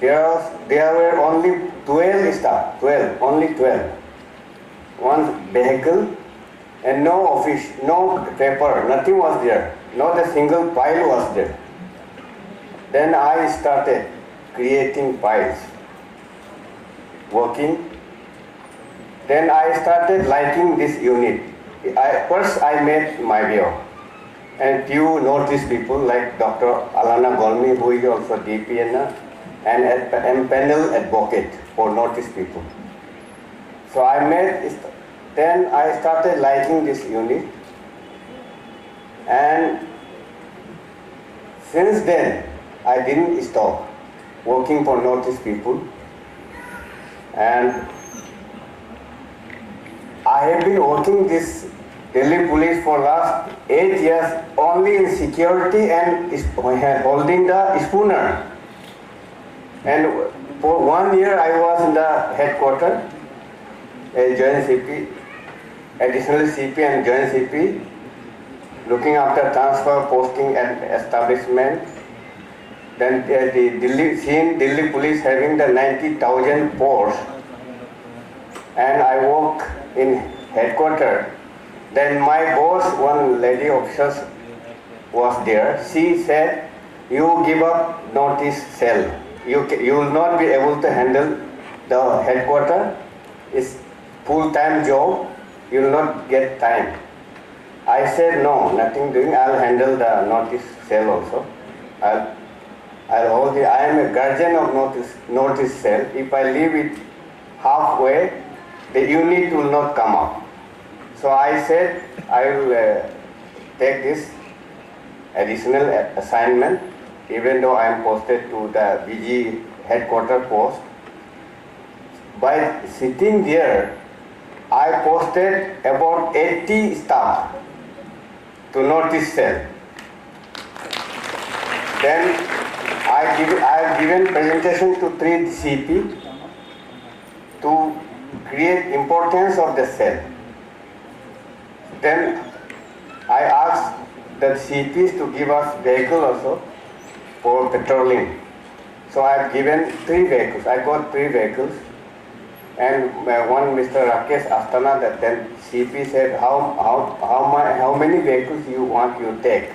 there were only 12 staff, only 12. One vehicle and no office, no paper, nothing was there. Not a single file was there. Then I started creating files, working. Then I started liking this unit. First I met Maivio and few Northeast people like Dr. Alana Golmi, who is also DPN and panel advocate for Northeast people. So I met, then I started liking this unit, and since then I didn't stop working for Northeast people, and I have been working this Delhi police for last 8 years only in security and holding the Spooner. And for 1 year I was in the headquarters, a joint CP, additional CP and joint CP, looking after transfer, posting and establishment. Then Delhi police having the 90,000 force, and I work in headquarters. Then my boss, one lady officer was there. She said, you give up Northeast cell. You will not be able to handle the headquarters. It's full-time job. You will not get time. I said, no, nothing doing. I'll handle the Northeast cell also. I'll hold it. I am a guardian of Northeast cell. If I leave it halfway, the unit will not come up. So I said, I will take this additional assignment, even though I am posted to the BG headquarters post. By sitting there, I posted about 80 staff to Northeast cell. Then I have given presentation to 3 CP to create importance of the cell. Then I asked the CPs to give us vehicle also for patrolling. So I have given 3 vehicles. I got 3 vehicles, and one Mr. Rakesh Astana, that then CP said, how many vehicles you want you take?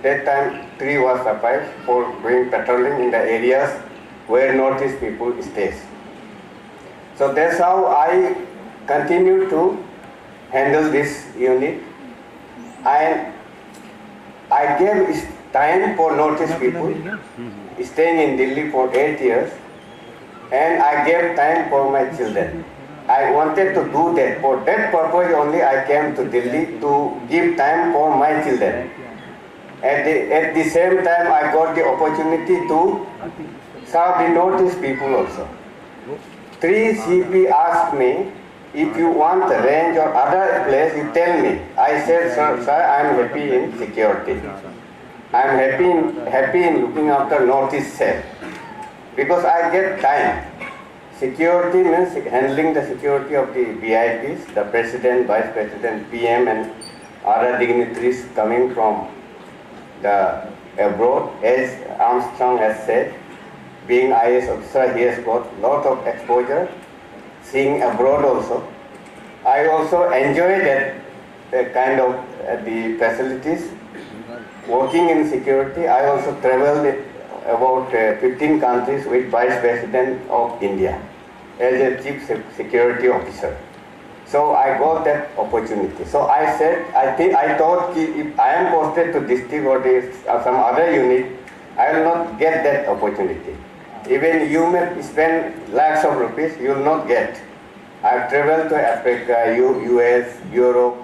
That time 3 was sufficed for doing patrolling in the areas where Northeast people stays. So that's how I continue to handle this unit. And I gave time for Northeast people, staying in Delhi for 8 years, and I gave time for my children. I wanted to do that. For that purpose only I came to Delhi, to give time for my children. At the same time I got the opportunity to serve the Northeast people also. 3 CP asked me, if you want the range or other place, you tell me. I said, sir, I am happy in security. I am happy in looking after Northeast cell, because I get time. security means handling the security of the VIPs, the president, vice president, PM, and other dignitaries coming from the abroad. As Armstrong has said, being IAS officer, he has got lot of exposure, seeing abroad also. I also enjoy that kind of the facilities. Working in security, I also traveled about 15 countries with Vice President of India as a Chief Security Officer. So I got that opportunity. So I said, I thought if I am posted to district or some other unit, I will not get that opportunity. Even you may spend lakhs of rupees, you will not get. I have traveled to Africa, US, Europe,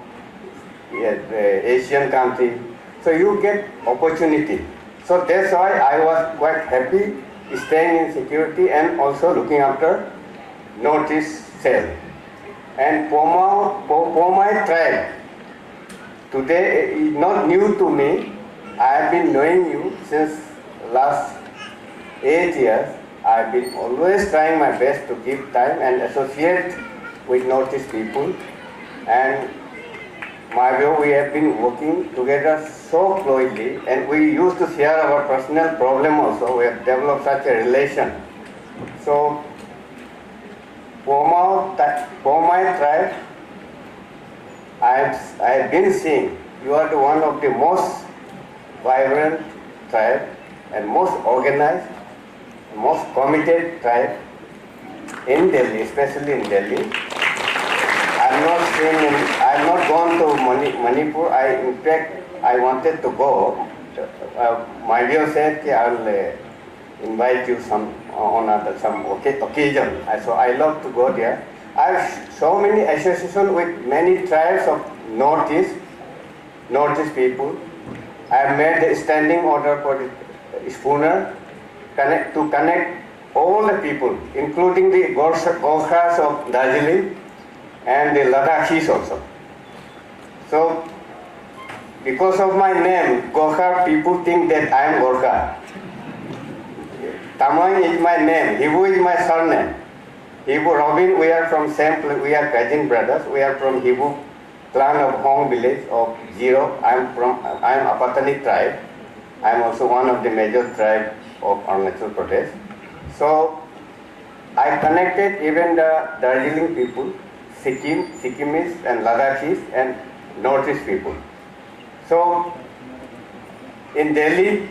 Asian country. So you get opportunity. So that's why I was quite happy staying in security and also looking after notice cell. And Pomai tribe, today is not new to me. I have been knowing you since last 8 years. I have been always trying my best to give time and associate with notice people. And my view, we have been working together so closely, and we used to share our personal problem also. We have developed such a relation. So, Pomai tribe, I have been seeing, you are the one of the most vibrant tribe and most organized, most committed tribe in Delhi, especially in Delhi. I have not gone to Manipur. In fact, I wanted to go. My view said I will invite you on some occasion. So I love to go there. I have so many associations with many tribes of Northeast people. I have made a standing order for the schooner to connect all the people, including the Gorkhas of Darjeeling and the Ladakhis also. So, because of my name, Gorkha, people think that I am Gorkha. Tamang is my name, Hibu is my surname. Hibu Robin, we are from same place, we are cousin brothers. We are from Hibu clan of Hong village of Zero. I am Apatani tribe. I am also one of the major tribe of Arunachal Pradesh. So, I connected even the Darjeeling people, Sikkimis and Ladakhis and Northeast people. So, in Delhi,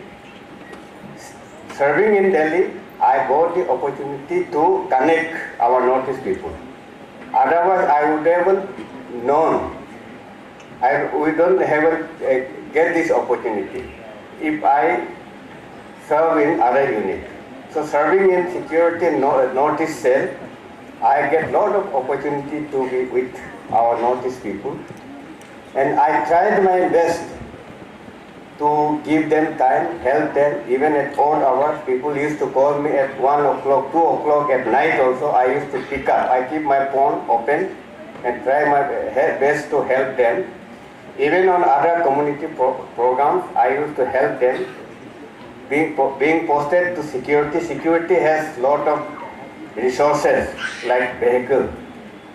serving in Delhi, I got the opportunity to connect our Northeast people. Otherwise, I would have known. We don't have get this opportunity if I serve in other unit. So, serving in security Northeast cell, I get lot of opportunity to be with our Northeast people, and I tried my best to give them time, help them, even at odd hours. People used to call me at 1 o'clock, 2 o'clock at night also. I used to pick up. I keep my phone open and try my best to help them. Even on other community programs, I used to help them. Being posted to security, security has lot of resources like vehicle.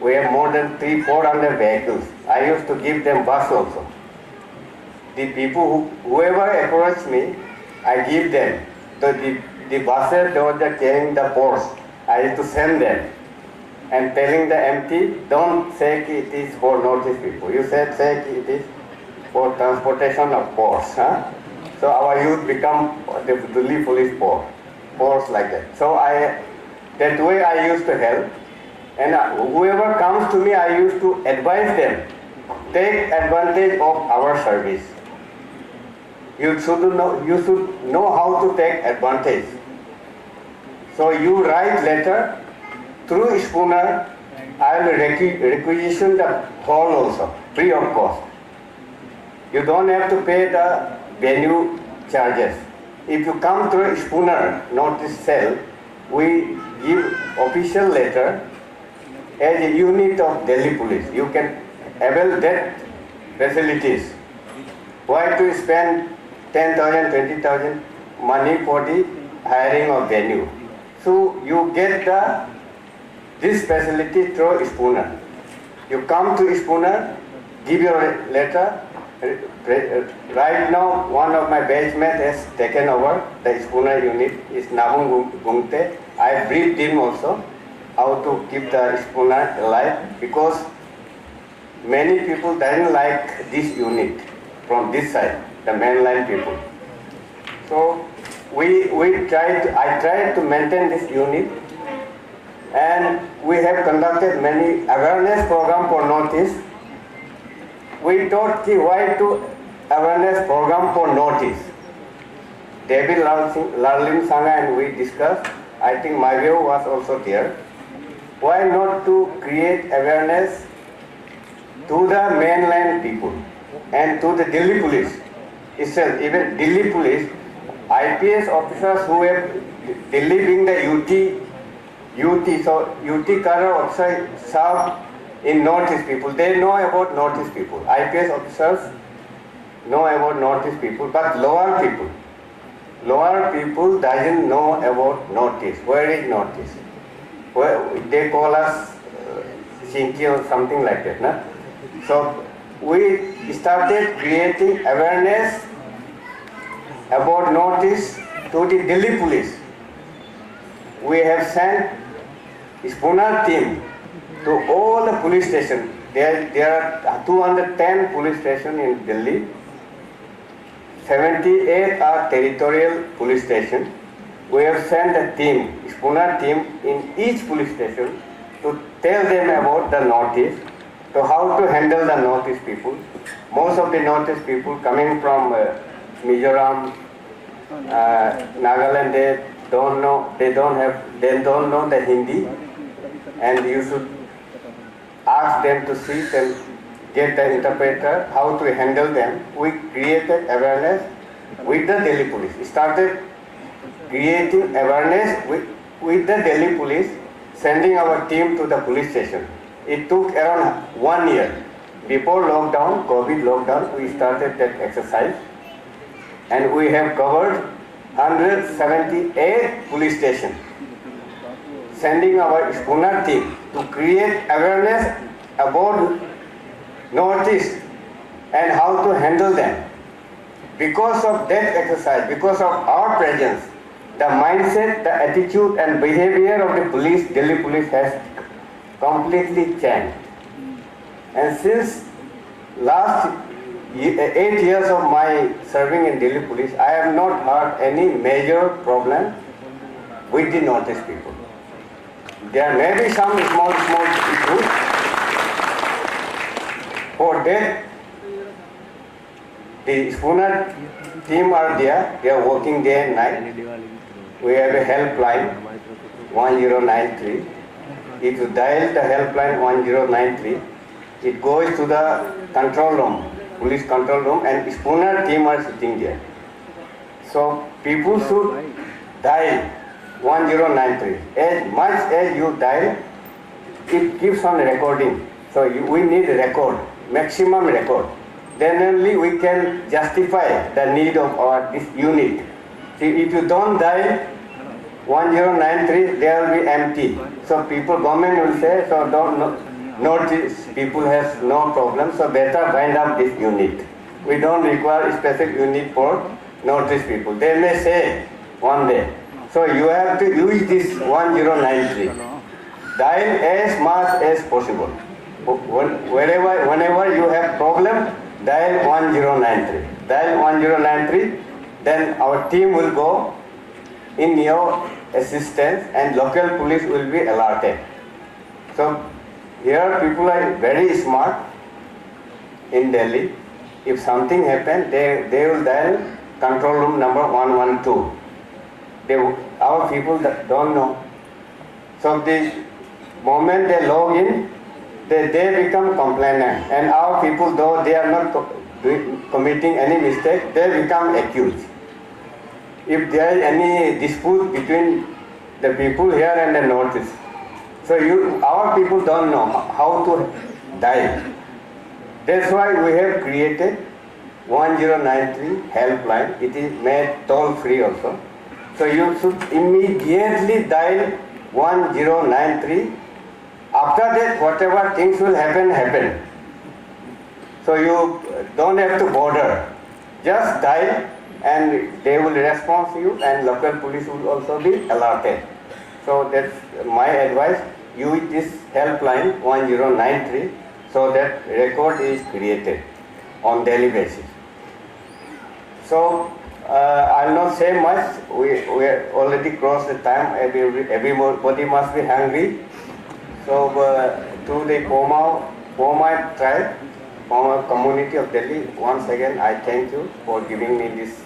We have more than 300-400 vehicles. I used to give them bus also. The people whoever approach me, I give them. So the buses, they were carrying the posts. I used to send them and telling the empty, don't say it is for Northeast people. You say it is for transportation of posts. Huh? So our youth become the Delhi police force like that. So that way I used to help. And whoever comes to me, I used to advise them, take advantage of our service. You should know how to take advantage. So you write letter through schooner. I will requisition the hall also, free of cost. You don't have to pay the venue charges. If you come through schooner, not this cell, we give official letter as a unit of Delhi police. You can avail that facilities. Why to spend 10,000, 20,000 money for the hiring of venue? So you get the this facility through Spooner. You come to Spooner, give your letter. Right now, one of my batchmates has taken over the Spooner unit. Is Nabung Gungte. I briefed him also how to keep the Spooner alive, because many people didn't like this unit from this side, the mainline people. So I tried to maintain this unit, and we have conducted many awareness program for Northeast. We thought why to awareness program for Northeast. David Larlin Sanga and we discussed. I think Mario was also there. Why not to create awareness to the mainland people and to the Delhi police itself, even Delhi police, IPS officers who have Delhi being the UT, so UT cadre officer serve in Northeast people. They know about Northeast people. IPS officers know about Northeast people, but lower people doesn't know about Northeast. Where is Northeast? Well, they call us Shinki or something like that. No? So we started creating awareness about Northeast to the Delhi police. We have sent Spooner team to all the police stations. There are 210 police stations in Delhi. 78 are territorial police stations. We have sent a team, Spooner team, in each police station to tell them about the Northeast, to how to handle the Northeast people. Most of the Northeast people coming from Mizoram, Nagaland, they don't know the Hindi, and you should ask them to sit and get the interpreter, how to handle them. We created awareness with the Delhi police. Started creating awareness with the Delhi police, sending our team to the police station. It took around 1 year. Before lockdown, COVID lockdown, we started that exercise, and we have covered 178 police stations, sending our Spooner team to create awareness about Northeast and how to handle them. Because of that exercise, because of our presence, the mindset, the attitude and behavior of the police, Delhi police has completely changed. And since last 8 years of my serving in Delhi police, I have not heard any major problem with the Northeast people. There may be some small issues. For that, the Spooner team are there. They are working day and night. We have a helpline 1093. If you dial the helpline 1093, it goes to the control room, police control room, and Spooner team are sitting there. So people should dial 1093. As much as you dial, it keeps on recording. So we need a record, maximum record. Then only we can justify the need of this unit. See, if you don't dial 1093, they will be empty. So government will say, so don't notice, people has no problem, so better wind up this unit. We don't require a specific unit for Northeast people. They may say one day. So you have to use this 1093. Dial as much as possible. Whenever you have problem, dial 1093. Dial 1093, then our team will go in your assistance and local police will be alerted. So here people are very smart in Delhi. If something happens, they will dial control room number 112. Our people don't know. So the moment they log in, they become complainant. And our people, though they are not committing any mistake, they become accused. If there is any dispute between the people here and the Northeast, so our people don't know how to dial. That's why we have created 1093 helpline. It is made toll free also. So you should immediately dial 1093 after that, whatever things will happen, happen. So you don't have to bother. Just dial and they will respond to you, and local police will also be alerted. So that's my advice. Use this helpline 1093 so that record is created on daily basis. So I'll not say much. We already crossed the time. Everybody must be hungry. So to the Pomai tribe, Pomai community of Delhi, once again I thank you for giving me this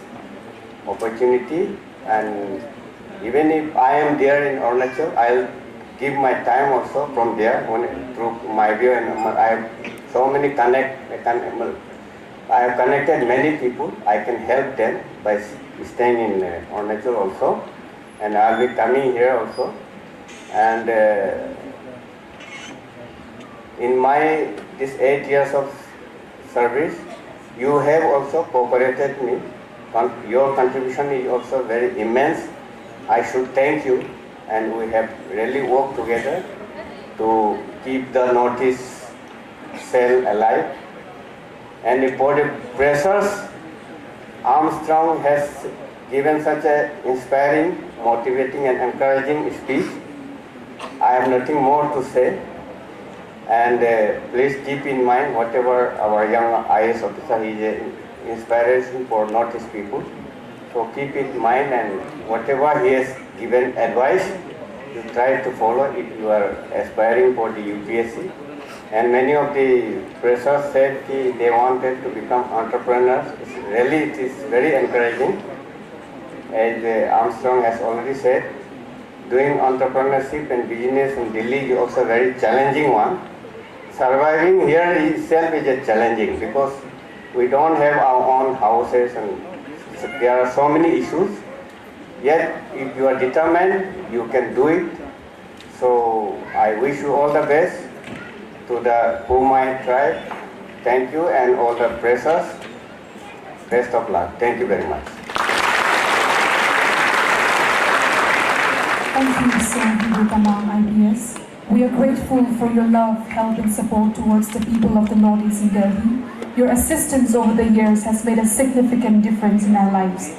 opportunity. And even if I am there in Arunachal, I'll give my time also from there through my view, and I have so many I have connected many people. I can help them by staying in Arunachal also, and I'll be coming here also. And in my this 8 years of service, you have also cooperated me. Your contribution is also very immense. I should thank you, and we have really worked together to keep the Northeast cell alive. And for the pressers, Armstrong has given such an inspiring, motivating and encouraging speech. I have nothing more to say. And please keep in mind whatever our young IAS officer is an inspiration for Northeast people. So keep it in mind, and whatever he has given advice, you try to follow if you are aspiring for the UPSC. And many of the pressers said they wanted to become entrepreneurs. It is very encouraging. As Armstrong has already said, doing entrepreneurship and business in Delhi is also a very challenging one. Surviving here itself is a challenging, because we don't have our own houses and there are so many issues. Yet, if you are determined, you can do it. So, I wish you all the best to the Pomai tribe. Thank you, and all the pressers. Best of luck. Thank you very much.
Thank you, Sir Hirutamang IPS. We are grateful for your love, help and support towards the people of the Northeast in Delhi. Your assistance over the years has made a significant difference in our lives.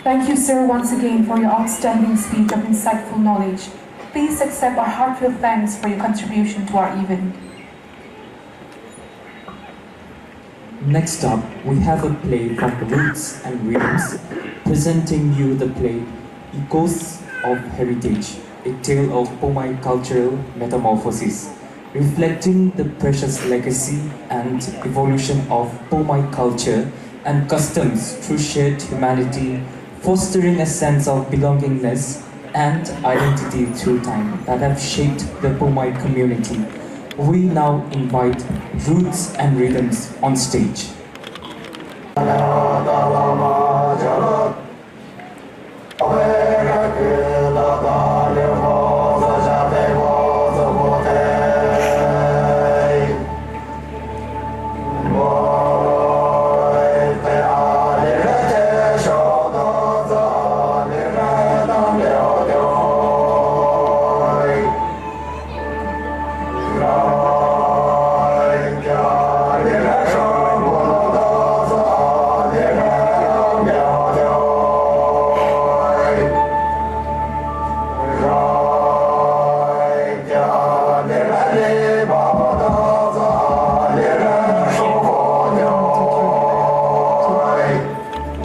Thank you, sir, once again for your outstanding speech of insightful knowledge. Please accept our heartfelt thanks for your contribution to our event.
Next up, we have a play from Roots and Rhythms, presenting you the play Echoes of Heritage, a tale of Pomai cultural metamorphosis, reflecting the precious legacy and evolution of Pomai culture and customs through shared humanity, fostering a sense of belongingness and identity through time that have shaped the Pomai community. We now invite Roots and Rhythms on stage.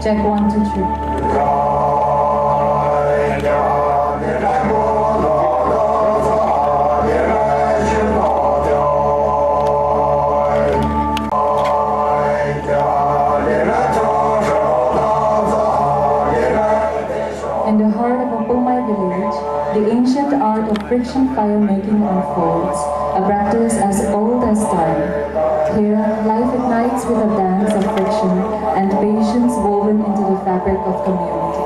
Check 1, 2, 3.
In the heart of a Pomai village, the ancient art of friction fire making unfolds, a practice as old as time. Here, life ignites with a dance of friction and patience woven into the fabric of community.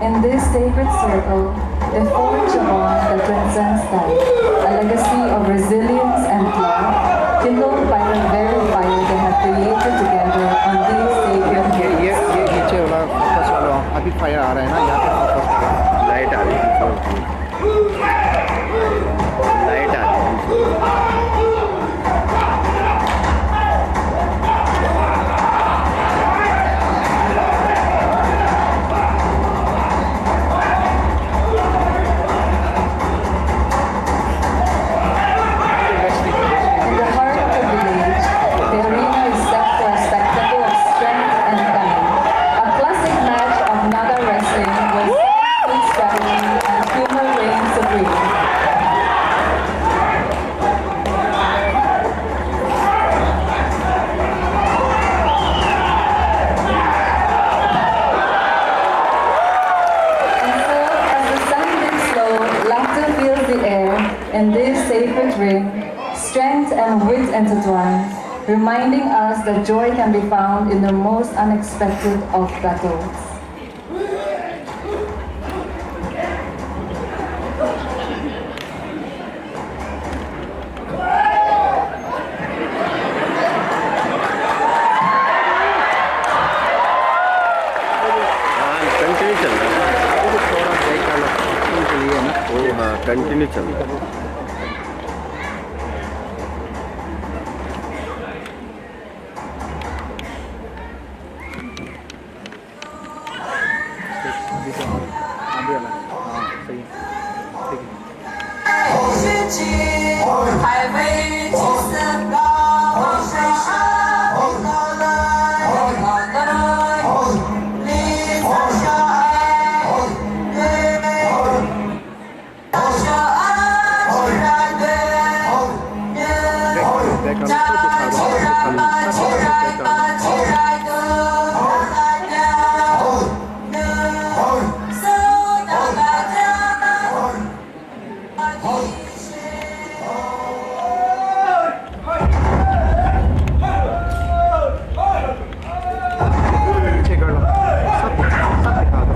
In this sacred circle, they forge a bond that transcends time, a legacy of resilience and love, kindled by the very fire they have created together on these sacred days.
ये नीचे वाला focus वाला अभी fire आ रहा है ना, यहाँ पे फोकस करो, लाइट आ रही है, लाइट आ रही है।
In the heart of the village, the arena is set for a spectacle of strength and cunning. A classic match of Naga wrestling where with strategy and humor reign supreme. And so, as the sun dips low, laughter fills the air in this sacred ring. Strength and wit intertwine, reminding us that joy can be found in the most unexpected of battles.
Continue चल रहा है, थोड़ा break का location के लिए ना, वो हाँ कंटिन्यू चल रहा है। अभी वाला हाँ सही है, ठीक है। पीछे कर लो, सब दिखा दो।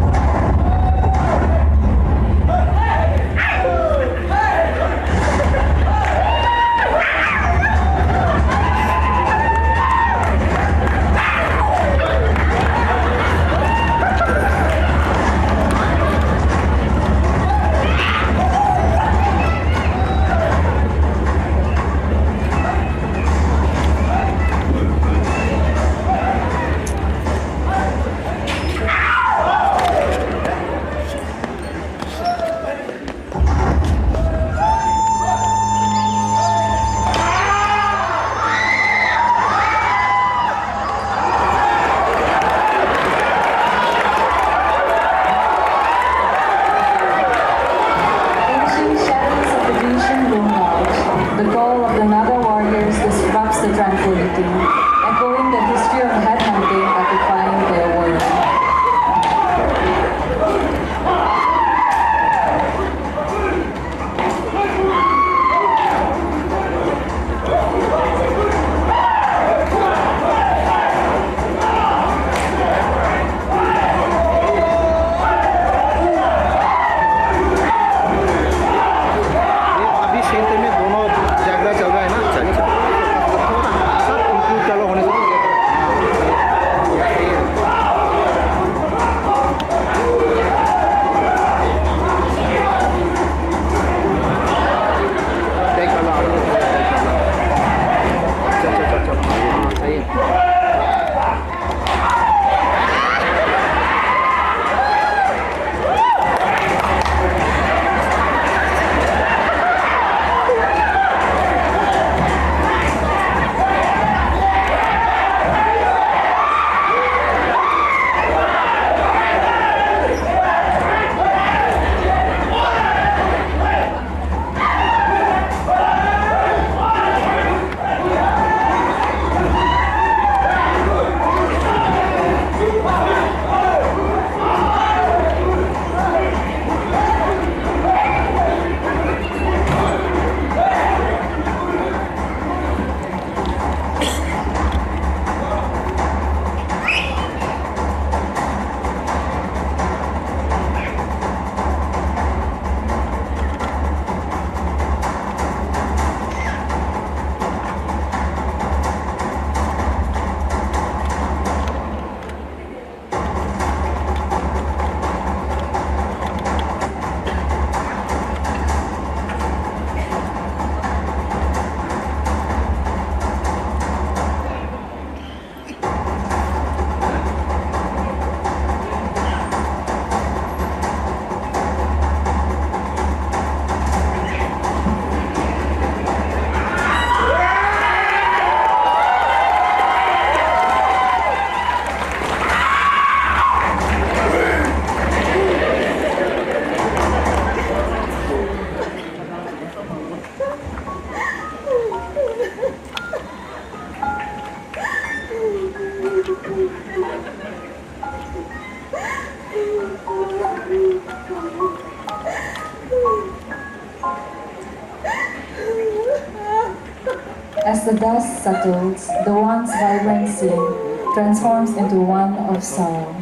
As the dust settles, the once vibrant scene transforms into one of sorrow.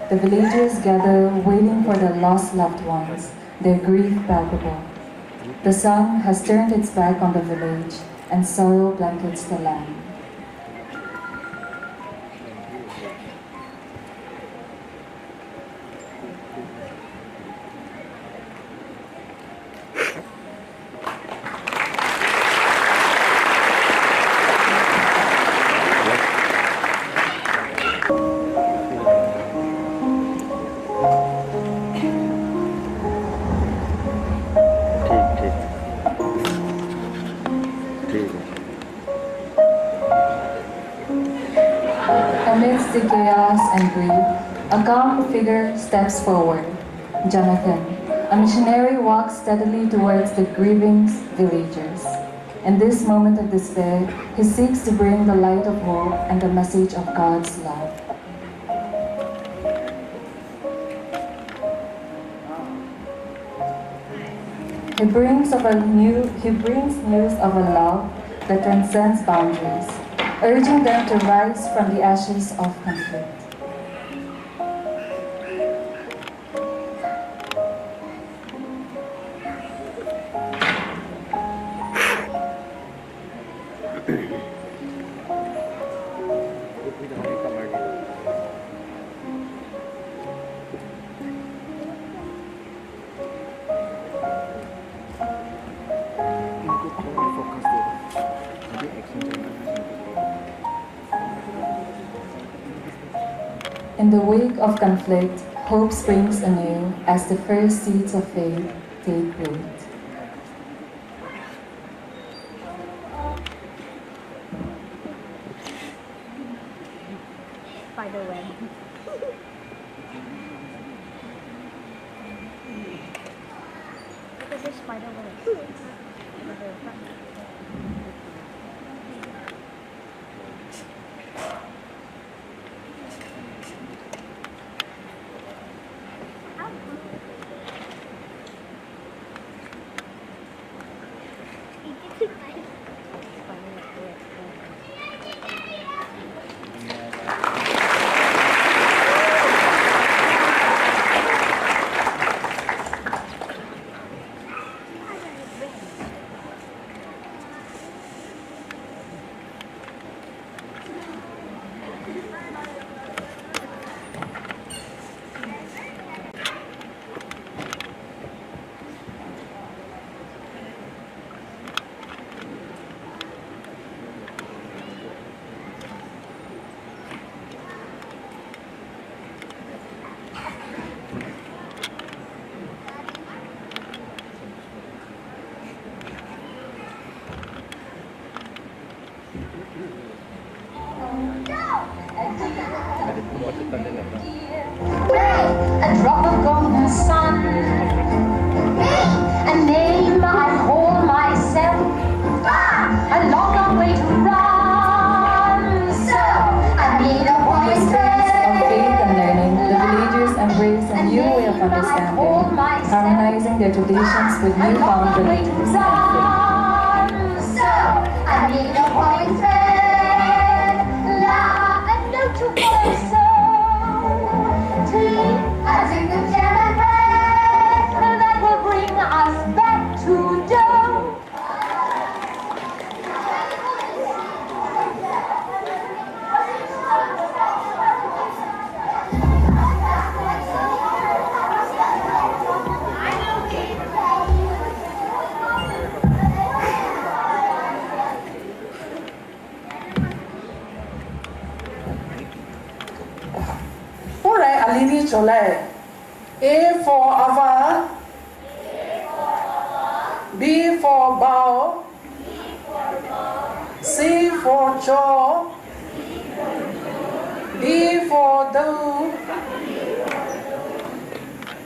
The villagers gather, waiting for their lost loved ones, their grief palpable. The sun has turned its back on the village, and sorrow blankets the land. Amidst the chaos and grief, a calm figure steps forward. Jonathan, a missionary, walks steadily towards the grieving villagers. In this moment of despair, he seeks to bring the light of hope and the message of God's love. He brings news of a love that transcends boundaries, urging them to rise from the ashes of conflict. In the wake of conflict, hope springs anew as the first seeds of faith take root.
Spiderweb. Look at this spiderweb.
A drop of golden sun, a name I call myself, a long way to run, so I need a voice.
Of faith and learning, the villagers embrace a new way of understanding, harmonizing their traditions with newfound beliefs and faith.
So I need a voice, a note to voice. As in the jam and that will bring us back to Joe.
Alright, Alini Chole. A for Ava, B for Bao, C for Cho, D for Do,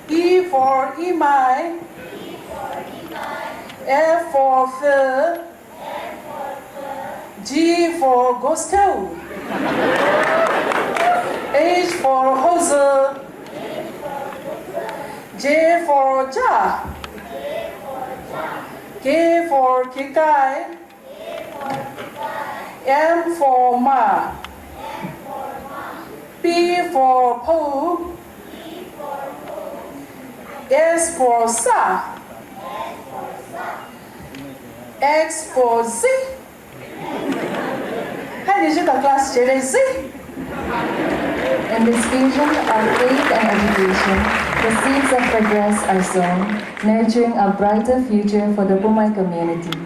E for Imai, F for Phil, G for Gusto, H for Hose, J for Ja, K for Kikai, M for Ma. P for Pooh. S for Sa. X for Z. Hai did you class Z?
In this fusion of faith and education, the seeds of progress are sown, nurturing a brighter future for the Pumai community,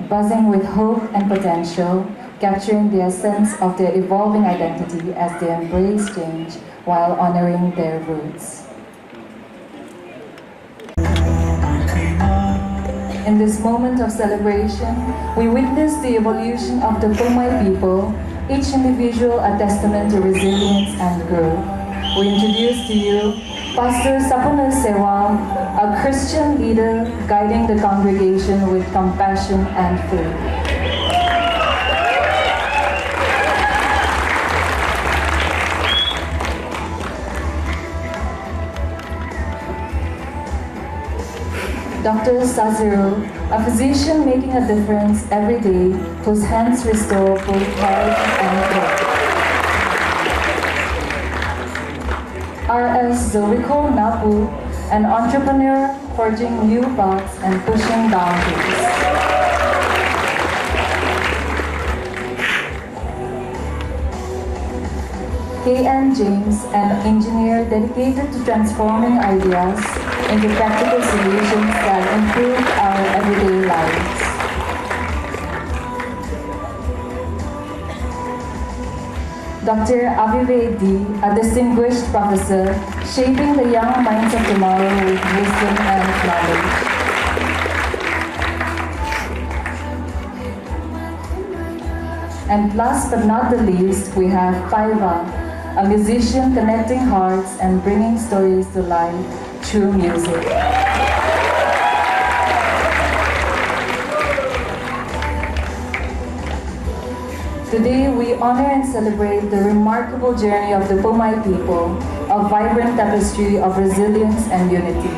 buzzing with hope and potential, capturing the essence of their evolving identity as they embrace change while honoring their roots. In this moment of celebration, we witness the evolution of the Pumai people, each individual a testament to resilience and growth. We introduce to you Pastor Sapuna Sewa, a Christian leader guiding the congregation with compassion and faith. Dr. Sazero, a physician making a difference every day, whose hands restore both health and health. R.S. Zoriko Napu, an entrepreneur forging new paths and pushing boundaries. K.N. James, an engineer dedicated to transforming ideas into practical solutions that improve our everyday lives. Dr. Avive D, a distinguished professor, shaping the young minds of tomorrow with wisdom and knowledge. And last but not the least, we have Paiva, a musician connecting hearts and bringing stories to life through music. Today, we honor and celebrate the remarkable journey of the Pumai people, a vibrant tapestry of resilience and unity.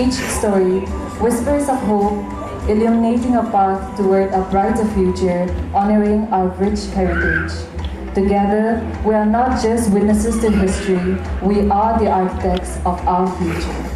Each story, whispers of hope, illuminating a path toward a brighter future, honoring our rich heritage. Together, we are not just witnesses to history, we are the architects of our future.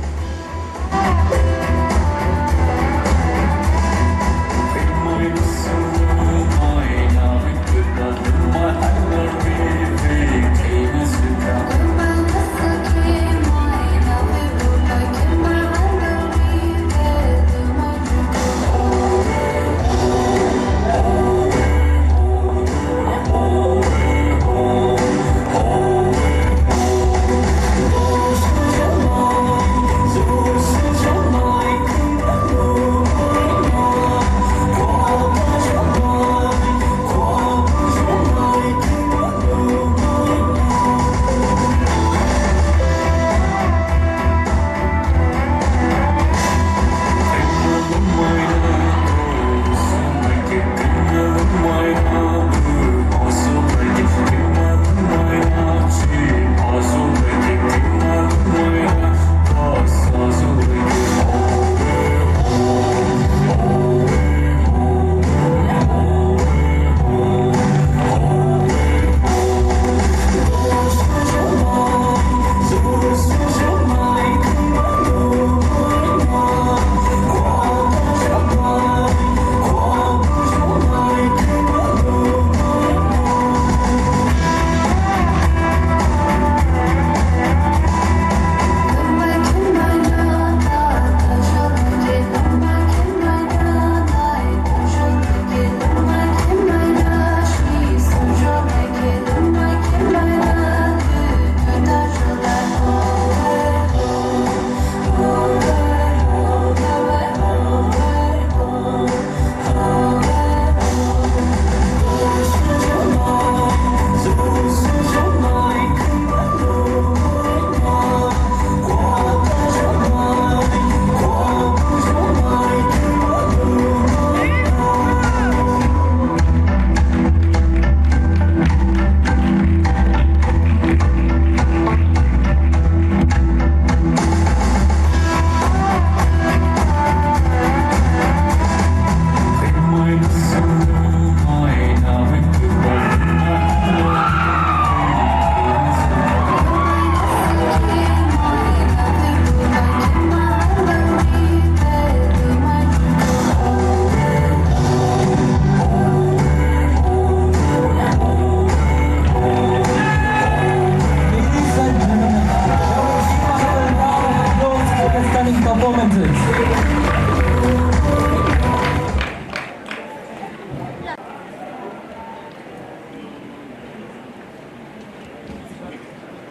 students.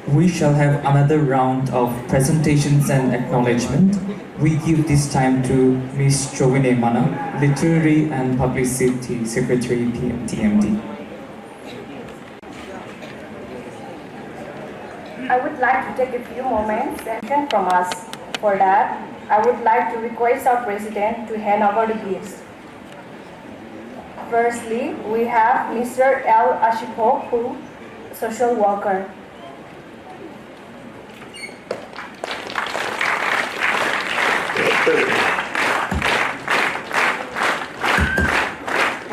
We shall have another round of presentations and acknowledgement. We give this time to Ms. Jovine Mana, Literary and Publicity Secretary, TMD.
I would like to take a few moments and from us. For that, I would like to request our President to hand over the gifts. Firstly, we have Mr. L. Ashipoku, social worker.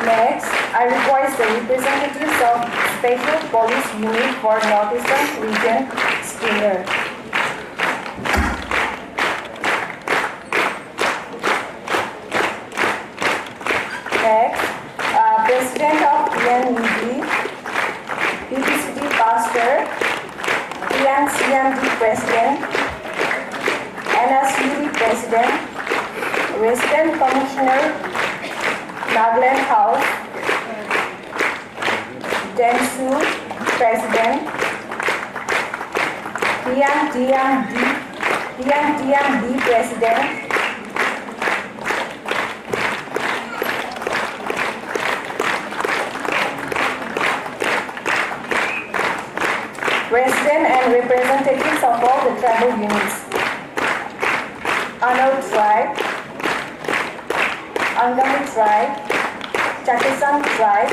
Next, I request the representatives of Special Police Unit for Northeastern Region, Skinner. Next, President of PNUD, PPCD Pastor, PNCMD President, NSUD President, Resident Commissioner, Nagaland House, Densu President, PNDMD President, President and representatives of all the tribal units, Anod Tribe, Angami Tribe, Chakisan Tribe,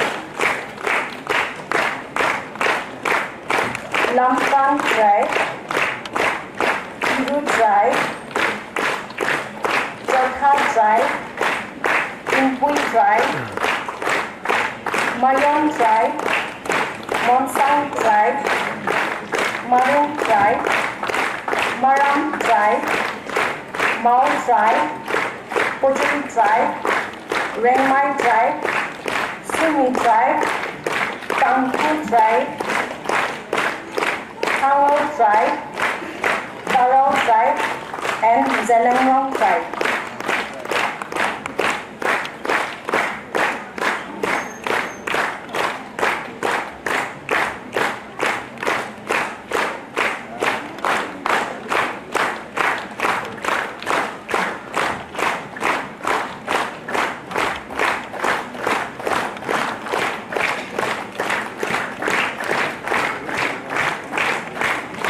Lampan Tribe, Kiru Tribe, Chokha Tribe, Impui Tribe, Mayang Tribe, Monsang Tribe, Marung Tribe, Maram Tribe, Mao Tribe, Pochuri Tribe, Rengmai Tribe, Sumi Tribe, Tangku Tribe, Hangou Tribe, Tarau Tribe, and Zelengwang Tribe.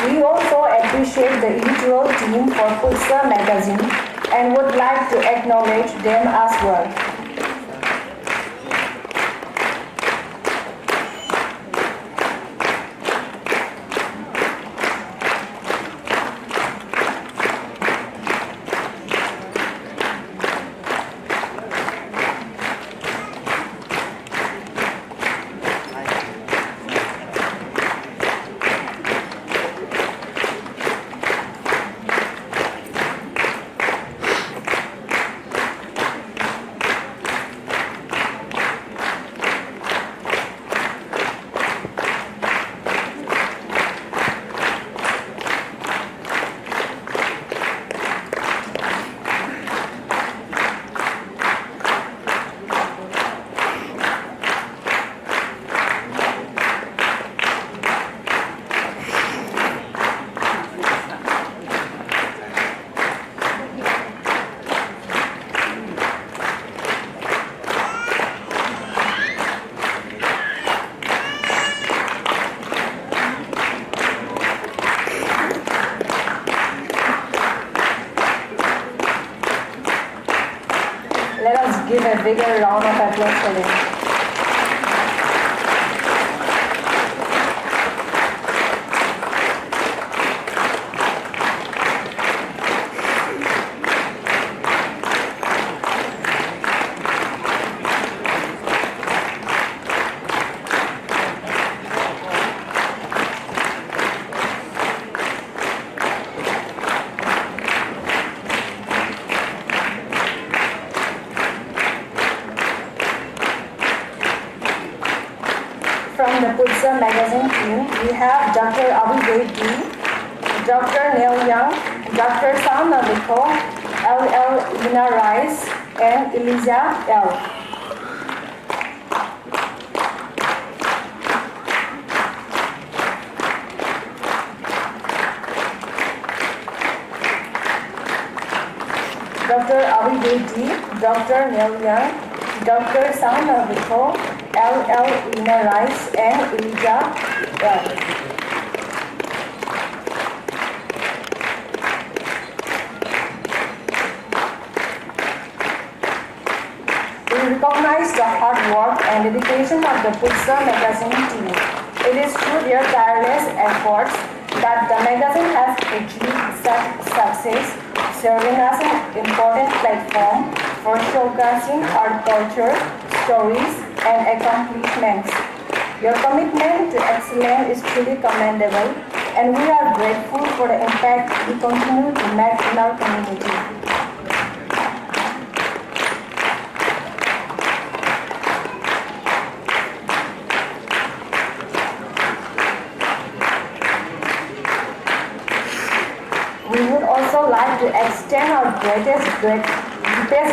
We also appreciate the editorial team for Pulsar magazine and would like to acknowledge them as well. Let us give a bigger round of applause for them. From the Pulsar magazine team, we have Dr. Abhijay D, Dr. Neil Young, Dr. Sana Likho, LL Lina Rice, and Elijah L. Dr. Abhi D, Dr. Neil Young, Dr. Sahana Vito, LL Lina Rice, and Elijah L. We recognize the hard work and dedication of the Pulsar magazine team. It is through their tireless efforts that the magazine has achieved such success, serving as an important platform for showcasing art culture, stories, and accomplishments. Your commitment to excellence is truly commendable, and we are grateful for the impact you continue to make in our community. We would also like to extend our deepest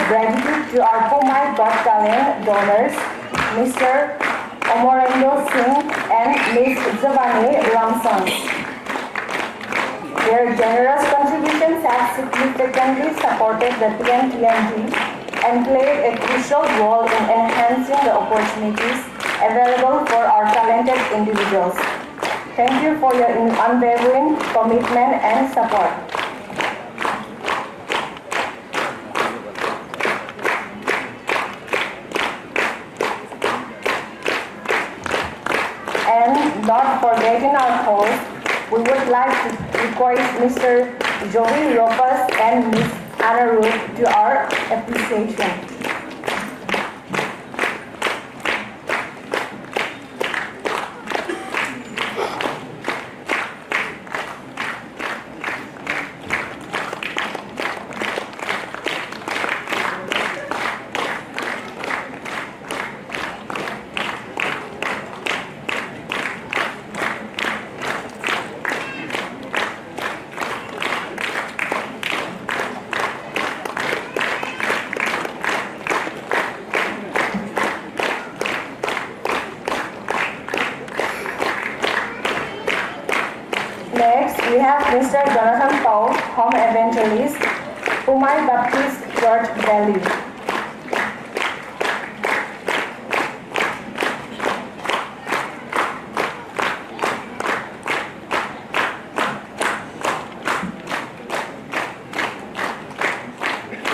gratitude to our Pumai Got Talent donors, Mr. Omorendo Singh and Ms. Zavani Ramson. Their generous contributions have significantly supported the PNTND and played a crucial role in enhancing the opportunities available for our talented individuals. Thank you for your unwavering commitment and support. And not forgetting our host, we would like to request Mr. Joey Lopez and Ms. Anna Ruth to our appreciation. Next, we have Mr. Jonathan Paul, Home Evangelist, Pumai Baptist Church, Delhi.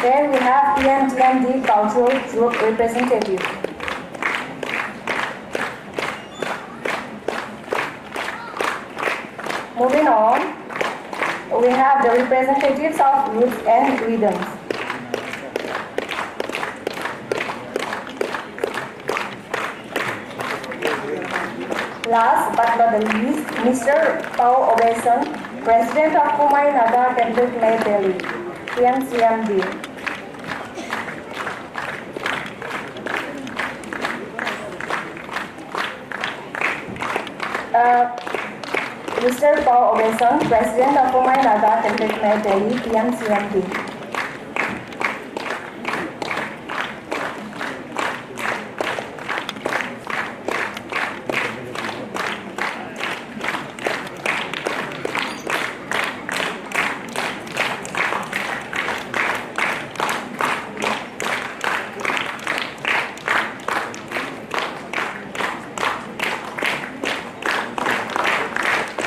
Then we have PNTND Cultural Group Representative. Moving on, we have the representatives of Roots and Rhythms. Last but not the least, Mr. Pao Obeson, President of Pumai Naga Temple Khmer Delhi, PNCMD. Mr. Paul Obeson, President of Pumai Naga Temple Khmer Delhi, PMCMD.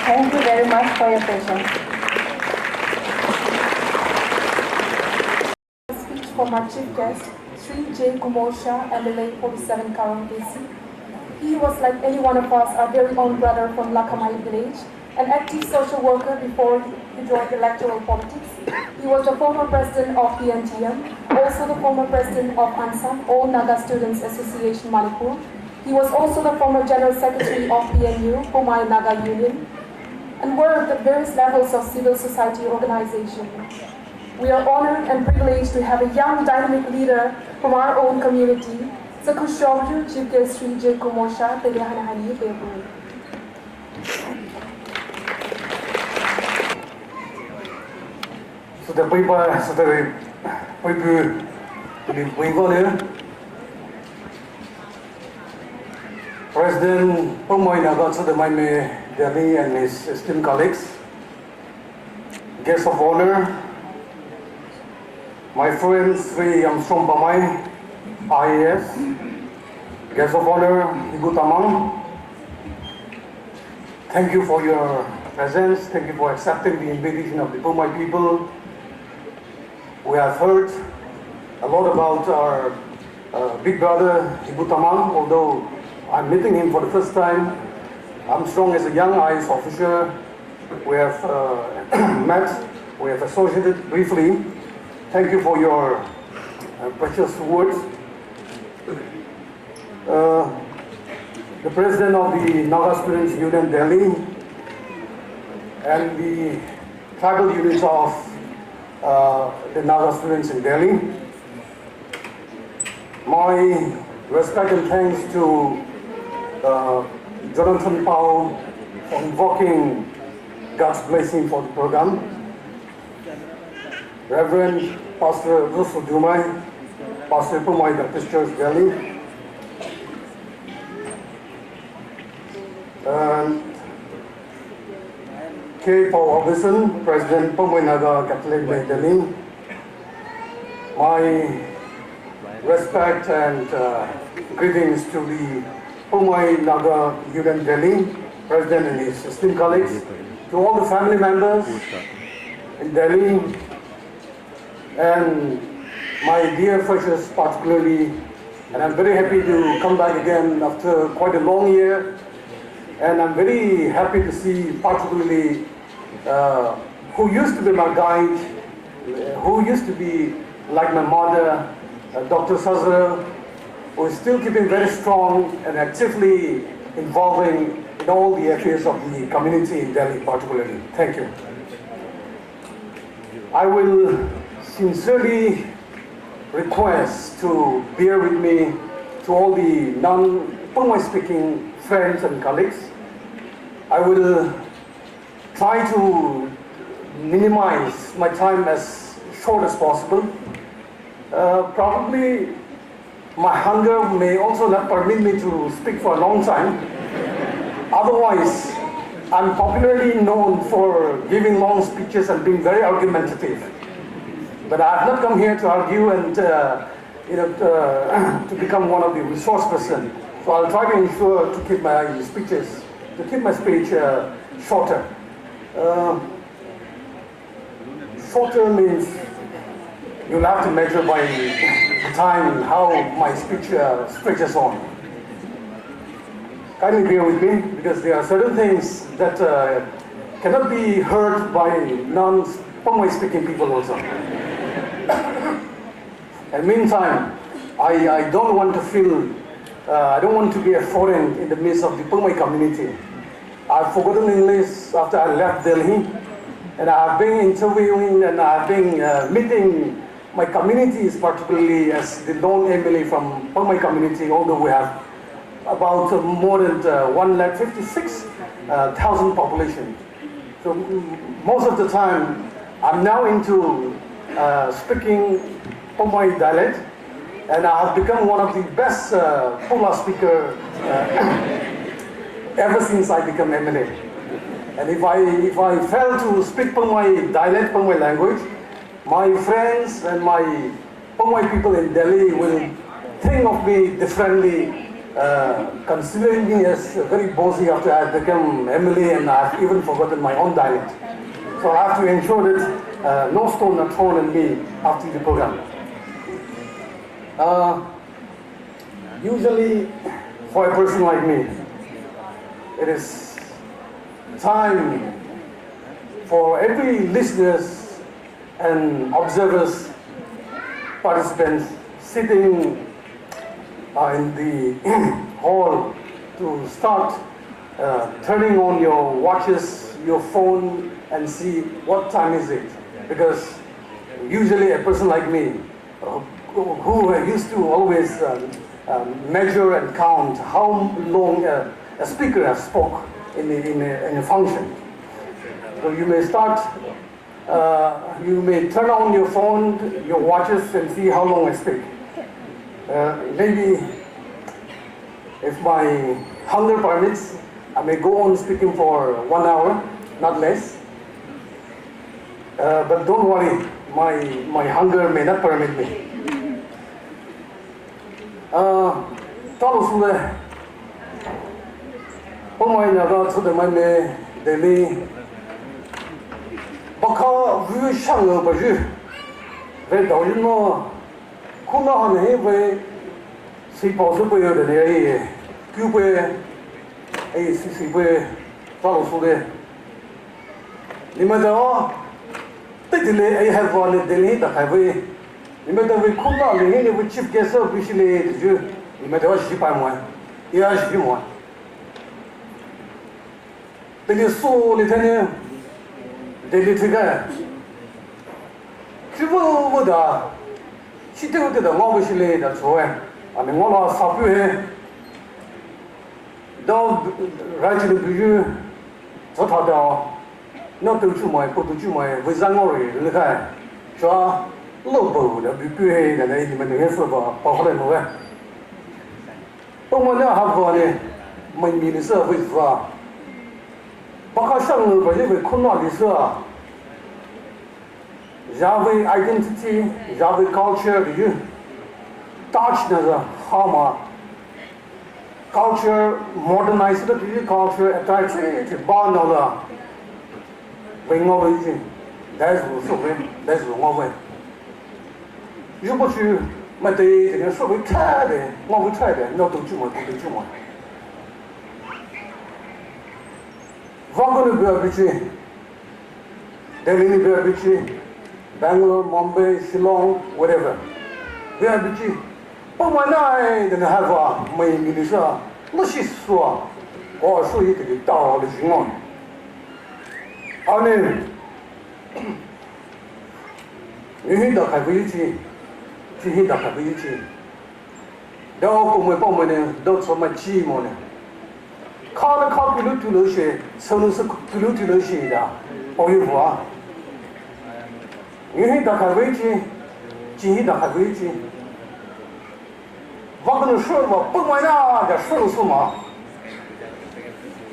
Thank you very much for your patience.
Speech from our chief guest, Sri J. Kumosha, MLA 47 Karong KC. He was, like any one of us, our very own brother from Lakamai village, an active social worker before he joined electoral politics. He was the former president of PNTM, also the former president of ANSAM, All Naga Students Association Manipur. He was also the former general secretary of PNU, Pumai Naga Union, and worked at various levels of civil society organization. We are honored and privileged to have a young, dynamic leader from our own community, Sakushorju Chief Guest Sri J. Kumosha, Telehanahani Pepu.
So the people,
President Pumai Naga Sudamaime Delhi and his esteemed colleagues, guests of honor, my friend Sri Armstrong Pamai, IAS, guests of honor, Ibu Tamang, thank you for your presence, thank you for accepting the invitation of the Pumai people. We have heard a lot about our big brother, Ibu Tamang, although I'm meeting him for the first time. Armstrong is a young IAS officer. We have met, we have associated briefly. Thank you for your precious words. The President of the Naga Students Union Delhi and the tribal units of the Naga students in Delhi. My respect and thanks to Jonathan Powell for invoking God's blessing for the program. Reverend Pastor Russell Dumai, Pastor Pumai Baptist Church Delhi. K. Paul Augustin, President Pumai Naga Catholic Bay Delhi. My respect and greetings to the Pumai Naga Union Delhi, President and his esteemed colleagues, to all the family members in Delhi, and my dear freshers particularly, and I'm very happy to come back again after quite a long year, and I'm very happy to see particularly who used to be my guide, who used to be like my mother, Dr. Sazra, who is still keeping very strong and actively involving in all the affairs of the community in Delhi particularly. Thank you. I will sincerely request to bear with me to all the non-Pumai speaking friends and colleagues. I will try to minimize my time as short as possible. Probably my hunger may also not permit me to speak for a long time. Otherwise, I'm popularly known for giving long speeches and being very argumentative. But I have not come here to argue and to become one of the resource person. So I'll try to ensure to keep my speech shorter. Shorter means you'll have to measure by the time how my speech stretches on. Kindly bear with me because there are certain things that cannot be heard by non-Pumai speaking people also. And meantime, I don't want to feel, I don't want to be a foreign in the midst of the Pumai community. I've forgotten English after I left Delhi, and I've been interviewing and I've been meeting my communities, particularly as the lone MLA from Pumai community, although we have about more than 156,000 population. So most of the time, I'm now into speaking Pumai dialect, and I have become one of the best Pula speaker ever since I became MLA. And if I fail to speak Pumai dialect, Pumai language, my friends and my Pumai people in Delhi will think of me differently, considering me as very bossy after I have become MLA and I've even forgotten my own dialect. So I have to ensure that no stone are thrown at me after the program. Usually, for a person like me, it is time for every listeners and observers, participants sitting in the hall to start turning on your watches, your phone, and see what time is it. Because usually a person like me, who used to always measure and count how long a speaker has spoke in a function. So you may start You may turn on your phone, your watches, and see how long I speak. Maybe if my hunger permits, I may go on speaking for 1 hour, not less. But don't worry, my hunger may not permit me. Baka vu shang ba ju ve dao yin no ku na han he ve si po su pe de ne ku pe ai si pe ta lo su de ni ma da te de le ai have one de ni ta kai ve ni ma da ve ku na le ni ve chief guest bi shi le de ju ni ma da shi pa mo ya shi mo te le su le ne Daily figure. People would she took the Mobile, that's why. I mean, one of Sapu here. Don't write in the Buju, what are not to my put to my with Zangori, look at. So, low the Bupu and I even the rest of a power and away. But when I have one, my minister with Baka Shang, but if it could not be so. Java identity, Java culture, you touch the Hama culture, modernized the culture, attach it, born of the bring over. That's so way, that's the one way. You put you, my day, and so we tried it, what we tried it, not to too much, to too much. Vangunu Biabichi, Delhi Biabichi, Bangalore, Mumbai, Shillong, whatever. Biabichi, but when I didn't have my minister, no, she's so, or so you could tell the Jingon. I mean, you hit the Kavichi, she hit the Kavichi. The open women, those for my chi money. Call the copy to the shade, so to the shade, or you are. You hit the Kavichi, she hit the Kavichi. What can you show about Pumana, the show Suma?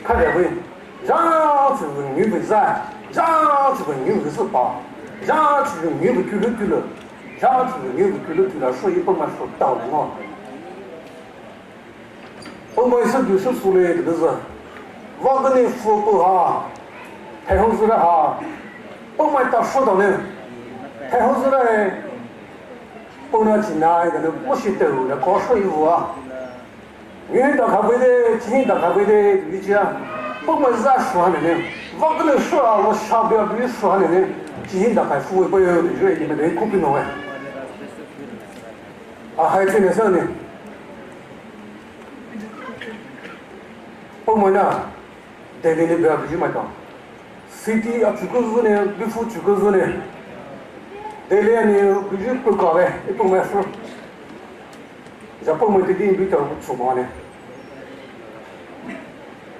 Cut away. Just when you reside, just when you support, just when you curriculum, just when you curriculum, so you put my foot down and on. Oh, my son, you should fully deserve. What can you for? Hey, who's the heart? Oh, my tough foot on him. Hey, who's the Ponachina and the Bushito, the Kosho you are. You ain't the Kabide, Chin the Kabide, Vicia. Put my Zash one in him. What can you show? I was sharp your abuse one in him. Chin the Kafu, boy, the ready, but they cooking away. I had seen a son. Pomona, they didn't be a Jimata. City of Chukuzune, before Chukuzune. They lay you, you put away, it put my fruit. Japon didn't beat up with Sumane.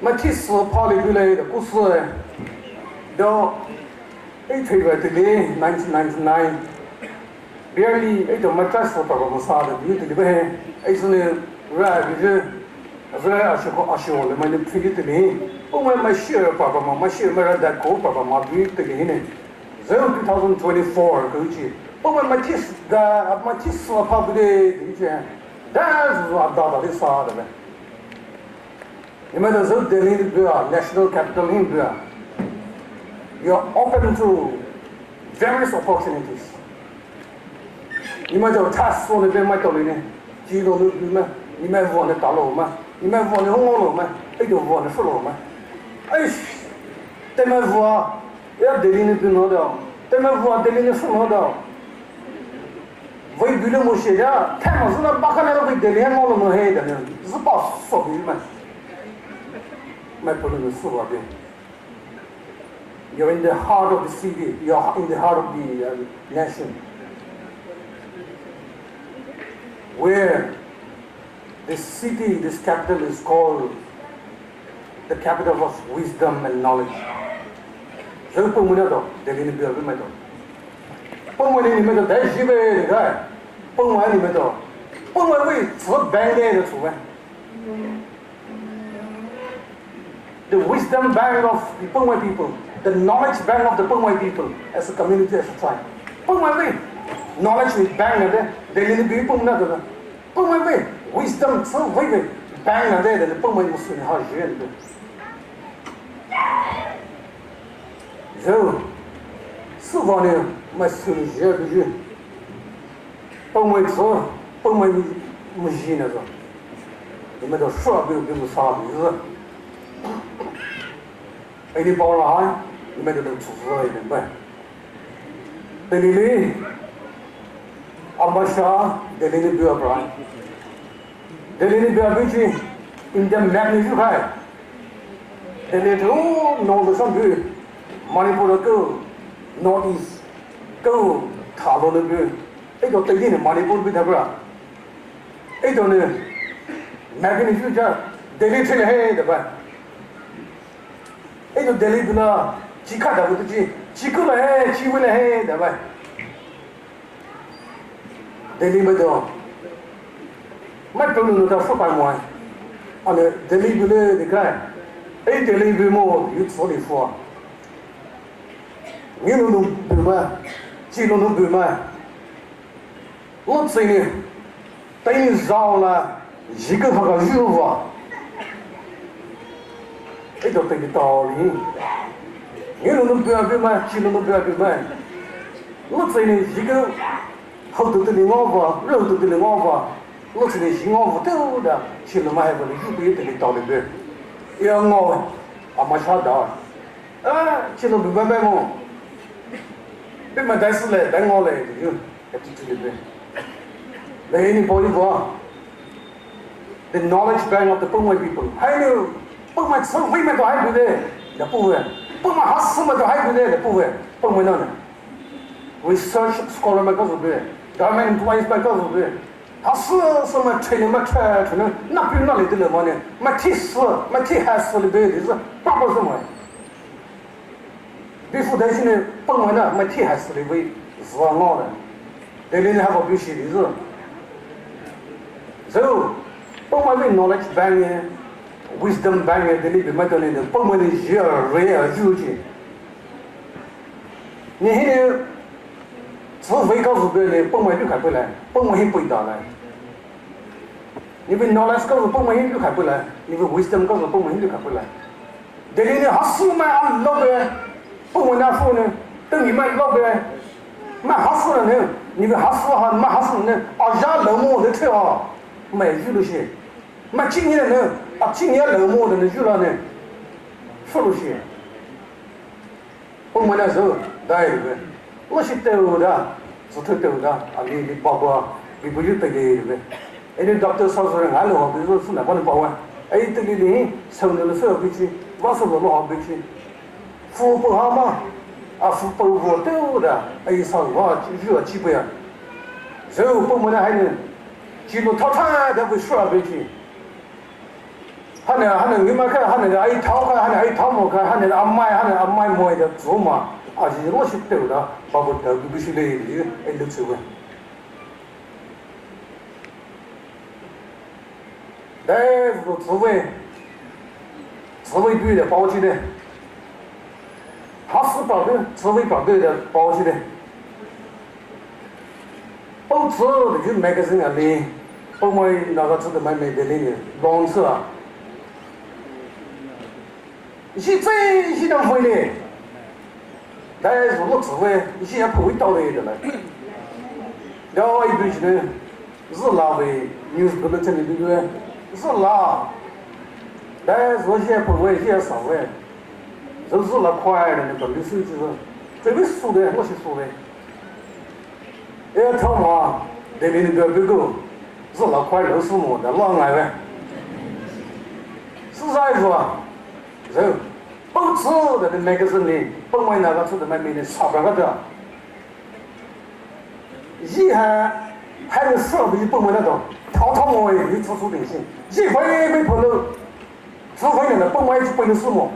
My kiss polygulate, the Kusle, though 8 February 1999, barely 8 of my transport of Masada, beauty the way, isn't rare. Very assured, my treated to me. Oh, my share, Papa, my share, that co, Papa, my beauty to me. 2024, Gucci. Oh, my kiss, my kiss, public, that's what I this father. You might as well Delhi, national capital in India. You are open to various opportunities. You might have tasks on the Maitolini, Gino, you may want a taloma. You may want a home, I don't want a follow. They may voir, they are dealing with another. They may voir dealing with another. We do Moshe, Tamas, and a Bacana with the Lemon on the head, and the boss for him. My problem is so again. You're in the heart of the city, you're in the heart of the nation. Where this city, this capital is called the capital of wisdom and knowledge. 这蹦不了的，这里你不要买的。蹦完里面的带西北你看，蹦完里面的，蹦完为只bank的出来。The wisdom bank of the Pengwai people, the knowledge bank of the Pengwai people as a community, as a tribe. Pengwai way, knowledge with bank there, they really be Pengwai. Pengwai way, wisdom so way bank there, the Pengwai must be how you do. So, souvenir must be here. Pengwai so, Pengwai machine as well. You made a shrub, you will solve. 哎，你包了哈，你买的都出来的呗。这里阿巴沙，这里不要不然，这里不要不去，in the magnitude 开，这里都弄得上去，马尼普的go north east go 塔罗那边，哎，就对面的马尼普边那边，哎，就呢，magnitude 这，这里出来嘿的呗。 哎，就Delhi不啦，只看到不得去，只过来，只回来，对吧？Delhi不到，买不能到400万，啊那Delhi不嘞，你看，哎Delhi不么有处理服，你弄不买，只弄不买，我这里等于绕了一个那个肉啊。 哎，就这个道理，你弄不要别买，鸡弄不要别买。我这里一个好多的牛吧，肉多的牛吧，我这里牛不多的，鸡弄买不了，有别的道理呗。要我阿妈晓得，啊，鸡弄不买么？别买带死嘞，带我嘞，就这个呗。来，你包一包。The knowledge bank of the Pengwai people， 还有。 不买吃回买都还不得，也不会；不买还吃嘛都还不得，也不会。不买那呢 ？Research scholar 嘛告诉别，government employees 嘛告诉别，他是什么吹的嘛吹的，那比那里的人嘛呢？嘛替死，嘛替害死的别的是，巴不什么？比副担心的不买呢，嘛替害死的为是我的，这里呢还不必须的是。So， 不买为 knowledge bank 呢？ Wisdom bank 的里边买到那个，不买的热有钱。你现在只会告诉别人，不买就开不来，不买不到来。你被 knowledge 告诉不买就开不来，你被 wisdom 告诉不买就开不来。这里呢还是买俺老呗，不买那富呢，等你买老呗，买还是了呢，你们还是哈买还是呢，啊家老母的车啊，买就那些。 嘛，今年呢，今年老母的那去了呢，说了些。我们那时候来的，我是丢的，是偷丢的，你包括你不就得的呗？哎，你 doctor 说说人，俺老比如说是哪帮人包啊？哎，这里呢，抽的时候回去，我说我好回去，付不好嘛，付不我丢的，哎，说我就要几百，然后我们那还能，记录套餐都会说回去。 他那你们看，他那个哎掏开，他那哎掏不开，他那个阿麦摸的做嘛，是我是丢的，包括丢必须得哎都做个。哎，我自卫队的包起的，他是保的自卫保队的包起的，包子的就买个什么的，包买那个吃的买的那个long车啊。 是最是能会的，但是我只会，现在不会到的的了。然后一堆呢，是拉的，有时候这里对不对？是拉，但是我现在不会，现在少会，就是拉快的那个流水就是，这边输的，我是输的。哎，他嘛，那边那个别个是拉快流水么的，老爱呗。是啥意思啊？ 然后，不吃的那个是呢，不买那个吃的买没的少不了的。以还有设备不买那种，淘我也没出点心，一回没跑路，只回来了不买就不能什么，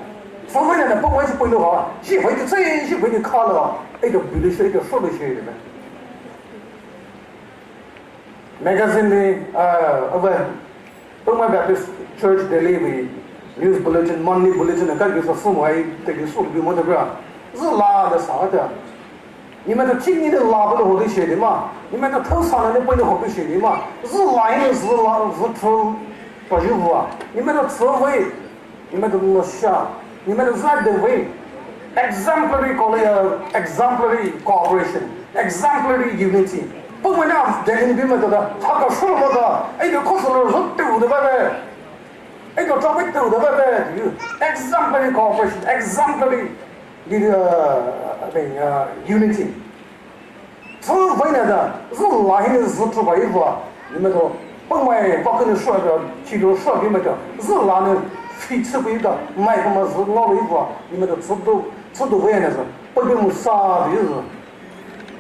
除非呢，不管是背的好，一回的这一回的看了，一个比的是一个说的些的呗。Magazine Puma Baptist Church Delhi we news bulletin, monthly bulletin, kan bisa semua itu disul di mana berapa, zlah ada sahaja. 你们的今年的拉不了好的些的嘛，你们的头上的不能好的些的嘛，是来的是拉是出不舒服啊，你们的词汇，你们的落下，你们的 right the way, exemplary exemplary cooperation, exemplary unity. 不管那人民们的，他个说么的，哎个可是了是丢的呗呗，哎个找不丢的呗呗，exemplary cooperation, exemplary 那个 unity。除非呢的，是来的是出白衣服啊，你们说，不买不跟你说的，其中说你们的，是拿的非吃不的，买什么是老衣服啊，你们的吃都不愿的是，不给我们杀的是。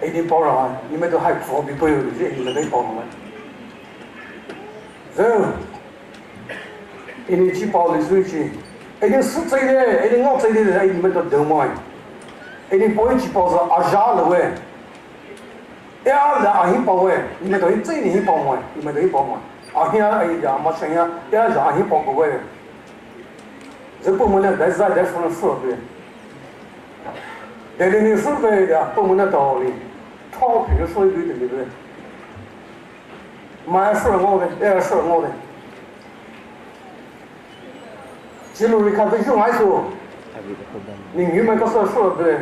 一定包容啊！你们都还做比不有的些，你们得包容啊。人，一定去包的出去，一定是这的，一定我这的人，你们都懂吗？一定不会去包是阿家了喂，呀，那阿姨包喂，你们都这里包吗？你们都包吗？阿姨啊，哎呀，没生呀，呀，阿姨包个喂，这部门呢，在说了说的。但是你说的不问那道理，钞票说一堆的，对不对？买说我的，也说我的。记录你看这用来说，你原本都是说的对，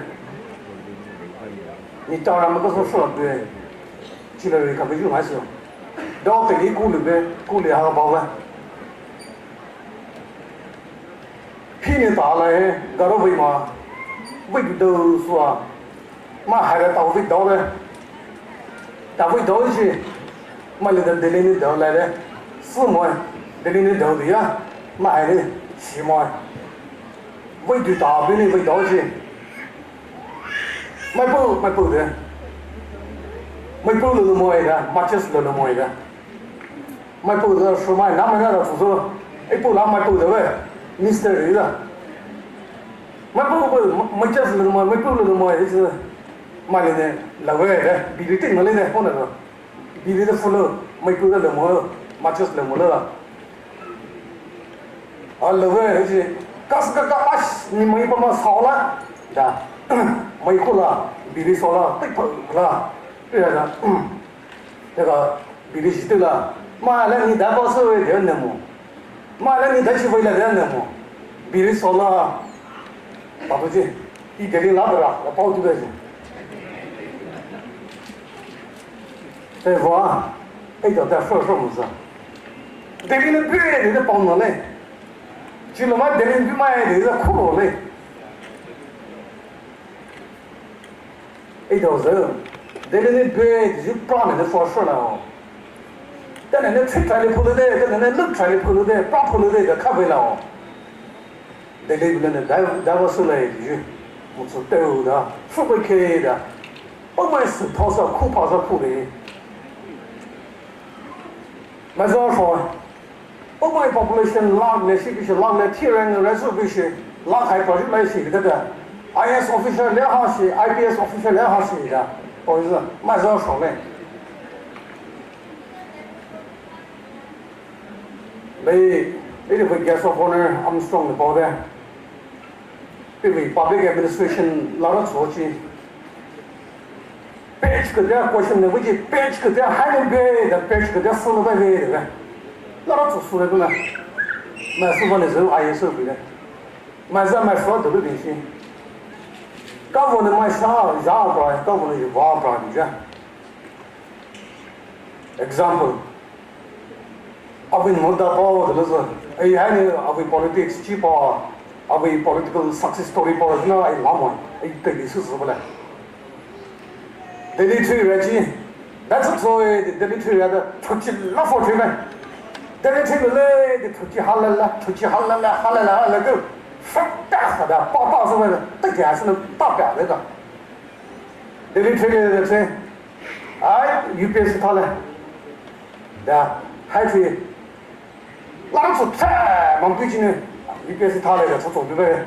你当然没都是说的对。记录你看这用来说，到这里鼓励呗，鼓励还有包呗。屁你打来，搞到为嘛？味道说，嘛还得到味道嘞，到味道去，嘛那个这里的道来的，四毛，这里的道的呀，嘛还得七毛，味道大边的味道去，买包的，买包了都买的，买就是了都买的，买包的说买哪买哪的不说，一包哪买包的喂，Mr. 人的。没就是了嘛，没够了嘛，也是买了的，老外的，比你定了的，可能个，比你的付了，没够了嘛，买就是了嘛了。啊，老外也是，刚是个刚你没帮忙少了，да，没够了，比你少了，对不了，对呀，这个比你是对了，买了你担保是为了什么？买了你才是为了什么？比你少了。打出去，一点点拿得了，我包住的去。对不啊？一条在说么子？这里的别的帮忙嘞，去了嘛？这里的买的是苦了嘞。一条人，这里的别就不让人家说了哦。但人家吹出来的破了的，但人家漏出来的破了的，不破了的就看不了哦。这里边的大多数来的，我是斗的，富贵开的，不管是多少苦多少苦的，没这样说，不管 population 拉来是不是拉来天然的来是不是拉开不是来是这个 ，IS official 两行是 IPS official 两行是的，不好意思，没这样说嘞。It is a guest of honor, I'm strong about that. Public administration, lot of sochi. Page could there question the which page could there hide away, the page could there full of away. Lot of food. My son is I serve with it. My son, my father, the living. Governor, my son, Zara, governor, you are example. Of in Munda, of politics, cheaper. Of a political success story for us now, I love one. I take this is over. The literary Reggie, that's a toy, the literary other, Tuchi love for treatment. The literary, the Tuchi Halala, Halala, go. Fuck that, Papa, over the gas and the top out. The literary, they say, I, you pay the color. The high lots of time, I'm preaching it. 你别是他那个出走对不对？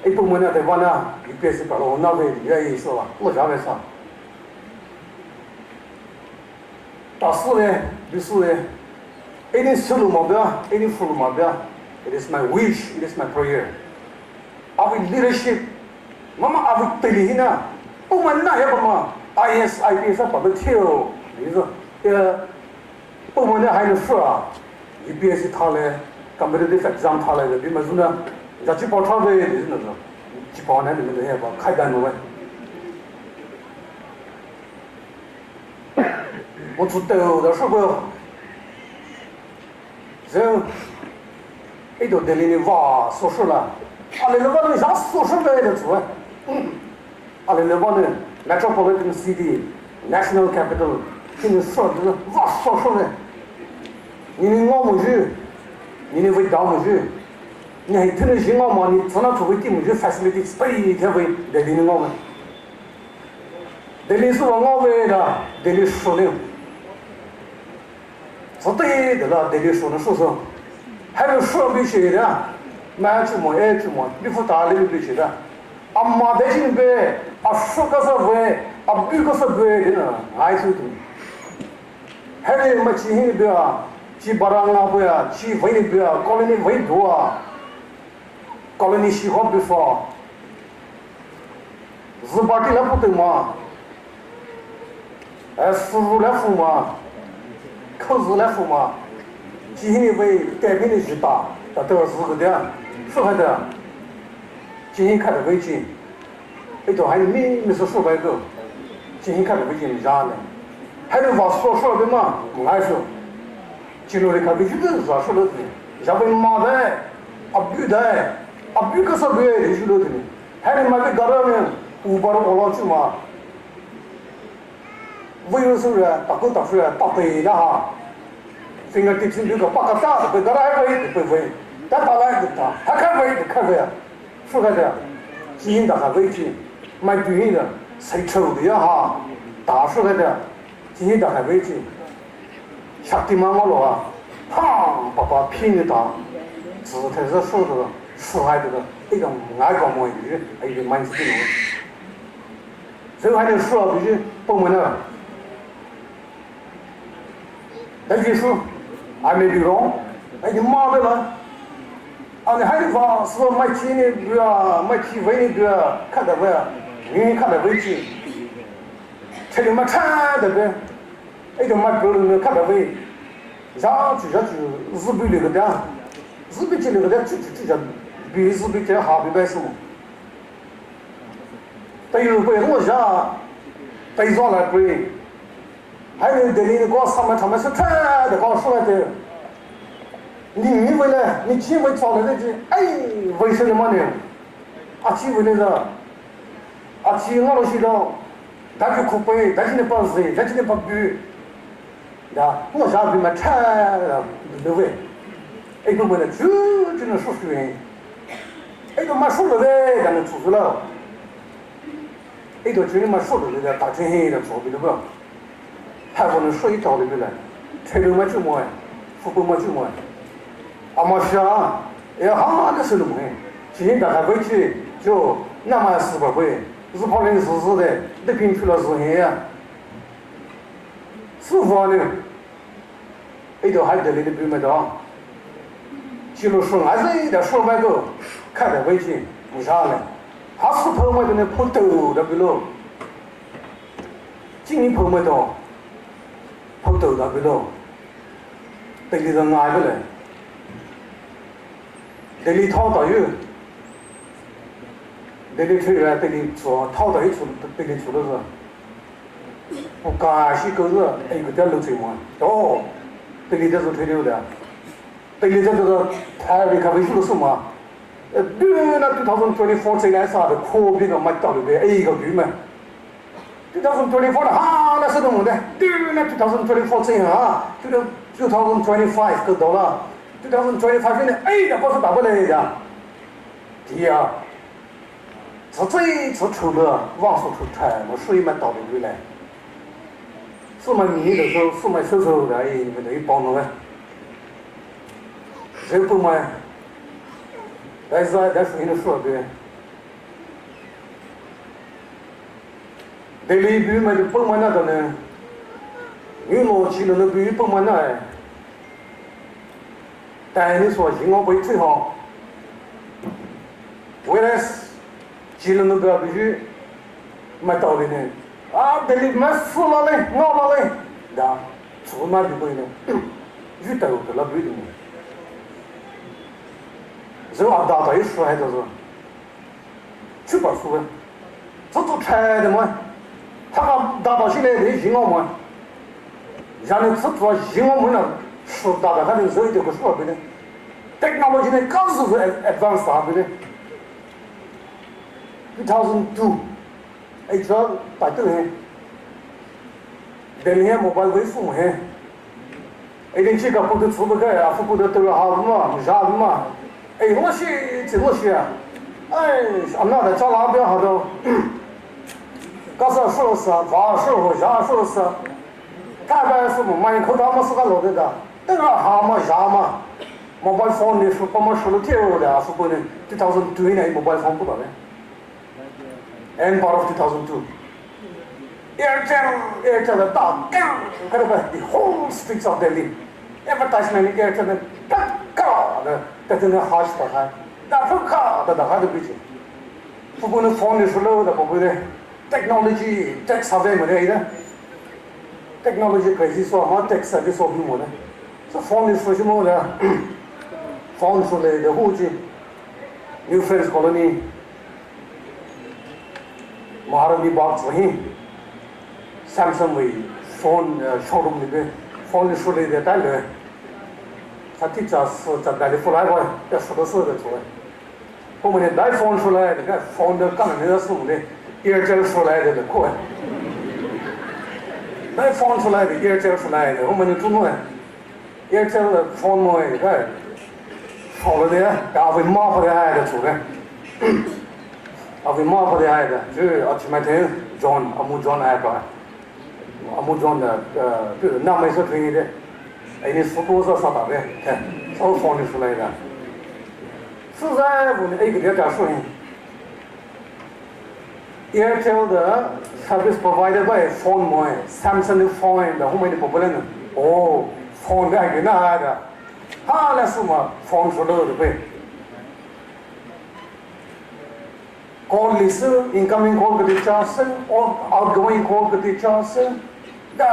一部门呢台湾呢，一边是搞了我那边愿意是吧？我家边上。大事呢，律师呢，一定收入目标，一定付入目标。It is my wish, it is my prayer. Our leadership, mama our daily na, bukan na ya mama. IS, IPS apa betul? Itu, bukan na hanya sura. UPSC thale, competitive exam thale, tapi maksudnya, jadi portal be itu na, jadi na itu ya, kaitan mana. 我做豆的时候，人。一到这里的娃说事了，阿里那帮人啥说事来的做，阿里那帮人 metropolitan city national capital， 现在说的娃说事了，你我们去，你为当们去，你还听得起我吗？你从那作为地们去 facility 背天为这里的我们，这里是我为的，这里说的，是对的了，这里说的说是。 还有说不起的，买什么爱什么，你不打理不起的。啊，妈的进呗，啊说个是会，啊比个是会的呢，还是的。还有么其他的不啊，去巴拉那不啊，去回的不啊，搞了你回多啊，搞了你喜欢不说，日巴的那不对嘛，收入来付嘛，扣子来付嘛。 今天为改变的巨大，达到是个的，是还的。今天看的微信，那都还有没是数百个，今天看的微信没啥呢，还有往说的嘛，还说，今天的看微信都是说的，要不妈的，啊比的，啊比个是别的说的，还有买个搞了呢，500的我老去嘛，为了是大哥大叔大背的哈。 fingertips ni juga pakai tak, bergerak baik, baik. Tak pakai kita, hakai baik, hakai baik. Suka dia, jiin dah baik jiin, mai jiin dah, saya tahu dia ha, dah suka dia, jiin dah baik jiin. Shakti mama lo ah, ha, papa pin dah, 只他是说的，说还这个一种爱搞么鱼，一个蛮子的。所以还得说必须部门的，那就是。 I may be wrong. I can marvel on. And how do you so my chin, my tea, when you cut the way, you cut the way. Tell you my time, the way. I don't mind building cut away. Judge, Zubi live down. Zubi live there to be Zubi happy vessel. They will be no jar. They all agree. 还有这里的搞什么？他们是太的搞出来的。你以为呢？你几为找来的去？哎，为什么呢？啊，几为那个？啊，几我都知道，但是苦背，但是你不是，但是你不比，呀，我想比嘛太对不对？哎，个问呢，就能说出来，哎，个嘛说了的，咱能出去了，哎，个就你嘛说了的，大天黑的做不对不？ 还不能说一道理来，车头嘛就么，副本嘛就么，阿妈想，哎哈，那是弄的，今天大家回去就那么400块，日跑零40的，那边去了是黑呀，是否呢？一头还得那个比没到，记录说还是一点说白个，看点微信，为啥呢？他是跑没的那跑头的比喽，今年跑没到。 跑头的比喽，这里人挨不来，这里掏到有，这里出来，这里做掏到一出，这里出的是，我刚是个是一个点漏水嘛，哦，这里这是推流的，这里这个台里看微信的什么，比如那2024这来啥的，可别个买到的呗，一个币嘛。 2024 ha, na sa dum de. During 2024 thing ha, 2025 ke dollar. 2025 ni ai da ko sa double le ja. Dia. 这最出了往出出差，我水蛮到的回来。是买米的时候，是买手手的，哎，你们等于帮侬哎。谁不买？但是在水里说的。Delhi bi ma de pemana da ne ni lo chi lo bi pemana tai ni so jing o bai chui ho whereas chi lo ga bi ma tao de ne Delhi ma fu la le no la le da chu ma bi bai ne ju ta o la bi de ne zo a da da yi shu hai da zo去把书问，这都拆的嘛？他把大到现在的银行嘛，然后这做银行们呢，书大的还能手一点个书不呢？Technology 呢，刚是 advanced 啥不呢？2002，这摆对呢，电脑 mobile 为父母嘿，这个不得出不开啊，不得都要好嘛，啥嘛？我是怎么学啊？俺那的找哪边好多，告诉说是，抓说啥说是，大概是买口罩么是个老的的，等下哈嘛啥嘛，mobile phone 的是把么说了贴了的，是不呢？2002年 mobile phone 不到的 ，end part of 2002。Airtel 的大干，看到没 ？The whole streets of Delhi, advertisement Airtel 的嘎的，在这个 hush 打开。那不卡的，还得比起，不过那phone 的时候的，不过的 technology tech 啥子没得的 ，technology 可以说嘛 tech 啥子说不么的，这phone 的说什么的 ，phone 说的的户籍 ，New Friends Colony， महारानी बाग वहीं Samsung 为 phone showroom 里边 phone 说的的带来，他提早是在那里出来过，要说的说的出来。我们的 iPhone 出来，你看 phone 的刚才那个是我们的 Airtel 出来的快 ，iPhone 出来的 Airtel 出来的，我们的中国 Airtel 的 phone 嘛，你看好了的，阿伟麻烦的还的出来，阿伟麻烦的还的，就是阿去买天 John 阿木 John 来个，阿木 John 的就是那没说便宜的，你是多少啥大的，看，都 phone 出来的。实在我们一个点说呢 ，Airtel 的 service provided by phone 么 ，Samsung 的 phone 的后面的不能哦 ，phone 的还给那的，他那是么 phone 出来的呗 ，call list incoming call 给的加深 ，or outgoing call 给的加深，那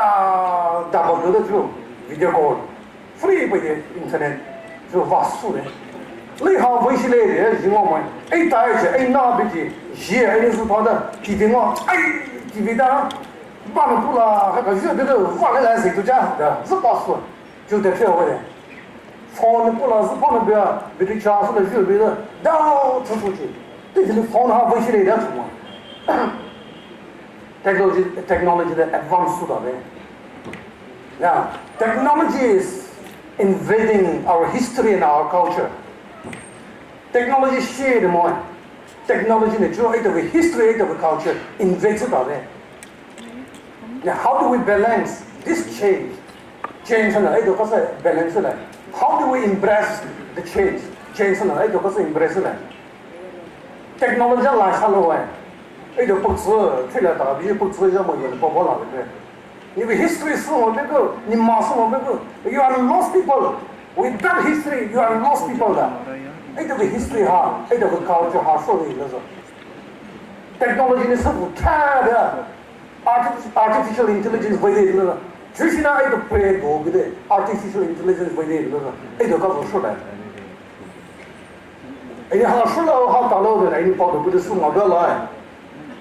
double 的就 video call free 不的 internet 就发速的。你好，微信来的，是我们带着那边的，你是他的，批评我，批评他，完了不了，那个热的都完了来谁都这样的，是把说，就得这回来，放的不了是放的不要，别的家是的热别的，到处出去，对着你放他微信来的什么？technology 的 advanced 到的，now technology is invading our history and our culture. Technology share the more. Technology ne jo ita we history ita we culture invades it out there. Now how do we balance this change? Change na ita kasi balance la. How do we embrace the change? Change na ita kasi embrace la. Technology la sa lo hai. Ita不知出来打比不知要么有的包包了对不对？因为 history 是我那个，你马是我那个 ，you are lost people. Without history, you are lost people 的。这个 history 哈，这个 culture 哈，说的那是 technology 呢是不差的 ，artificial intelligence 为的那个，就是那这个 play 多个的 artificial intelligence 为的那个，这个告诉说来，你好说了好打了的，你报的不是数码不要来，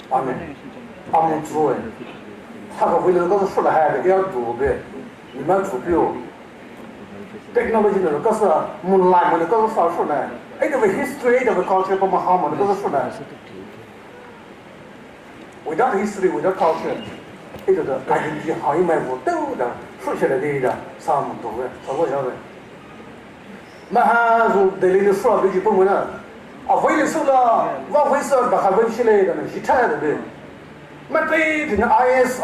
阿门，阿门主哎，他个为了告诉说了还的要做的，你们做不了。Technology 呢，告诉mun来mun告诉啥说呢？这个 history 这个 culture 不么好嘛？告诉说呢 ？Without history, without culture，这个 identity 好一买不都的，说起来的啥么多的，啥个晓得？那还是这里的说比起不么呢？为了说了，我为啥打开问起来的呢？是差的呗。那对这个 IPS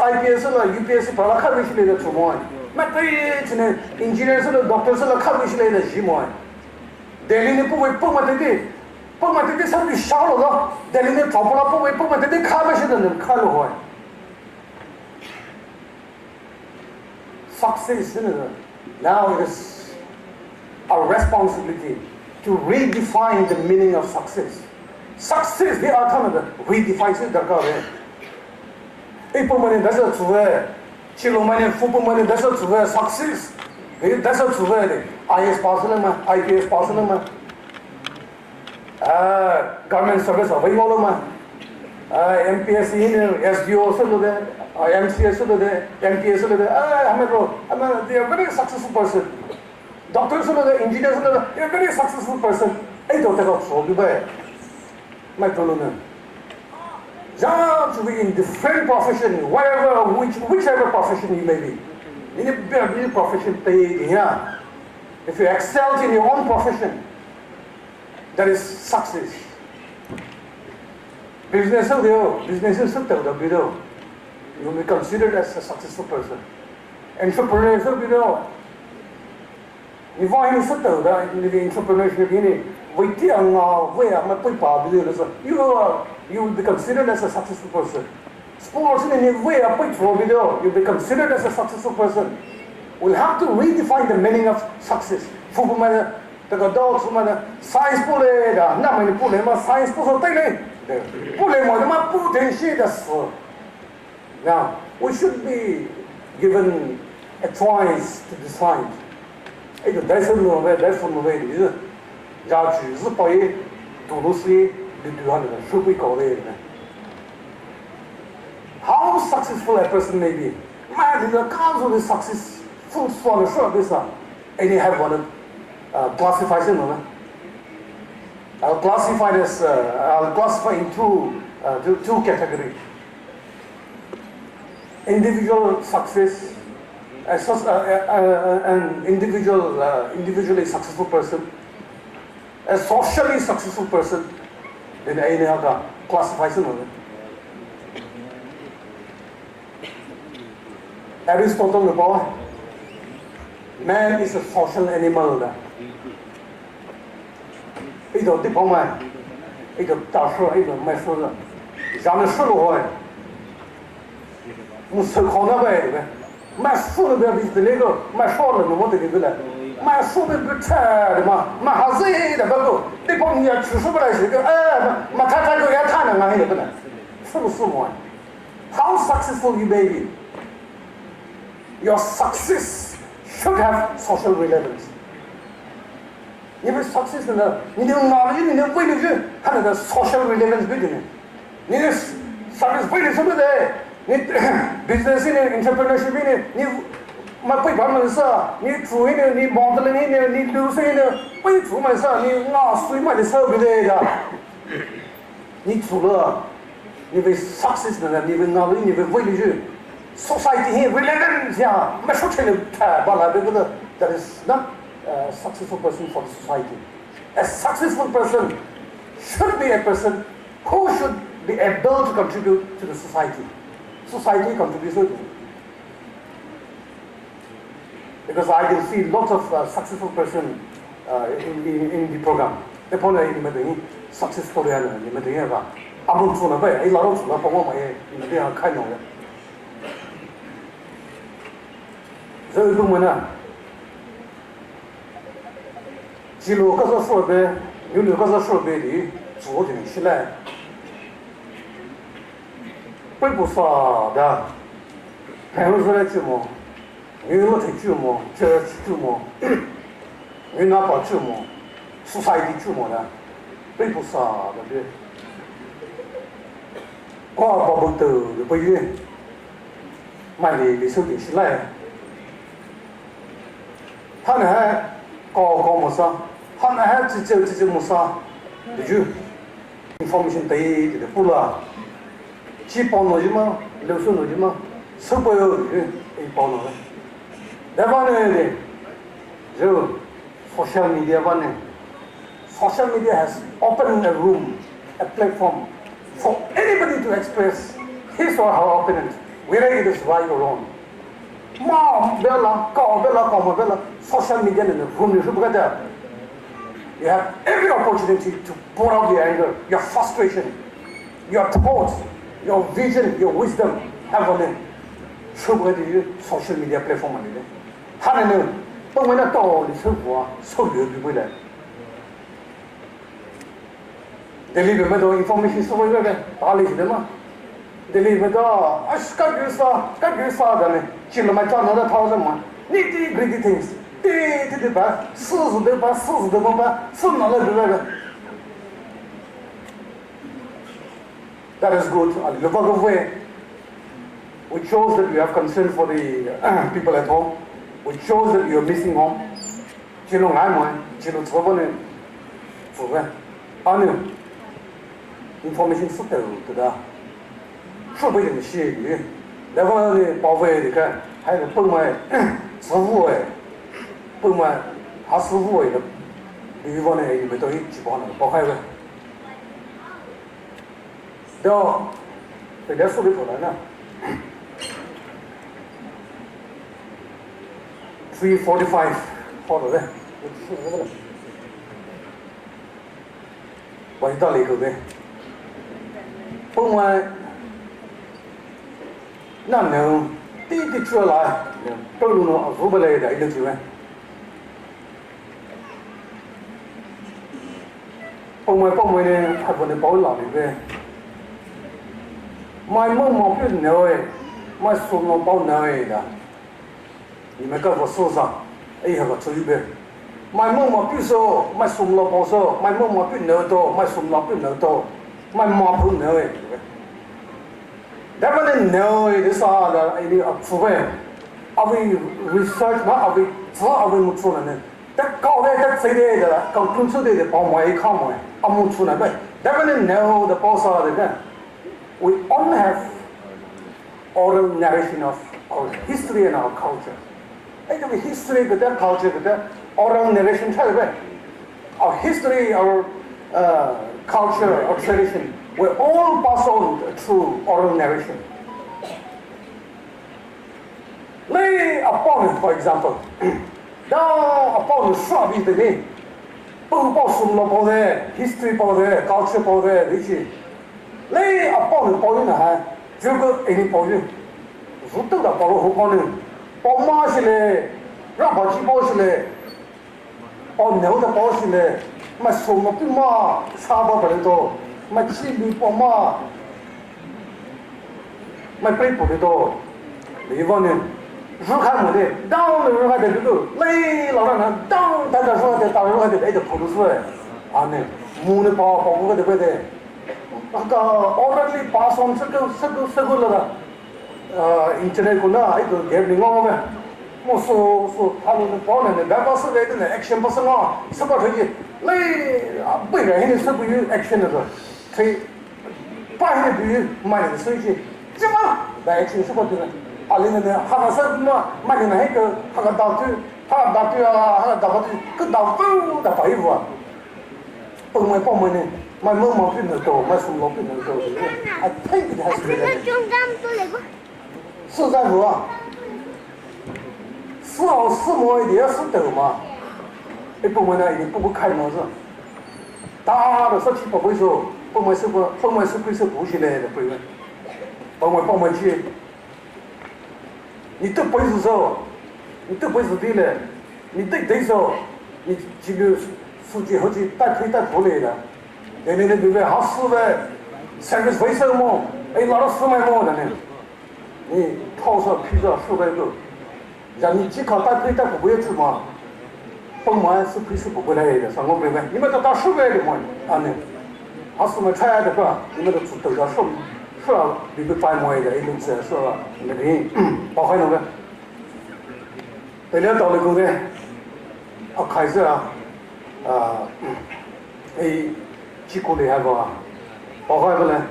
了 UPS 把它看问起来的出么？那对这个 engineer 是了 doctor 是了看问起来的什么？Delhi 呢不会不么的，上面少了了。Delhi 呢找不了不会不么的看问起来的能看了会。success, now it is our responsibility to redefine the meaning of success. Success, the alternative, redefines it. People money doesn't swear, chilo money, football money doesn't swear success. It doesn't swear. IS person, IPS person, government service available, MPS SDO also there, MCS also there, MPS also there. They are very successful person. Doctors also there, engineers also there. They are very successful person. I don't take out so bad. My problem. Just be in different profession, whatever, whichever profession you may be. In a profession, yeah. If you excel in your own profession, that is success. Business is you will be considered as a successful person. Entrepreneur is you will be considered as a successful person. Sports in any way, you will be considered as a successful person. We'll have to redefine the meaning of success. Science now, we should be given a choice to decide. How successful a person may be, man, the accounts of the successful for the this and you have one classification. I'll classify in two categories. Individual success, an individually successful person, a socially successful person, then I have a classification. Aristotle about man is a social animal. It don't depend on it. Don't touch it. Don't mess with it. Jamais solo. Musul khona ba. Mas solo ba bis delego. Mas solo no modo de vela. Mas solo betar ma hazi da bago. Depend ya chusu ba ise. Ma tata go ya tana ngai de bana. Solo solo. How successful you may be, your success should have social relevance. You have success in the knowledge, in the way you have the social relevance between it. You have service between some of the business in entrepreneurship in it. You must pay for myself. You true in it, you modeling in it, you losing in it. Pay for myself. You not swim at the service there. You true. You have success in it. You have knowledge. You have way you. Society here relevance. Yeah, my social that is not a successful person for the society. A successful person should be a person who should be able to contribute to the society. Society contributes to it. Because I can see lots of successful person in the program. They point out in success story and in the Abun Suna Bay, a lot of Suna in the kind of so you know, chỉ lúa có số số bé, nhiều lúa có số bé đi, số thì chỉ là, bây giờ sao đó, hàng lúc này chịu mò, nhiều lúc thì chịu mò, chơi chịu mò, nhiều nào bảo chịu mò, society chịu mò đó, bây giờ sao đó đấy, qua bảo bồi từ bây giờ, mai đi số thì chỉ là hắn này có một sao, hắn này chỉ một sao, được chưa? Information đấy thì được là chỉ bảo nói gì mà, lưu số nói gì mà, số bao nhiêu thì bảo nói. Đấy bạn này, rồi social media bạn này, social media has opened a room, a platform for anybody to express his or her opinion, whether it is right or wrong. Mom, Bella, social media in the room, you have every opportunity to pour out your anger, your frustration, your thoughts, your vision, your wisdom, have on it. 手不的social media platform 里的，他那呢，本来那到的生活啊，手流比回来。这里边么多 information 是为了个打理的嘛，这里边多啊，干句啥的呢？进了嘛，讲到讨论嘛，你的 great things， 对吧？事实的吧，是哪来的那个 ？That is good. The work of way. We chose that you have concern for the people at home. We chose that you are missing home. 记录俺们，记录错误的，是不是？啊呢？ information 是对的，是不一定写语，然后呢，包括你看，还有本来15位，本来他15位的，地方呢，你们都有基本上包括个，然后这点数据出来呢，345，好多的，我数了，我一到里头的。 本来那能滴出来，都能入不来的一个机会。本来呢，还不能包老的呗。买毛不能哎，买数毛包能哎的。你们搞个市场，哎呀个追呗。买毛不收，买数毛包收，买毛不能多，买数毛不能多。 My mom who know it. That one know it is all the idea of survey. Are we research? Not are we? Are we much on it? That call that say that come to the bomb way come way. I'm much on it. That one know the boss of the we only have oral narration of our history and our culture. I think the history with that culture with that oral narration tell it. Our history, our culture or tradition were all passed on through oral narration. Lay upon, for example, down upon the shrub is the name. History, culture, lay upon the point, Juggle any point. Zutu the Polo Hopon, Pomashile, Rabachi or no the Boshile. 嘛，什么不嘛，差不多多，嘛，吃米不嘛，嘛，背不的多，地方呢，如看么的，当如看的这个，累老让人当，大家说的，当如看的，哎，就跑出来，啊呢，木的包个的不的，那个 already pass on 这个了的，internet 过那，哎，就给你讲呗。 我说他们包呢，那把是来的呢 ，action 不是我，是把推去，来啊，不然现在是不有 action 的个，推，把现在不有买的手机，怎么来 action 是不对的？啊，那个哈个是么买的那个哈个导队啊，哈个导队，个导风的白衣服啊，本来包呢，买毛毛病的多，买什么病的多，啊，推的还是对的。是在不啊？ 是好是毛一点是抖嘛，一部分呢也不开模子，大的说起不会说，部门是会是补起来的部分，部门去，你都不会说，你都不会是对了，你对手，你这个数据后期带出来的，对不对？好死的，service 回收嘛，哎，拿到4万毛的呢，你掏上批上400个。 让你只靠带不会做嘛，本来是配是不回来的，上我明白，你们都到10万的嘛，啊呢，还是么菜的吧，你们都都到是啊，你们摆卖的一种是吧？那个包括那个，对了，到了工作，啊开始啊，几个的还不啊，包括不呢，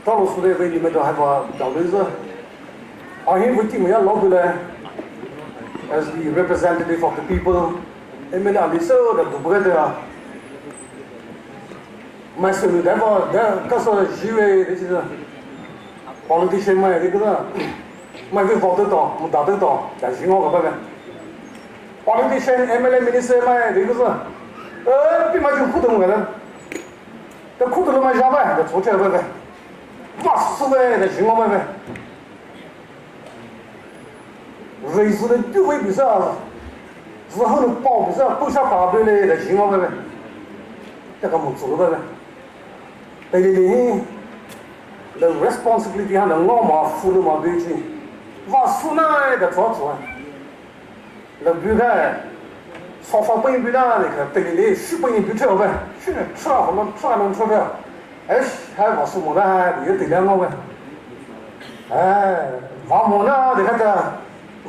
到了时代为你们都还不到的是，啊，因为你们要老回来。 As the representative of the people, ML Aliso, the Bubreda, Master Never, that's a Jive, this is a politician, my regular, my voted on, Mudata, that's you know about politician, ML Minister, my regular, be my Kutum, the Kutum, my Java, the Twitter, what's the way that you know, 瑞士的对位比赛，之后的报比赛不下八倍嘞的情况呗，这个么做了呗，对的，the responsibility 还能我嘛负了嘛对去，我负那的做做，那比赛。双方不应比那个对的，是不应比这呗，是吃了好了，吃了能吃的，哎，还我是么的，你对两个呗，哎，王么呢？你看这，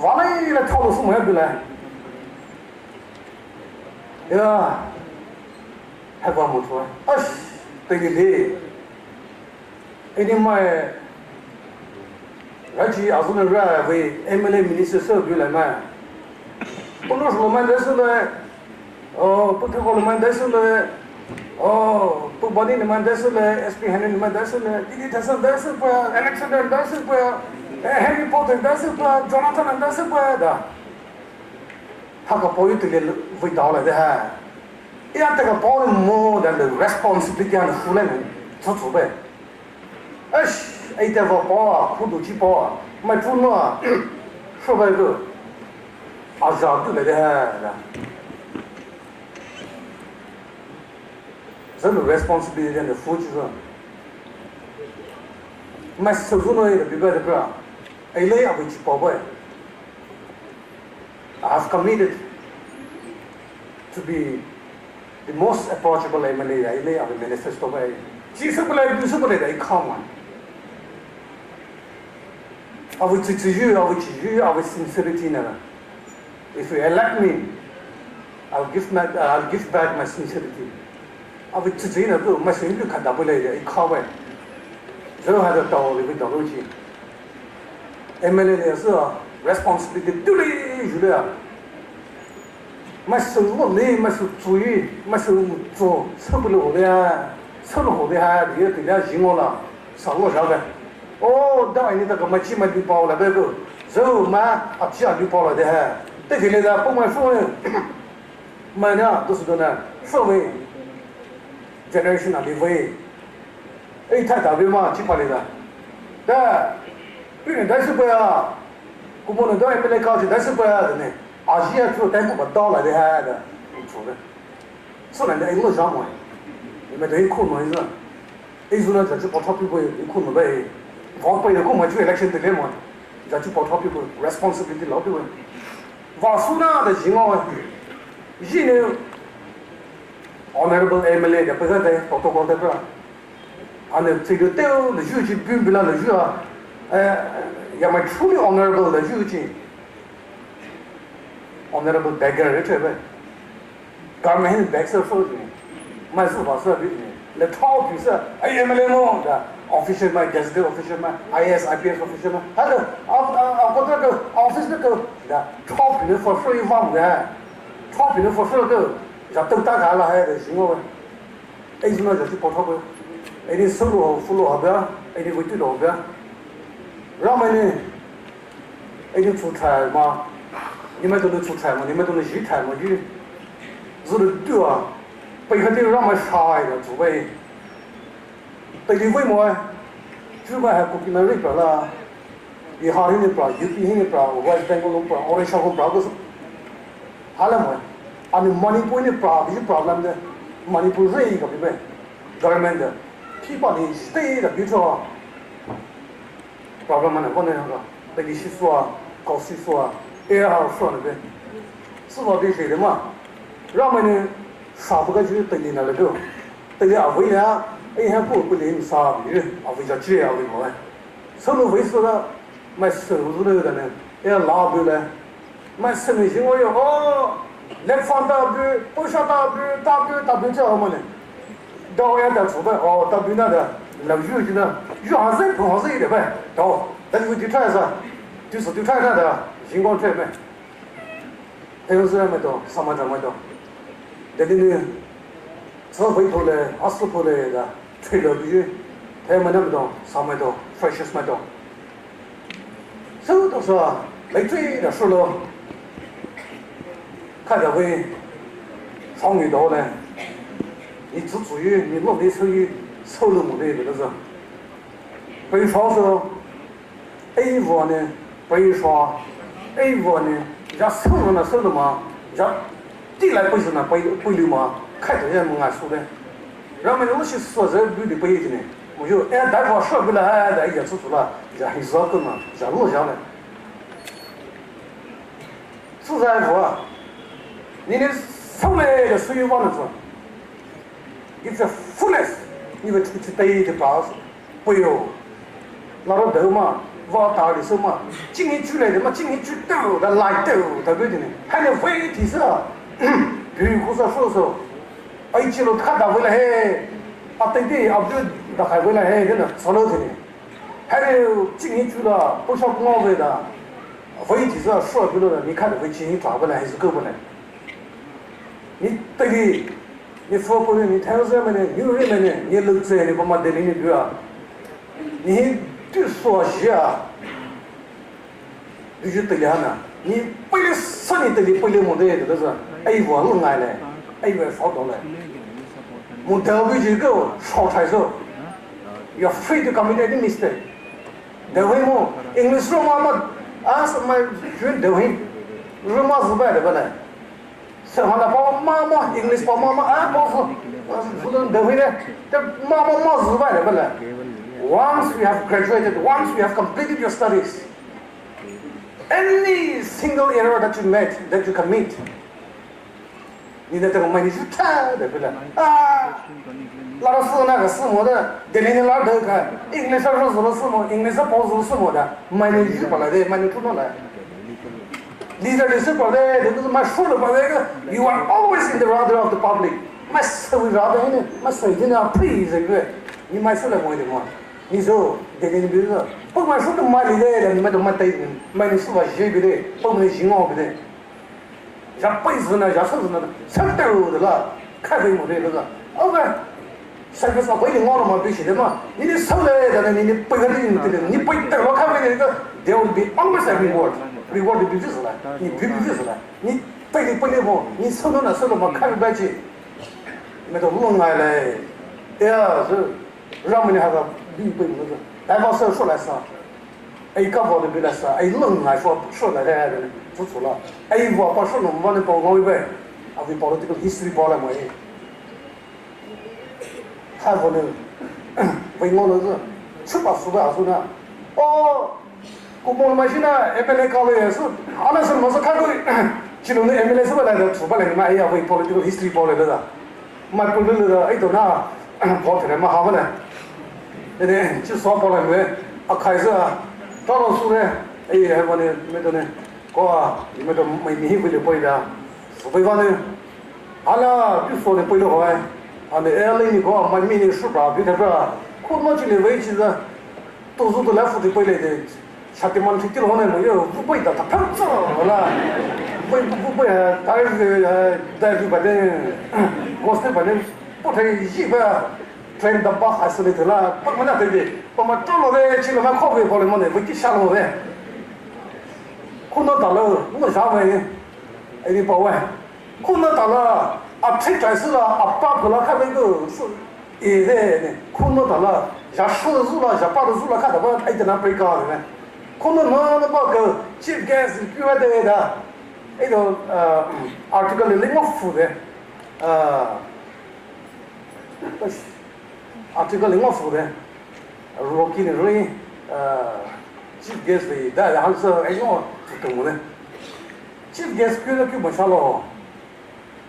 王嘞来操作是么样的嘞？对吧？还管不出来，哎，对的，一定买，而且要是那个为 MLA minister 设备来买。不能说买的是嘞，不透过了买的是嘞，不把你买的是嘞 ，SP 还能买的是嘞，弟弟他是的是不，Alexander 的是不，Harry Potter 的是不，Jonathan 的是不的，他个包有对的味道了的哈，一样这个包的么的 responsibility 的负担做出呗，哎，哎这个包啊，苦头去包啊，买猪肉啊，说白个。啊，是啊，对了的，这个 responsibility 的负责任。买收入呢，比如这个，哎嘞，要去报备。I have committed to be the most approachable MLA. 哎嘞，要 manifesto 呗，即使不来，就是不来的，看完。I will teach you, I will teach you, I will sincerity 呢。If you elect me, I'll give back my sincerity. 啊，为自己那个没生就看到不来的，一靠呗，然后还得到那个道路去。MLA 呢是 responsibility 对嘞，就了。没收入呢，没收注意，没收做收不了的，收了好的还你对了行我了，上我上呗。哦，当然你那个没几买就包了那个，然后嘛啊几样就包了的还。这个呢，不买说呢，买呢都是的呢，社会 generation 啊，的会，哎，太大别嘛，几块的，对，别人但是不要，我们那都还没来搞起，但是不要的呢，而且做代不把到了的还的，错的，是人家一路上嘛，你们对困难是，一说呢就是把钞票不有困难呗，我不有空嘛就 election 的嘛，就把钞票不 responsibility 老多。王苏纳的情况，一年 honorable MLA 的不是的，报道过的不？啊，那这个都那就去并不了那就啊，要么处理 honorable 的就去 honorable beggar 这呗，刚才那 beggar 说的，没事法说的，那超比是MLA 么的。official 嘛 ，gazette official 嘛 ，IS、IPS official 嘛，还有我这个 office 那个的，超频的发水忘的，超频的发水个，让都打开了还得行我呗，哎，那就去报钞票，哎，你收入付入好不要，哎，你会对了好不要，然后呢，哎，你出差嘛，你们都能出差嘛，你们都能一差嘛，就是对啊，背后得让我杀一个，除非。对的，为么？主要还不给那瑞表了，以后那表、UP 那表、West Bengal 表、Orissa 表都是，好了么？啊，你 Manipur 那表是 problem 的 ，Manipur 这一个对不对 ？Government 的，批判的 state 的，比如说 problem 呢，我那个对的系数啊、高系数啊、air 号说的对，是吧？对谁的嘛？让我们呢，啥不个就是对的那个，对的啊，为了。哎，还不能杀别人，啊，为了这样为么？收入为数了，买收入了的呢，要拉不了，买生意行为哦，来放大不，不想大不，大不这样么呢？到要到出来哦，大不那的，老有的呢，有行子碰行子的呗，到，但是就穿上，就是就穿上的，星光穿呗，还有是那么多，什么这么多，这里呢，只回头来，20%来的。吹了必须，还没那么多，300多 ，freshers 买多，这都是来最的事了。看到会上遇到呢，你只注意你努力收入目的这个是。比方说 A 方呢，比如说哎我呢，人收了呢收了嘛，人地来不是呢不流嘛，开头也没俺说的，人们东西说这不的不一定呢，我就哎大伙说不来，哎也做出了，人很少个嘛，人路上来，自在乎啊，你的从来的水往那做。It's a fullness. You will take the past. 不有，那个头嘛，挖大的时候嘛，今年出来的嘛，今年出头的来头，对不对呢？还能飞的是啊，比如说，哎，记录看到回来嘿，啊对对，啊不就那还回来嘿，真的少了的呢。还有今年出了不少公安的，飞的是说不了的，你看到飞机你抓回来还是够不来？你对的。你佛不能，你台湾人们呢，有人们呢，你老在你把嘛带领你去啊，你对说些啊，你就对了呢，你不了10年对的不了么的，这个是，哎我弄来了，哎我少到了，我台湾这个少才说，要非得干么的 mistake， 台湾么，English 说嘛啊什么全台湾，说嘛是白的不来。生下来把妈妈 English 把妈妈啊，包括不能得回来，这妈妈日外的不来。Once you have graduated, once you have completed your studies, any single error that you commit, 你的这个问题是太对不对啊？那个是那个是么的，电影的那头看，English 说是什么 ，English 包是什么的，没人语过来的，没人出来。你这里是过来，这个是买书的过来个 ，You are always in the radar of the public。买书的 radar 呢，买手机呢 ，please 这个，你买书来买的嘛？你说，这个你比如说，不买书的买的嘞，你买都买对的，买的书啊写不对，不买信号不对，像背时呢，像手指呢，全都的了，看对没对那个 ，OK。三个少背的我了嘛，对写的嘛，你的手嘞，但是你背个的你背对了看背的那个 ，there will be always a reward。reward 必须是来，你必须是来，你背的不不，你手到那手了嘛，看不白去，那个弄来嘞，对啊，是让我们那个必背那个，来把手说来啥，哎，搞不的别来啥，哎，弄来说来的，做错了，哎，我把手弄往那包我一背，啊，会包到这个 history 包来没？还不能，为我那是7、8岁的时候呢，哦。我们那些呢 ，MLA 搞的也是，啊那时候我是看过，其中的 MLA 是不来的，出不来的嘛，哎呀，为跑的这个 history 跑来的啦，买不来的，哎，都那跑起来嘛，好不呢？对对，就少跑了没？啊，开始啊，找到书呢，哎，还我呢，没得呢，我你们都没米回来背的，是背完呢，啊那就说的背了好哎，啊那哎那你个买米的书吧，比他说，可能这里为其实，多数都来负责背来的。사태 많은 특별한 거는 뭐요? 부부이다 다 평소라. 부부야 다른 다른 받는 고스트 받는 포트에 집에 트렌드 바 하스리들라. 뭐나 되게 뭐만 떨어데 지금만 커피 벌면 뭐 기샤로데. 코너 달러 뭐 사와요? 에디 바와. 코너 달러 앞에 잘쓰라 아빠 불러 가는 거 이제 코너 달러 자 수주라 자 빠르주라 가다 봐 아이들 아프리카네. 可能那个 chief guest 举办的那个article 里面附的article 里面附的 Rocky 的瑞chief guest 的然后是哎呦不懂的 chief guest 举的举不下了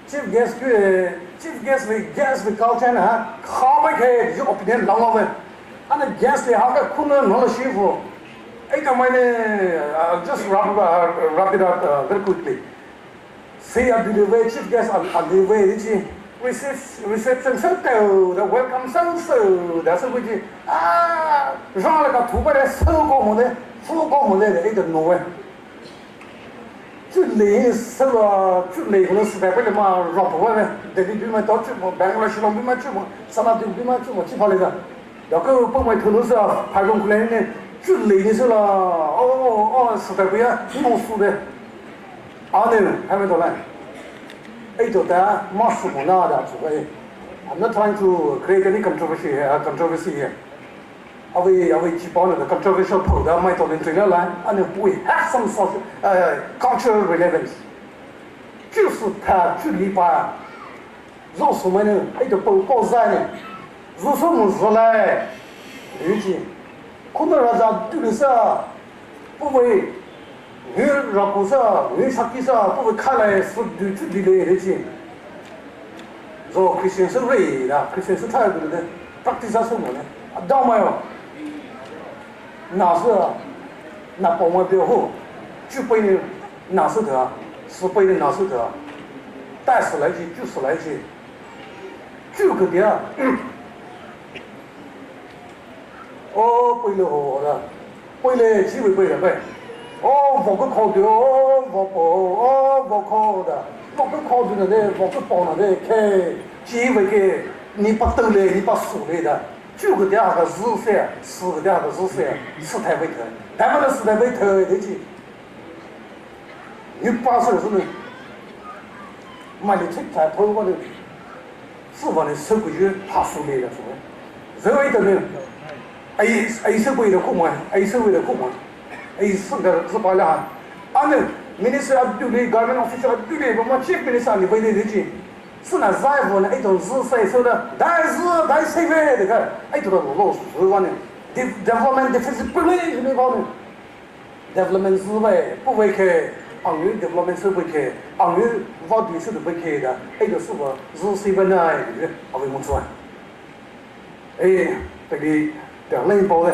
chief guest 的 guest 的高层啊好不开就 opinion 老老的那 guest 的好个可能弄了媳妇I come in, just wrap it up very quickly. Say at the way, chief guest at the way, reception so the welcome so that's what we Jean le gars tout pas so comme on est de Noël. Tu les le super le ma robe ouais depuis du matin tu mon Bangladesh l'on du matin ça m'a du matin tu parles là. Donc pour moi tout ça par exemple les 最累的是了，实在不要弄输的，还没到来，哎，就在马术不拿的，除非 I'm not trying to create any controversy here. we keep on the controversial program might have been trained line, and we have some sort of cultural relevance. 就是他距离把让什么呢？还得包山呢，如什么时来理解？可能人家对的是不会，你让个是你啥子是不会看来是对距离的理解。说 Christian 是瑞的 ，Christian 是太多的 ，practice 什么呢？到没有？哪是那保安标后，就被你哪是的，是被你哪是的，带死来去就是来去，就个点。哦，背了好的，背了几回背了背，哦，我个考的哦，我考的，我个考的呢，我个报了呢，开几回给你把兜嘞，你把数嘞的。9个点个日线，10个点个日线，4台尾头，台湾的4台尾头的去，你8岁时呢，买的车台头我的4万的收回去爬树来了，是吧？认为的呢，A 收回的空嘛，A 收回的空嘛，A 4个是8两，俺们minister 对的 government official 对的，我们 chief minister 你回来的去。是那在乎呢，一种日晒收的，但是谁会这个？哎，都是老实话呢。development deficit 不会是没搞的 ，development 是为不会开，昂于 development 是会开，昂于发展是不会开的，哎，就是我日晒不呢，阿为么做？哎，这里两人包的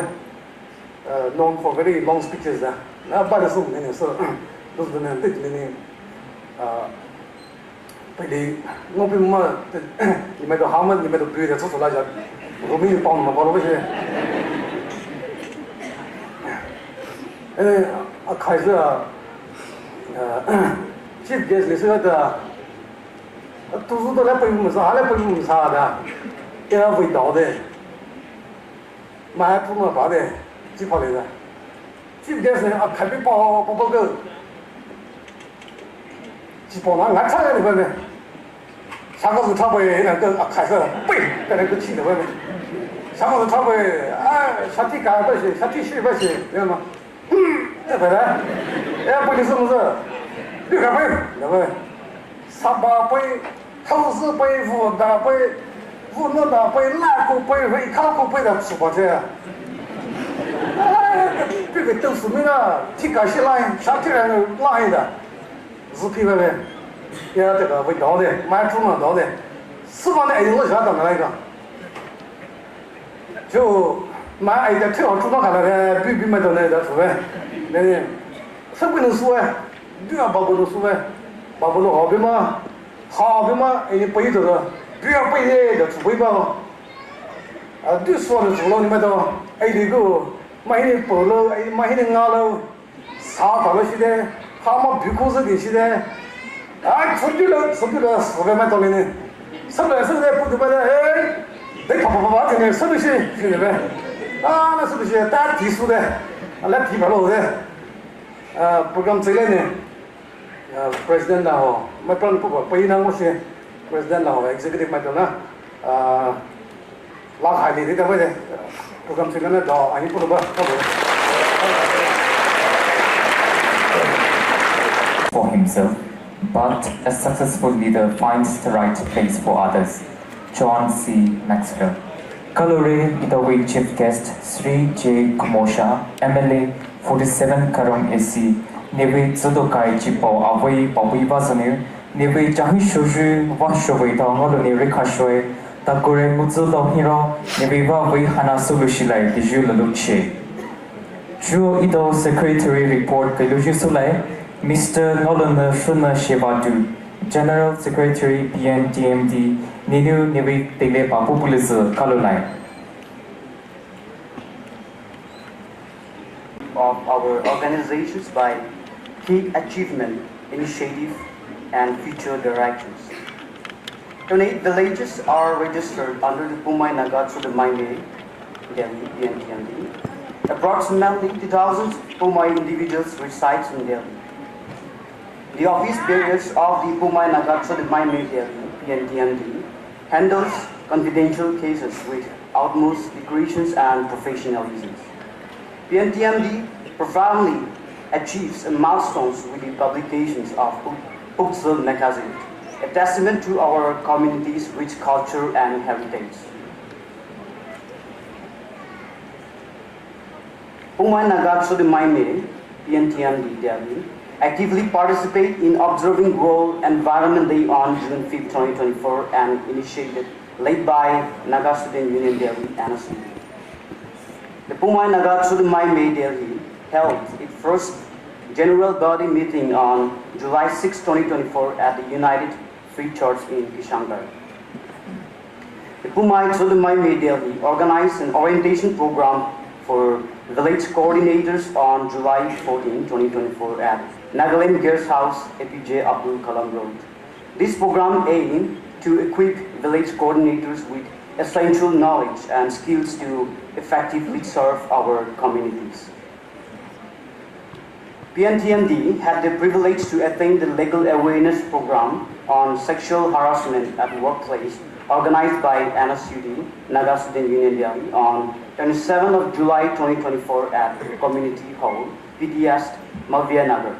，known for very long speeches 的，那办的是我们那是，都是呢，对的呢，ไปดีงบเป็นมา你们都好嘛，你们都对的，做出来就我们帮你们帮了不是？开始chief guest 的时候的，都是都来背我们啥，来背我们啥的，给他味道的，买不嘛把的，几跑来的，chief guest 开背包个。基本上俺唱的外面，上个是差不多那个开始背在那个气的外面，上个是差不多下体干不行，下体虚不行，知道吗？这回来，背的是不是？6个背，对不对？38背，头是背，5大背，5那大背，哪个背会考个背的出不去？这个都是没了，体干起来，下体那个来的。是批外面，也这个味道的，买猪毛道的，4万的我晓得哪一个，就买的最好猪毛看来的，比买到那个出来，那什么能说哎，你要包不能说哎，包不能好比嘛，好比嘛，你背着的，不要背的就出背包，对说的做了你们都，那个买的包了，买的鸭了，啥到了些的。他们比故事的现在，出去了400万多呢，收的不对不对，得啪的，收的些，兄弟们，那收的些单提出的，来提牌了的，不讲这类呢，president 啦吼，没办不过，不一样我是 president 啦吼 ，executive 没得啦，拉海里的位的，不讲这个呢，到俺不能不。
For himself, but a successful leader finds the right place for others. John C. Maxwell. Kalore Itawi Chief Guest Sri J. Kumosha, MLA 47 Karong AC, Neve Zodokai Chipo Away Pawi Vazanu, Neve Jahi Shuju Washovita Holoni Rikashwe, Takure Muzudo Hiro, Neveva Wei Hana Sulushilai, Diju Laluche. Juo Ido Secretary Report Kaluju Sulai. Mr. Nolan Shuna Shevadu, General Secretary PNTMD, Ninu Nevi Tele Populis Kalulai.
Of our organizations by key achievement, initiative, and future directions. 28 villages are registered under the Pumai Nagatsudamayne, Delhi, PNTMD. Approximately 2,000 Pumai individuals reside in Delhi. The office bearers of the Pumai Nagatsudamayne Delhi, PNTMD, handles confidential cases with
utmost decorations and professionalism. PNTMD profoundly achieves milestones with the publications of Utsul magazine, a testament to our community's rich culture and heritage. Pumai Naga Sudimaime, PNTMD Delhi, actively participate in observing World Environment Day on June 5, 2024 and initiated led by Naga Student Union Delhi NSU. The Pumai Naga Sudimaime Delhi held its first general body meeting on July 6, 2024 at the United Free Church in Kishangarh. The Pumai Sudimaime Delhi organized an orientation program for village coordinators on July 14, 2024 at Nagaland Guest House, APJ Abdul Kalam Road. This program aimed to equip village coordinators with essential knowledge and skills to effectively serve our communities. PNTMD had the privilege to attend the legal awareness program on sexual harassment at workplace organized by NSUD, Naga Student Union Delhi, on 27 of July 2024 at Community Hall, PDS, Malviya Nagar.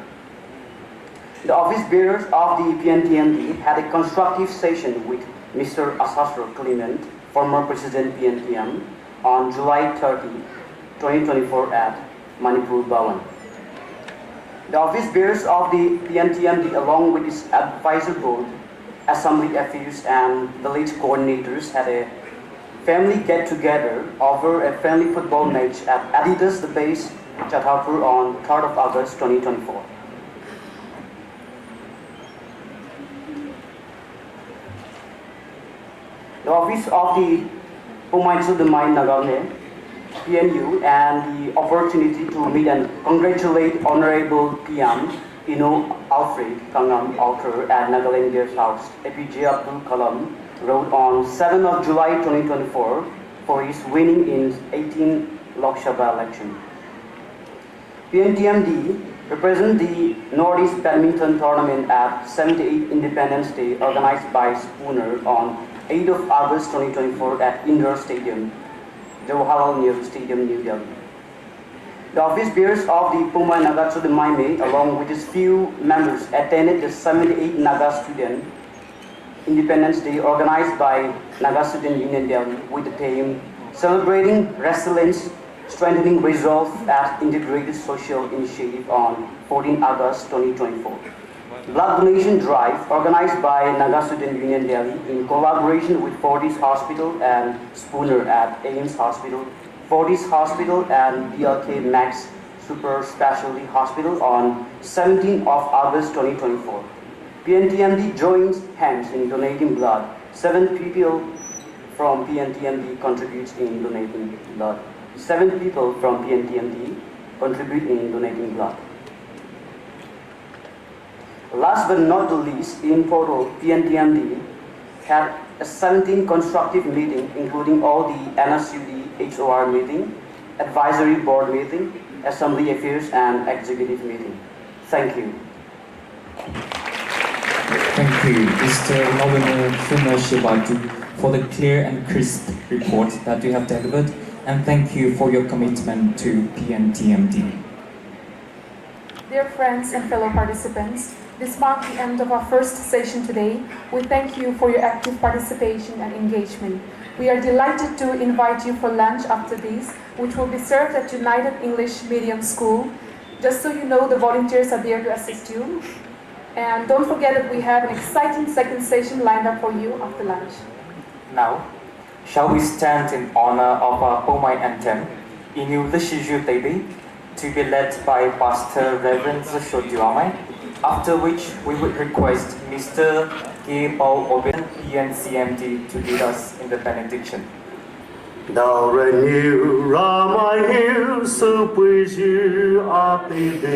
The office bearers of the PNTMD had a constructive session with Mr. Asasro Clement, former President PNTM, on July 30, 2024 at Manipur Bhawan. The office bearers of the PNTMD, along with its advisory board, assembly affairs and village coordinators, had a family get-together over a friendly football match at Adidas The Base, Chhatapur on 3rd of August 2024. The office of the Pumai Sudimaime Naga PNU and the opportunity to meet and congratulate Honorable PM Ino Alfred Kangam Alter at Nagaland Guest House, APJ Abdul Kalam Road on 7 of July 2024 for his winning in 18th Lok Sabha election. PNTMD represent the Northeast Badminton Tournament at 78th Independence Day organized by Spooner on 8 of August 2024 at Indore Stadium, Jawaharlal Nehru Stadium, New Delhi. The office bearers of the Pumai Naga Sudimaime, along with its few members, attended the 78th Naga Student Independence Day organized by Naga Student Union Delhi with the theme Celebrating Resilience, Strengthening Resolve at Integrated Social Initiative on 14 August 2024. Blood donation drive organized by Naga Student Union Delhi in collaboration with Fortis Hospital and Spooner at AIMS Hospital, Fortis Hospital and BLK Max Super Specialty Hospital on 17 of August 2024. PNTMD joins hands in donating blood. 7 people from PNTMD contributes in donating blood. 7 people from PNTMD contribute in donating blood. Last but not the least, in total, PNTMD had a 17 constructive meeting, including all the NSUD HOR meeting, advisory board meeting, assembly affairs, and executive meeting. Thank you.
Thank you, Mr. Nobene Fuma Shibatu, for the clear and crisp report that you have delivered, and thank you for your commitment to PNTMD.
Dear friends and fellow participants, this marks the end of our first session today. We thank you for your active participation and engagement. We are delighted to invite you for lunch after this, which will be served at United English Medium School. Just so you know, the volunteers are there to assist you. And don't forget that we have an exciting second session lined up for you after lunch.
Now, shall we stand in honor of our Pumai anthem, Inu Lishiju Devi, to be led by Pastor Reverend Shodjuamai, after which we would request Mr. K. Paul Oben, PNCMD, to lead us in the benediction.
Đạo renew Ramayu Supuju Apide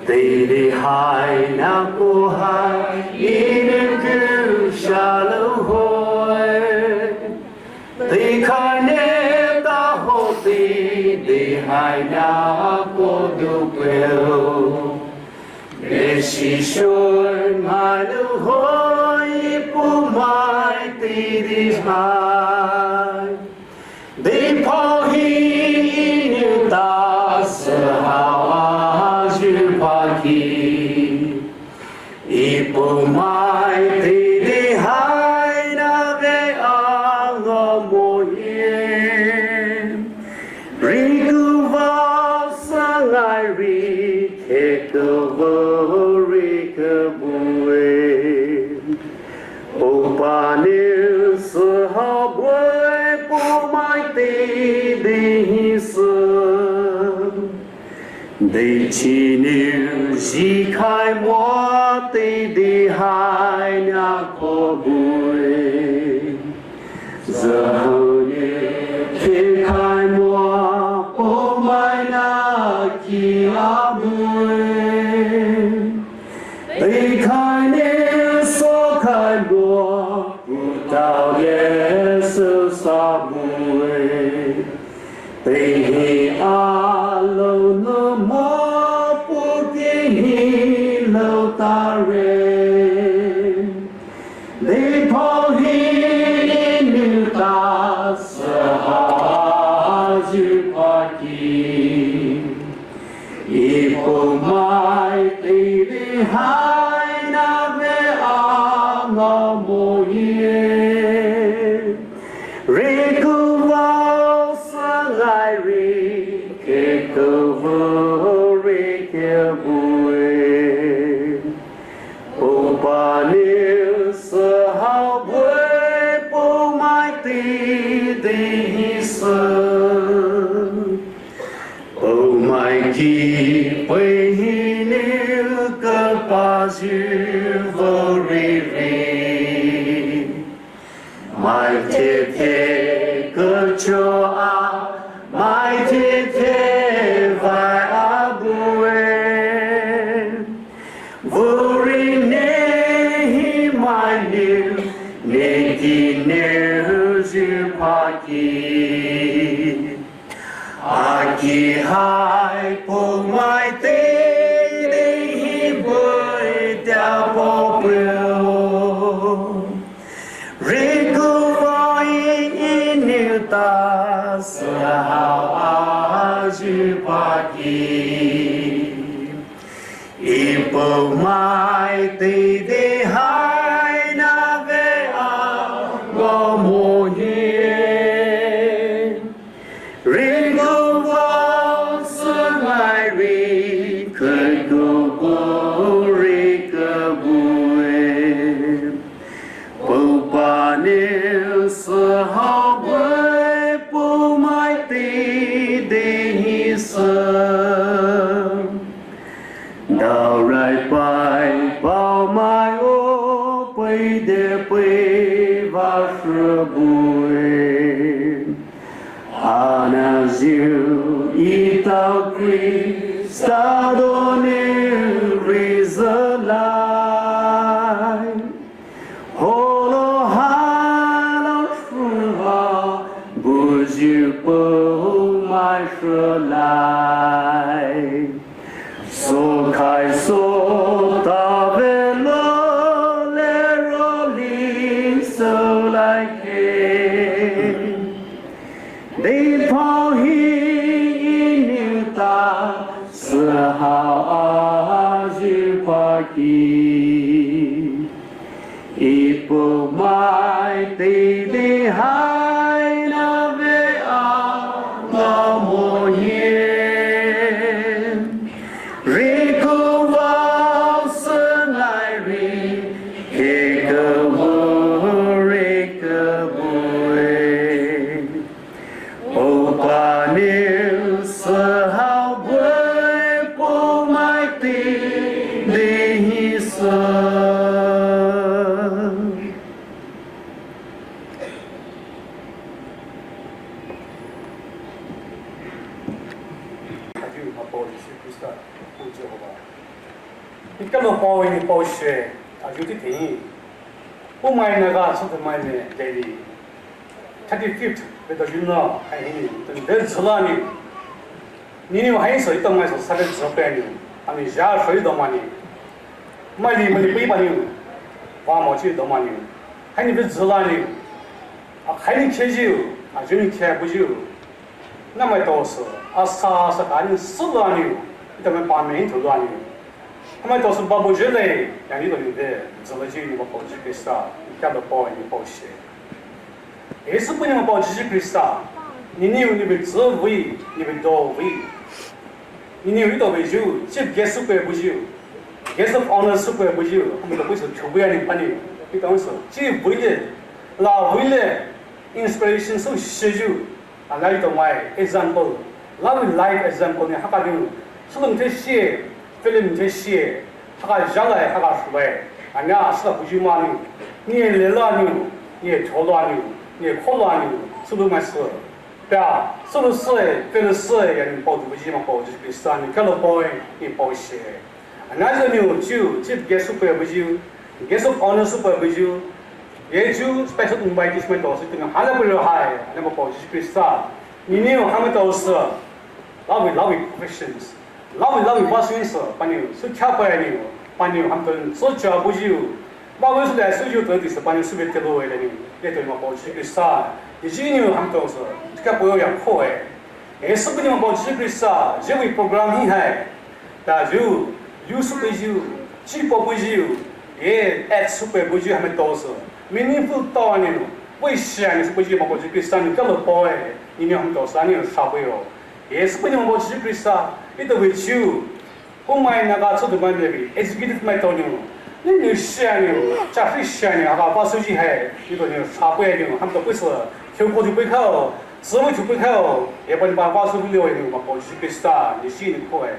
Dede Hai Nako Hai Inuku Shalom Hoy Dekane Ta Hoti De Hai Nako Dupel Deshi Shor Manu Hoy Pumai
tì đi hai đi phao hi như ta sợ hào dư phá kỳ ipu mai tì đi hai na về ngô mô yên ri cứ vào sang ai ri khe cơ vô ri cơ bùi Opa niu sư hào bùi bù mai tì đi sư Đi chi niu dì khai mua tì đi hai nhà cô bùi Giờ hầu niu khi khai mua bù mai na kỳ á bùi Tì khai niu số khai mua bù tao ghé sư sa bùi Tì hi a lâu nơ mô bù kỳ hi lâu ta rê Tì phao hi niu ta sa ha dư phá kỳ Ipu mai tì đi hai na về ngô mô yên Ri ku vào sang ai ri kê cơ vô ri kê bùi Opa niu sơ hào bùi bù mai tì đi sơn Bù mai kỳ bùi hi niu cơ pa dư vô ri ri Mai thế thế cơ cho mai thế thế vai bùi vô ri nê hi mai niu nê kỳ niu dư phá kỳ kỳ hai bù mai tì đi hi bùi đeo bó biểu Ri ku voi niu ta sa hào dư phá kỳ Ipu mai tì đi hai na về ngô mô yên Ri ku vào sang ai ri khơi ku bù ri cơ bùi Bù bà niu sơ hào bùi bù mai tì đi sơn Đào rai bài bao mai ô bùi đề bùi vào sơ bùi Ana diu i tao quy sta đô niu ri dơ lai Hồ lô ha lô shu ha bù diu bù mai sơ lai So khai so ta về lô lê rô li sơ lai kê Đi phao hi niu ta sơ hào dư phá kỳ Ipu mai tì đi hai na về ngô mô yên Ri ku vào sang ai ri kê cơ vô ri cơ bùi Opa niu sơ hào bùi bù mai tì đi sơn
Cái lô bò này bò xe, dù tí thì bố mai naga sốt mai này đây đi 35th với tao yun na hay hình từng đến sớm ni ni hay sớm tao mai sớm sáng đến sớm bèn ni anh giá sớm tao mai đi bây ba ni và mọi chuyện tao mai ni hay ni biết sớm ni 还能吃酒，就能吃不酒，那么多是啥干的死乱牛，他们把面头乱牛，他们都是把不热嘞，让你都有的，做了酒你把包起给啥，干到包你包些，也是不能包起给啥，你牛你被自卫，你被到位，你牛一到为酒，这给是怪不酒，给是honor是怪不酒，他们都不是全部让你把牛，你当时这为了。La wile inspiration so shiju alai to my example la will life example ne haka du sulung te she film te she haka jalai haka shubai anya sa buju ma ni ni le la ni ni cho la ni ni kho la ni sulung ma se ya sulung se pe le se ya ni po du ji ma po ji bi sa ni ka lo boy ni po she anya ze ni ju chip get super buju get of honor super buju ये जो special invitation तो उसके लिए हाल पर रहा है ना वो पहुंच पिस्ता निने हमें तो उस love questions love questions पानी सुचा पर नहीं पानी हम तो सोचा बुझियो बाबू से ले सोचो तो दिस पानी सुबह ते लो है नहीं ये तो मैं पहुंच पिस्ता ये जी नहीं हम तो उस इसका कोई या खो है ये सब नहीं मैं पहुंच पिस्ता जो भी प्रोग्राम ही है ताजू यूसुफ बुझियो चीप बुझियो ये एट सुपर बुझियो हमें तो उस meaningful thought ni为想你是不是毛过去给上你干了包哎，你们很多三年差不多，也是不是毛过去给上，你都会求，后面那个做的关那边 executive 买到你，你想你，假设想你，那个把手机还，你都你差不多你，他们都不是，跳过去背靠，什么就背靠，也把你把手机留你，毛过去给上，你心里苦哎，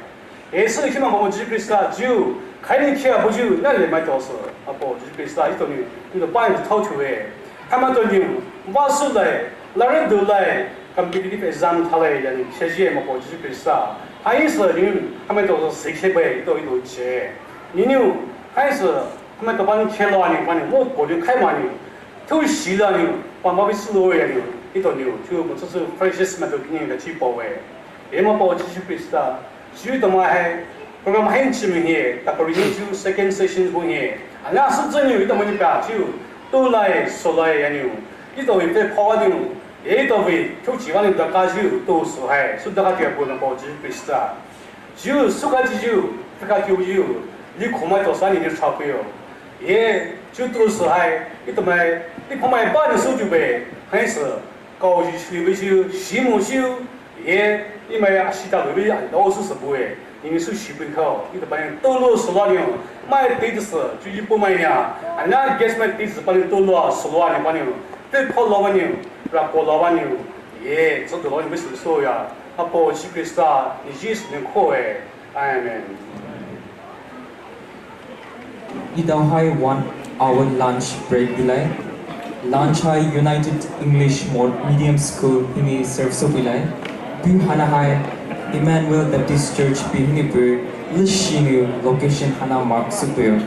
也是起码毛过去给上就。开你开不久，那你买多少？啊不，就是给啥一种人，你的把人掏出来，他们都牛，把手来，那人都来，competitive exam 他来，人学习嘛不就是给啥？还是人，他们都是谁呗，都接，你牛还是他们都把你开了呢，把你我过去开完呢，偷袭了呢，把毛病死了呀呢，一头牛，就我这是 precious 嘛都给人家去包哎，也嘛包就是给啥？只有他妈还。program hain chim he ta ko ju second sessions bo he anga su chen yu ta mo ni pa ju to lai so lai ya ni i to ve phaw ni e to ve chu chi wa ni da ka ju to su hai su da ka ke bo na bo ji pista ju su ka ji ju ta ka ju ju ni kho ma to sa ni ni cha pe yo ye ju to su hai i to mai ni kho mai ba ni su ju be hai se cao ji chi ve ju xi mo xiu ye ni mai a xi da ve an do su se bo ye因为是西北口，你都把人抖落十多年，买对的是就一不买呢，人家给买对是把人抖落十多年把人，对跑老板娘，然后过老板娘，耶，这个老人没收手呀，他包西北啥，你也是能可哎，哎们。
Idaw hai 1 hour lunch break bilai. Lunch hai United English Medium School hini serve so bilai. Bu hana hai Emmanuel Baptist Church Bihinipu Lishinu location hana mark super